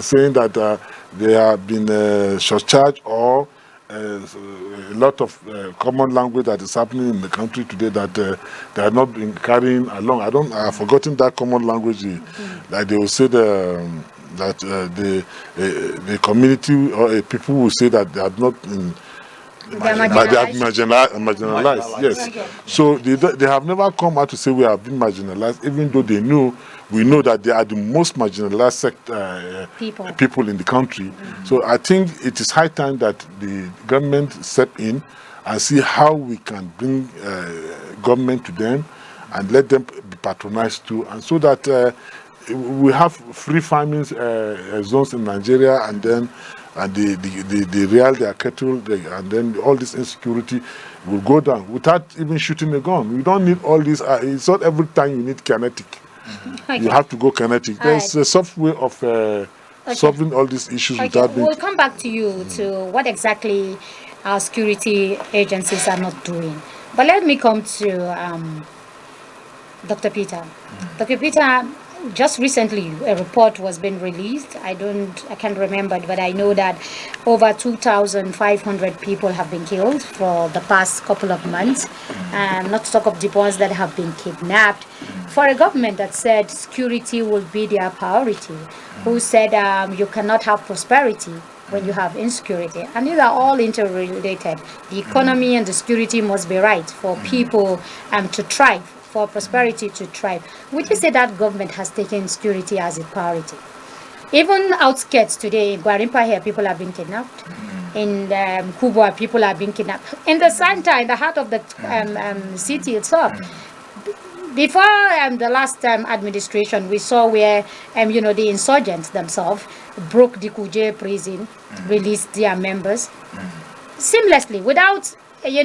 Speaker 4: saying that they have been surcharged, or a lot of common language that is happening in the country today that they are not been carrying along. I have forgotten that common language. Like they will say that the community or people will say that they are not in. They are marginalized. Yes. Okay. So they have never come out to say we have been marginalized, even though we know that they are the most marginalized people in the country. So I think it is high time that the government step in and see how we can bring government to them and let them be patronized too, and so that we have free farming zones in Nigeria, and then the real their cattle, and then all this insecurity will go down without even shooting a gun. We don't need all this. It's not every time you need kinetic. Okay. You have to go kinetic. There's a soft way of solving all these issues without being...
Speaker 1: We'll come back to you to what exactly our security agencies are not doing. But let me come to Dr. Peter. Dr. Peter, just recently a report was being released. I can't remember, but I know that over 2,500 people have been killed for the past couple of months, and not to talk of the ones that have been kidnapped. For a government that said security will be their priority, who said you cannot have prosperity when you have insecurity, and these are all interrelated. The economy and the security must be right for people to thrive, for prosperity to thrive. Would you say that government has taken security as a priority? Even outskirts today, in Gwarimpa here, people have been kidnapped. In Kubwa, people are being kidnapped. In the center, in the heart of the city itself. Before the last administration, we saw where the insurgents themselves broke the Kuje prison, released their members seamlessly, without any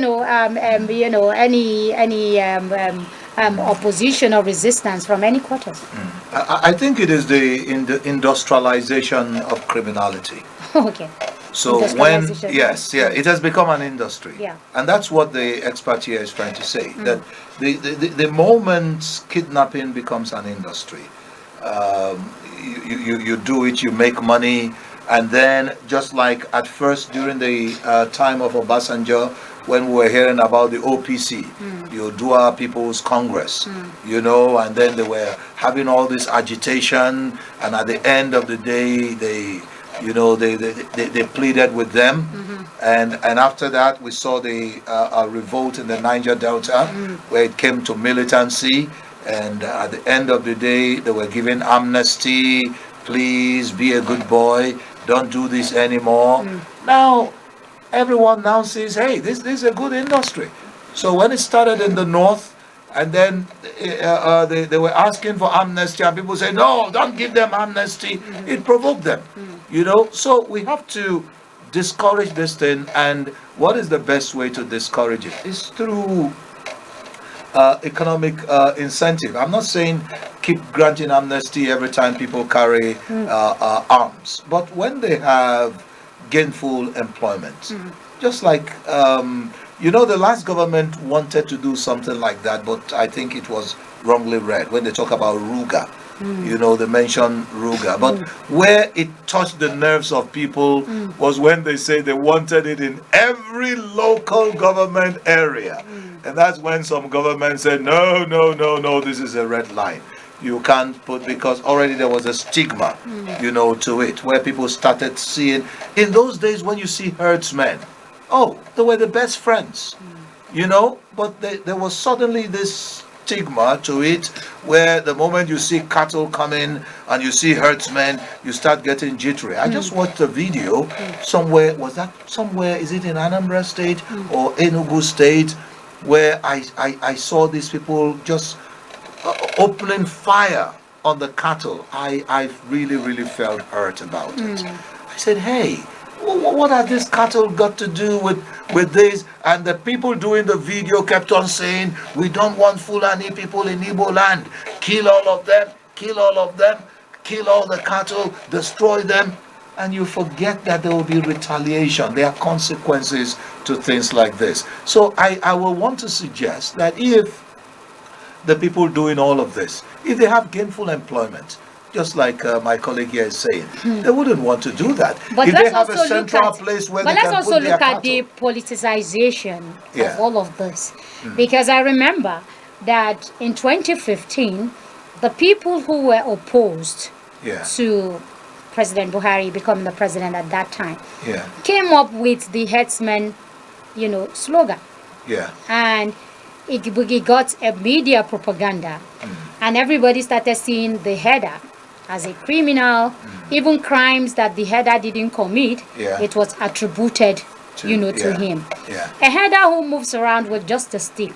Speaker 1: opposition or resistance from any quarters.
Speaker 3: I think it is the industrialization of criminality.
Speaker 1: Okay.
Speaker 3: So when, yes, yeah, it has become an industry.
Speaker 1: Yeah.
Speaker 3: And that's what the expert here is trying to say, that the moment kidnapping becomes an industry, you do it, you make money, and then just like at first during the time of Obasanjo, when we were hearing about the OPC, the Odua People's Congress, you know, and then they were having all this agitation, and at the end of the day, they pleaded with them, and after that we saw the revolt in the Niger Delta, where it came to militancy, and at the end of the day they were given amnesty. Please be a good boy, don't do this anymore. Now everyone now says, hey, this is a good industry. So when it started in the north, and then they were asking for amnesty, and people say, no, don't give them amnesty, it provoked them, you know. So we have to discourage this thing, and what is the best way to discourage it? Is through economic incentive. I'm not saying keep granting amnesty every time people carry arms, but when they have gainful employment, just like the last government wanted to do something like that, but I think it was wrongly read when they talk about Ruga. They mention Ruga, but where it touched the nerves of people was when they say they wanted it in every local government area. And that's when some governments said, no, this is a red line. You can't put, because already there was a stigma, to it, where people started seeing, in those days when you see herdsmen, they were the best friends, but there was suddenly this stigma to it, where the moment you see cattle coming and you see herdsmen, you start getting jittery. I just watched a video somewhere, is it in Anambra State or Enugu State, where I saw these people just opening fire on the cattle. I really felt hurt about it. I said, hey, what have these cattle got to do with this? And the people doing the video kept on saying, we don't want Fulani people in Igbo land. Kill all of them, kill all the cattle, destroy them. And you forget that there will be retaliation. There are consequences to things like this. So I will want to suggest that if the people doing all of this, if they have gainful employment, just like my colleague here is saying, they wouldn't want to do that.
Speaker 1: But
Speaker 3: if they have a central place where they can put their cattle. But let's also look at
Speaker 1: the politicization of all of this. Because I remember that in 2015, the people who were opposed to President Buhari becoming the president at that time came up with the herdsman, slogan. And it got a media propaganda. And everybody started seeing the header as a criminal. Even crimes that the header didn't commit, it was attributed, to him. A header who moves around with just a stick,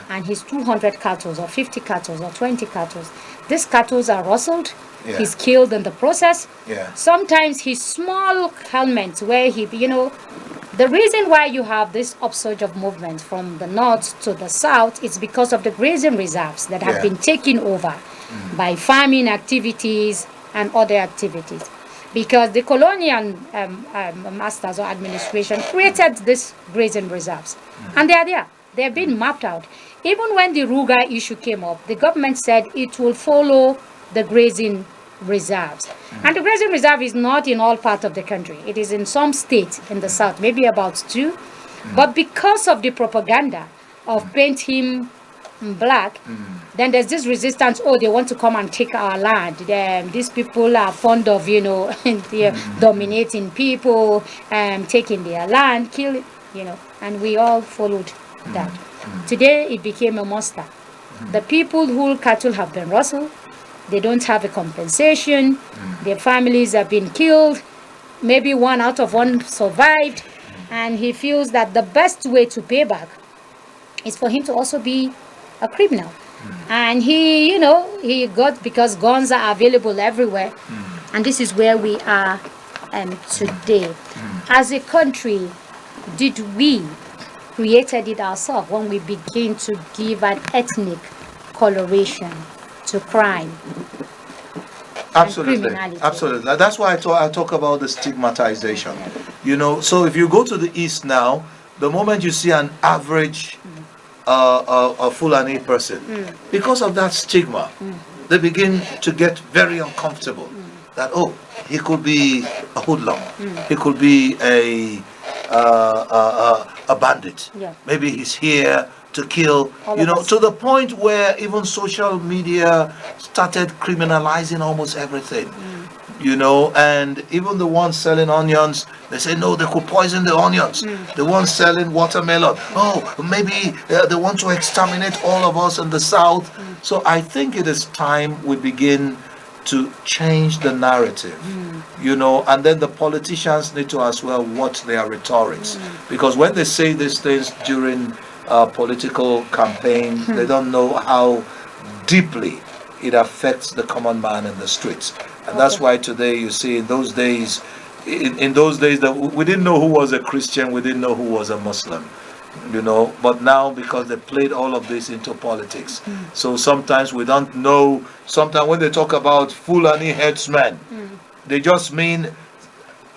Speaker 1: and his 200 cattle or 50 cattle or 20 cattle. These cattle are rustled. He's killed in the process. Sometimes his small helmet where he, the reason why you have this upsurge of movement from the north to the south is because of the grazing reserves that have been taken over by farming activities and other activities. Because the colonial masters or administration created these grazing reserves. And they are there. They have been mapped out. Even when the Ruga issue came up, the government said it will follow the grazing reserves. And the grazing reserve is not in all parts of the country. It is in some states in the south, maybe about 2. But because of the propaganda of paint him black, then there's this resistance. They want to come and take our land. These people are fond of, dominating people, taking their land, killing, and we all followed that. Today, it became a monster. The people whose cattle have been rustled, they don't have a compensation. Their families have been killed. Maybe 1 out of 1 survived. And he feels that the best way to pay back is for him to also be a criminal. And he got, because guns are available everywhere. And this is where we are today. As a country, did we created it ourselves when we begin to give an ethnic coloration to crime?
Speaker 3: Absolutely. That's why I talk about the stigmatization. You know, so if you go to the east now, the moment you see an average a Fulani person, because of that stigma, they begin to get very uncomfortable. That, oh, he could be a hoodlum, he could be a bandit.
Speaker 1: Yeah.
Speaker 3: Maybe he's here to kill,
Speaker 1: All
Speaker 3: you
Speaker 1: of
Speaker 3: know,
Speaker 1: us.
Speaker 3: to the point where even social media started criminalizing almost everything. You know, and even the ones selling onions, they say no, they could poison the onions. The ones selling watermelon, oh, maybe they want to exterminate all of us in the south. So I think it is time we begin to change the narrative, you know, and then the politicians need to as well watch their rhetorics, because when they say these things during political campaign, they don't know how deeply it affects the common man in the streets. And that's why today you see in those days that we didn't know who was a Christian, we didn't know who was a Muslim, you know, but now because they played all of this into politics, so sometimes we don't know. Sometimes when they talk about Fulani headsmen, they just mean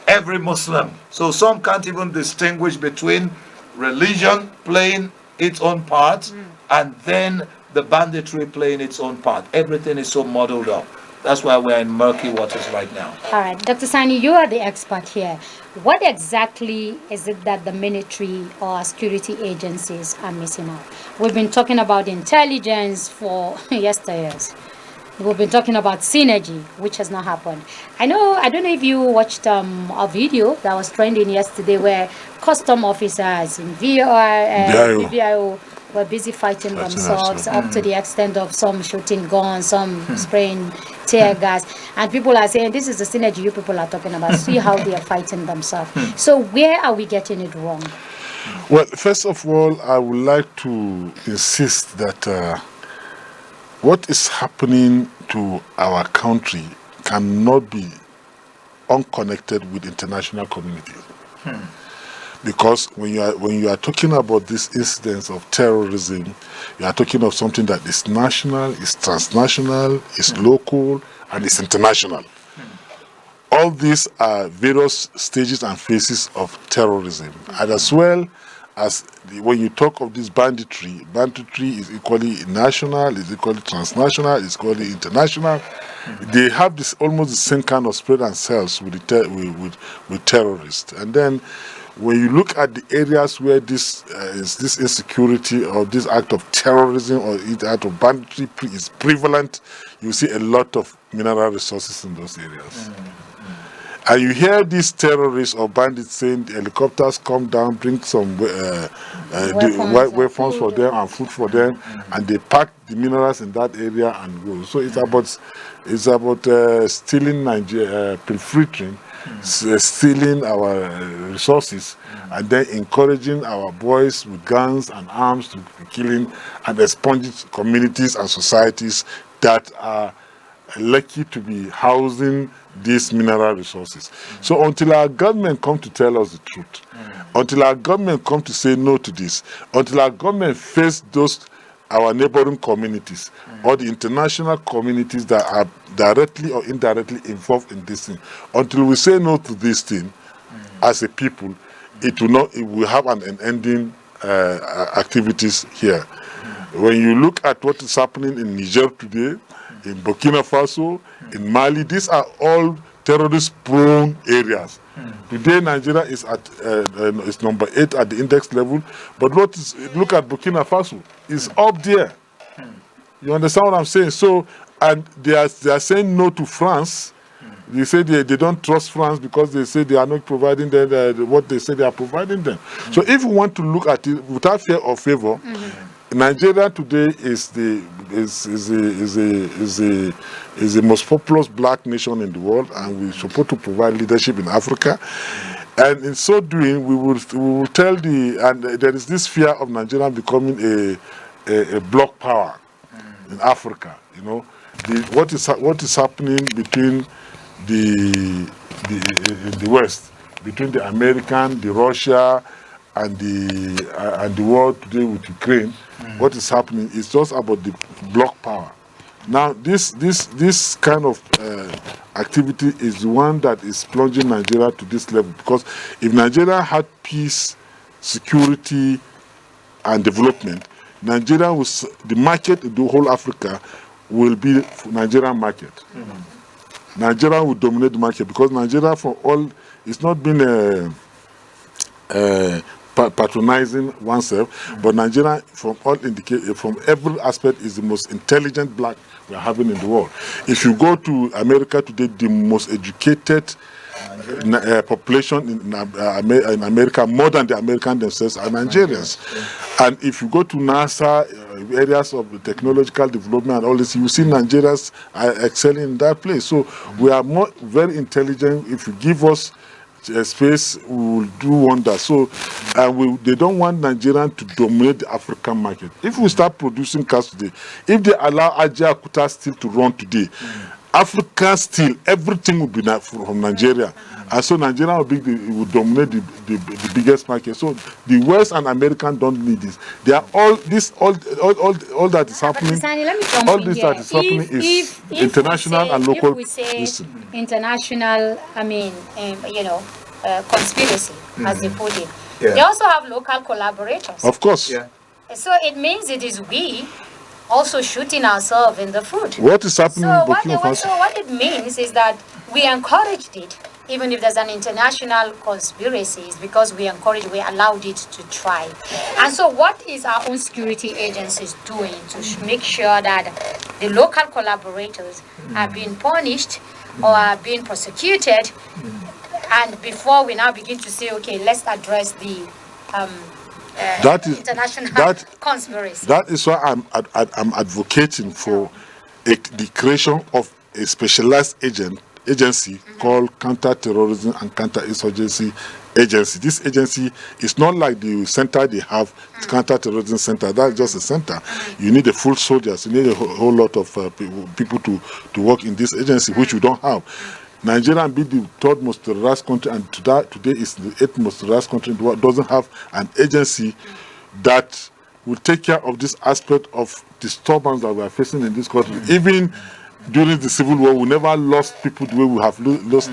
Speaker 3: every Muslim. So some can't even distinguish between religion playing its own part and then the banditry playing its own part. Everything is so muddled up. That's why we're in murky waters right now.
Speaker 1: All right, Dr. Sani, you are the expert here. What exactly is it that the military or security agencies are missing out? We've been talking about intelligence for yesteryears. We've been talking about synergy, which has not happened. I don't know if you watched a video that was trending yesterday where custom officers in VIO were busy fighting themselves up to the extent of some shooting guns, some spraying tear gas. And people are saying, this is the synergy you people are talking about. See how they are fighting themselves. So where are we getting it wrong?
Speaker 4: Well, first of all, I would like to insist that what is happening to our country cannot be unconnected with international community. Because when you are talking about this incidence of terrorism, you are talking of something that is national, is transnational, is local, and is international. All these are various stages and phases of terrorism, and as well as when you talk of this banditry is equally national, is equally transnational, is equally international. They have this almost the same kind of spread and cells with terrorists. And then when you look at the areas where this insecurity or this act of terrorism or this act of banditry is prevalent, you see a lot of mineral resources in those areas. And you hear these terrorists or bandits saying the helicopters come down, bring some weapons for them and food for them, and they pack the minerals in that area and go. So it's about stealing Nigeria, infiltrating, stealing our resources, and then encouraging our boys with guns and arms to be killing and expunging communities and societies that are lucky to be housing these mineral resources. So until our government come to tell us the truth, until our government come to say no to this, until our government face our neighboring communities or the international communities that are directly or indirectly involved in this thing, until we say no to this thing as a people, it will have an unending activities here. When you look at what is happening in Niger today, in Burkina Faso, in Mali, these are all terrorist-prone areas. Today, Nigeria is at is number 8 at the index level, but look at Burkina Faso, it's up there. You understand what I'm saying? So, and they are saying no to France. They say they don't trust France because they say they are not providing them what they say they are providing them. So, if we want to look at it without fear or favor, Nigeria today is the most populous black nation in the world, and we're supposed to provide leadership in Africa. And in so doing, we will tell and there is this fear of Nigeria becoming a bloc power in Africa. You know, what is happening between the West, between the American, the Russia, and the world today with Ukraine. What is happening is just about the bloc power. Now, this kind of activity is the one that is plunging Nigeria to this level. Because if Nigeria had peace, security, and development, Nigeria was the market in the whole Africa will be Nigerian market. Nigeria will dominate the market because Nigeria, for all, it's not been patronizing oneself, but Nigeria, from all from every aspect, is the most intelligent black we are having in the world. If you go to America today, the most educated population in America, more than the Americans themselves, are Nigerians. And if you go to NASA, areas of technological development and all this, you see Nigerians are excelling in that place. So we are very intelligent. If you give us space, we will do wonders. So they don't want Nigerians to dominate the African market. If we start producing cars today, if they allow Ajakuta steel to run today, African steel, everything will be from Nigeria. And so Nigeria will dominate the biggest market. So the West and American don't need this. They are all that is happening.
Speaker 1: Sani, let me jump
Speaker 4: all
Speaker 1: in
Speaker 4: this
Speaker 1: here.
Speaker 4: that is happening is international and local.
Speaker 1: If we say international, conspiracy, as they put it, they also have local collaborators.
Speaker 4: Of course.
Speaker 2: Yeah.
Speaker 1: So it means it is we also shooting ourselves in the foot.
Speaker 4: What is happening in Burkina Faso?
Speaker 1: So what it means is that we encouraged it, even if there's an international conspiracy, is because we allowed it to thrive. And so what is our own security agencies doing to make sure that the local collaborators are being punished or are being prosecuted? And before we now begin to say, okay, let's address the international conspiracy.
Speaker 4: That is why I'm advocating for the creation of a specialized agency called Counter-Terrorism and Counter-Insurgency Agency. This agency is not like the center they have, the Counter-Terrorism Center. That's just a center. You need a full soldiers. You need a whole lot of people to work in this agency, which we don't have. Nigeria being the third most terrorized country, and today is the 8th most terrorized country in the world, doesn't have an agency that will take care of this aspect of disturbance that we are facing in this country. Even during the Civil War, we never lost people the way we have lost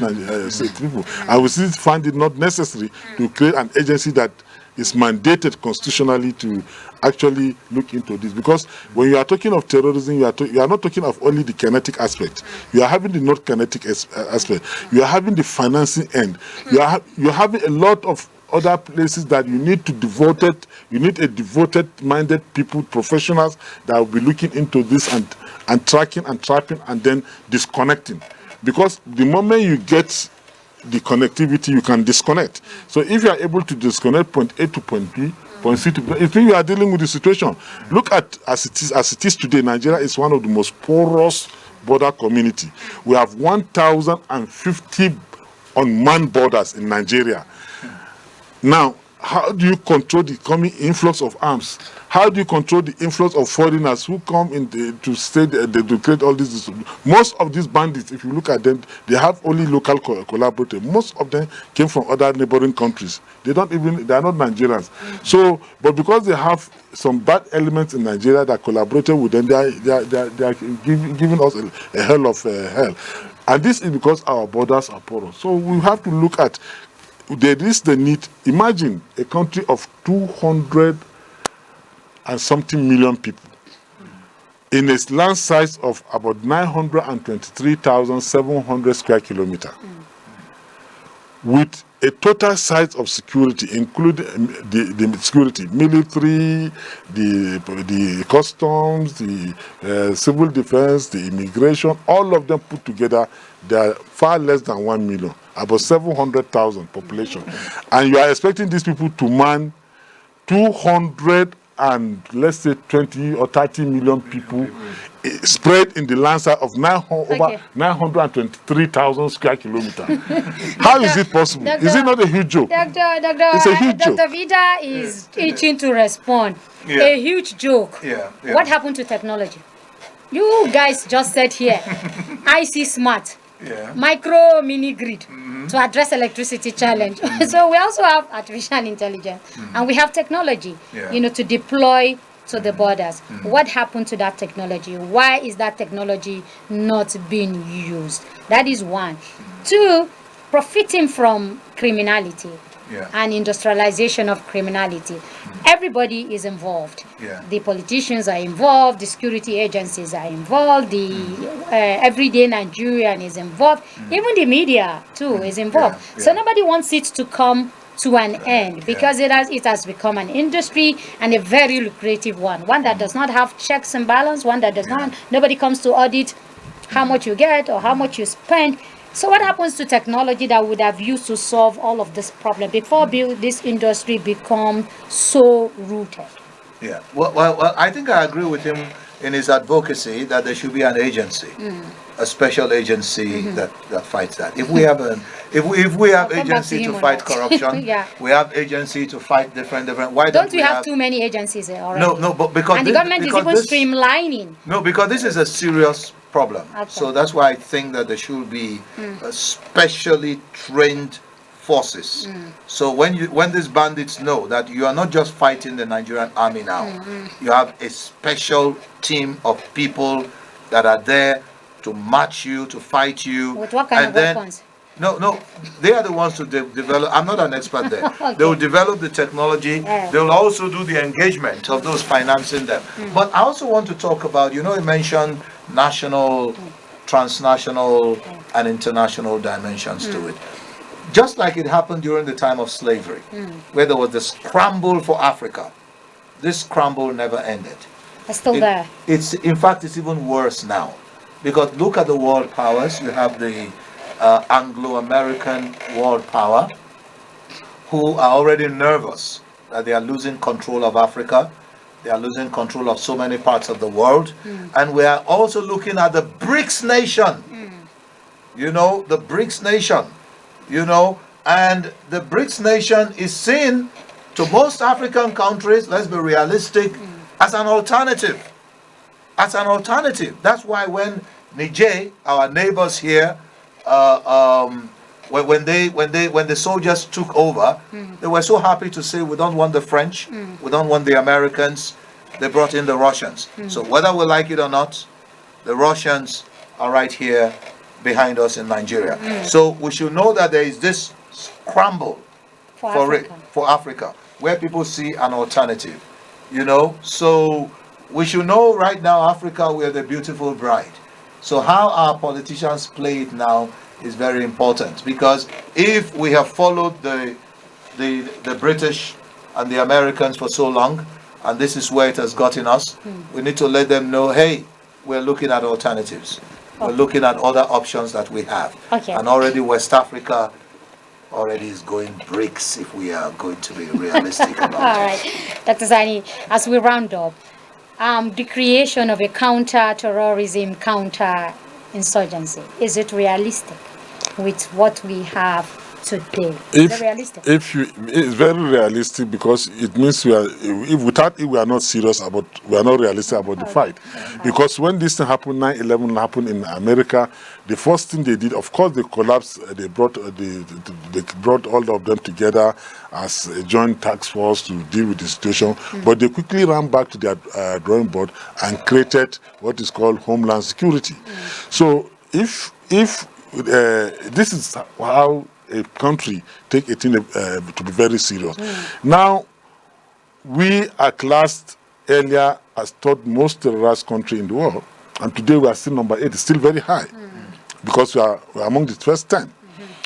Speaker 4: people. And we still find it not necessary to create an agency that is mandated constitutionally to actually look into this. Because when you are talking of terrorism, you are not talking of only the kinetic aspect. You are having the not kinetic aspect. You are having the financing end. You are having a lot of other places that you need a devoted minded people, professionals that will be looking into this and tracking and trapping and then disconnecting. Because the moment you get the connectivity, you can disconnect. So if you are able to disconnect point A to point B, point C to B, if you are dealing with the situation, look at as it is today. Nigeria is one of the most porous border community. We have 1,050 unmanned borders in Nigeria. Now, how do you control the coming influx of arms? How do you control the influx of foreigners who come in to stay there, to create all this? Most of these bandits, if you look at them, they have only local collaborators. Most of them came from other neighboring countries. They are not Nigerians. So, but because they have some bad elements in Nigeria that collaborated with them, they are giving us a hell of hell. And this is because our borders are porous. So we have to look at, there is the need. Imagine a country of 200 and something million people in a land size of about 923,700 square kilometers, with a total size of security, including the security, military, the customs, the civil defense, the immigration, all of them put together, they are far less than 1 million, about 700,000 population. And you are expecting these people to man 200 and let's say 20 or 30 million people spread in the land size of over 923,000 square kilometers. How is it possible? Is it not a huge joke? It's a huge joke.
Speaker 1: Dr. Vida is itching to respond. Yeah. A huge joke.
Speaker 3: Yeah.
Speaker 1: What happened to technology? You guys just said here, IC smart.
Speaker 3: Yeah.
Speaker 1: Micro mini grid to address electricity challenge. So we also have artificial intelligence and we have technology, to deploy to the borders. What happened to that technology? Why is that technology not being used? That is one. Two, profiting from criminality and industrialization of criminality. Everybody is involved. The politicians are involved, the security agencies are involved, the everyday Nigerian is involved, even the media too is involved. So nobody wants it to come to an end because it has become an industry and a very lucrative one that does not have checks and balance, one that does not, nobody comes to audit how much you get or how much you spend. So what happens to technology that would have used to solve all of this problem before this industry become so rooted?
Speaker 3: Yeah, well, I think I agree with him in his advocacy that there should be an agency, a special agency that fights that. If we have if we have agency to fight corruption, we have agency to fight different. Why
Speaker 1: don't we have too many agencies already?
Speaker 3: No, but because
Speaker 1: the government is even streamlining.
Speaker 3: No, because this is a serious problem. So that's why I think that there should be a specially trained forces. So when these bandits know that you are not just fighting the Nigerian army now, you have a special team of people that are there to match you, to fight you.
Speaker 1: With what kind of weapons?
Speaker 3: No, they are the ones to develop. I'm not an expert there. Okay. They will develop the technology. They will also do the engagement of those financing them. But I also want to talk about, you mentioned national, transnational, and international dimensions to it. Just like it happened during the time of slavery, where there was the scramble for Africa. This scramble never ended.
Speaker 1: It's still there.
Speaker 3: In fact, it's even worse now. Because look at the world powers. You have the Anglo-American world power, who are already nervous that they are losing control of Africa. They are losing control of so many parts of the world. And we are also looking at the BRICS nation. The BRICS nation. And the BRICS nation is seen to most African countries, let's be realistic, as an alternative. That's why when Niger, our neighbors here, when the soldiers took over, they were so happy to say, we don't want the French, we don't want the Americans. They brought in the Russians. So whether we like it or not, the Russians are right here behind us in Nigeria. So we should know that there is this scramble for Africa, where people see an alternative. So we should know right now, Africa, we are the beautiful bride. So how our politicians play it now is very important, because if we have followed the British and the Americans for so long, and this is where it has gotten us, we need to let them know, hey, we're looking at alternatives. We're looking at other options that we have. And already West Africa already is going BRICS, if we are going to be realistic about it.
Speaker 1: All right, Dr. Zani, as we round up, the creation of a counter-terrorism, counter-insurgency, is it realistic with what we have today? Is it realistic?
Speaker 4: It's very realistic, because it means we are not serious about, we are not realistic about the fight. Because when this thing happened, 9/11 happened in America, the first thing they did, of course, they collapsed. They brought all of them together as a joint task force to deal with the situation. But they quickly ran back to their drawing board and created what is called Homeland Security. So if this is how a country take a thing to be very serious. Now, we are classed earlier as third most terrorized country in the world, and today we are still number 8. It's still very high, because we are among the first 10.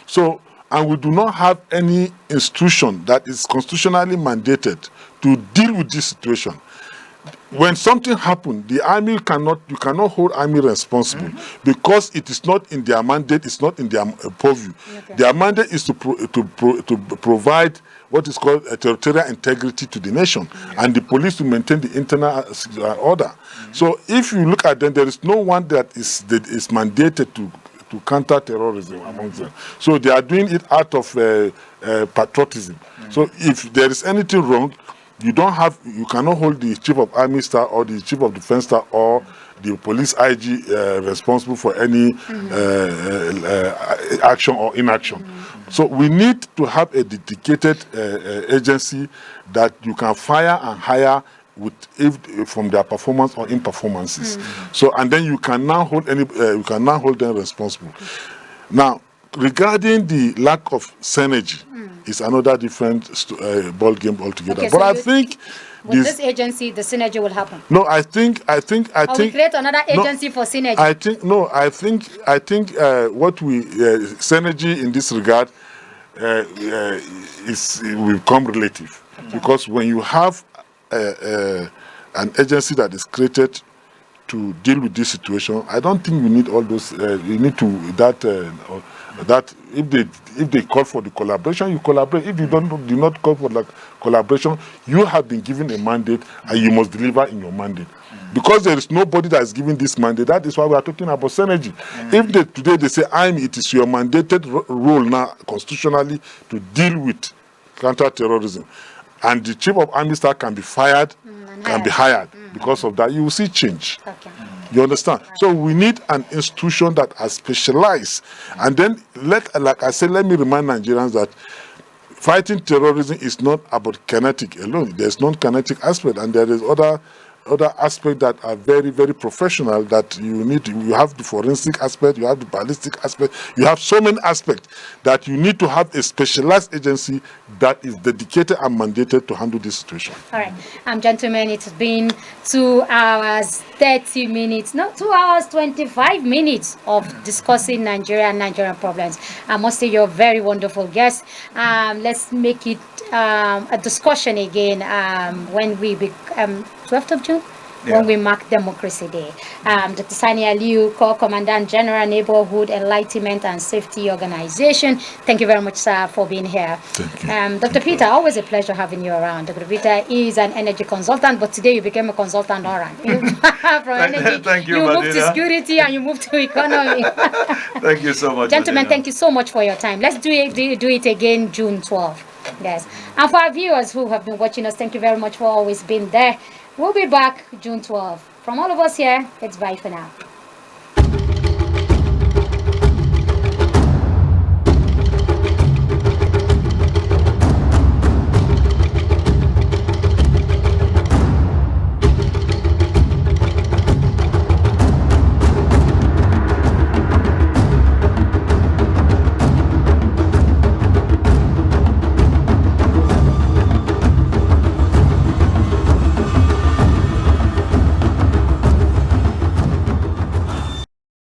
Speaker 4: So, and we do not have any institution that is constitutionally mandated to deal with this situation. When something happened, the army you cannot hold army responsible, because it is not in their mandate, it's not in their purview. Their mandate is to provide what is called a territorial integrity to the nation, and the police to maintain the internal order. So if you look at them, there is no one that is mandated to counter terrorism among them. So they are doing it out of patriotism. So if there is anything wrong, you cannot hold the chief of army staff or the chief of defense staff or the police IG responsible for any action or inaction. So we need to have a dedicated agency that you can fire and hire with from their performance or imperformances. So, and then you can now hold them responsible. Now, regarding the lack of synergy, is another different ball game altogether.
Speaker 1: Okay,
Speaker 4: but
Speaker 1: so
Speaker 4: I think
Speaker 1: with this agency, the synergy will happen.
Speaker 4: no, I think
Speaker 1: we create another agency for synergy.
Speaker 4: I think what we synergy in this regard will become relative, because when you have an agency that is created to deal with this situation, I don't think you need all those. You need to that if they call for the collaboration, you collaborate. If you do not call for the collaboration, you have been given a mandate and you must deliver in your mandate. Because there is nobody that is giving this mandate, that is why we are talking about synergy. If today they say, it is your mandated role now constitutionally to deal with counter-terrorism, and the chief of army staff can be fired, can be hired because of that, you will see change.
Speaker 1: Okay.
Speaker 4: You understand? So we need an institution that are specialized. And then, like I said, let me remind Nigerians that fighting terrorism is not about kinetic alone. There's non-kinetic aspect, and there is other aspects that are very, very professional that you need. You have the forensic aspect, you have the ballistic aspect, you have so many aspects that you need to have a specialized agency that is dedicated and mandated to handle this situation.
Speaker 1: All right, gentlemen, it's been 2 hours 30 minutes, no, 2 hours 25 minutes of discussing Nigerian problems. I must say you're a very wonderful guest. Let's make it a discussion again when we 12th of June, when we mark Democracy Day. Dr. Sani Aliu, Corps Commandant General, Neighborhood Enlightenment and Safety Organization. Thank you very much, sir, for being here.
Speaker 4: Thank you.
Speaker 1: Dr. Peter, always a pleasure having you around. Dr. Peter is an energy consultant, but today you became a consultant all right. From energy,
Speaker 3: Thank you,
Speaker 1: moved to security and you moved to economy.
Speaker 3: Thank you so much,
Speaker 1: Gentlemen,
Speaker 3: Madina.
Speaker 1: thank you so much for your time. Let's do it again June 12th. Yes. And for our viewers who have been watching us, thank you very much for always being there. We'll be back June 12th. From all of us here, it's bye for now.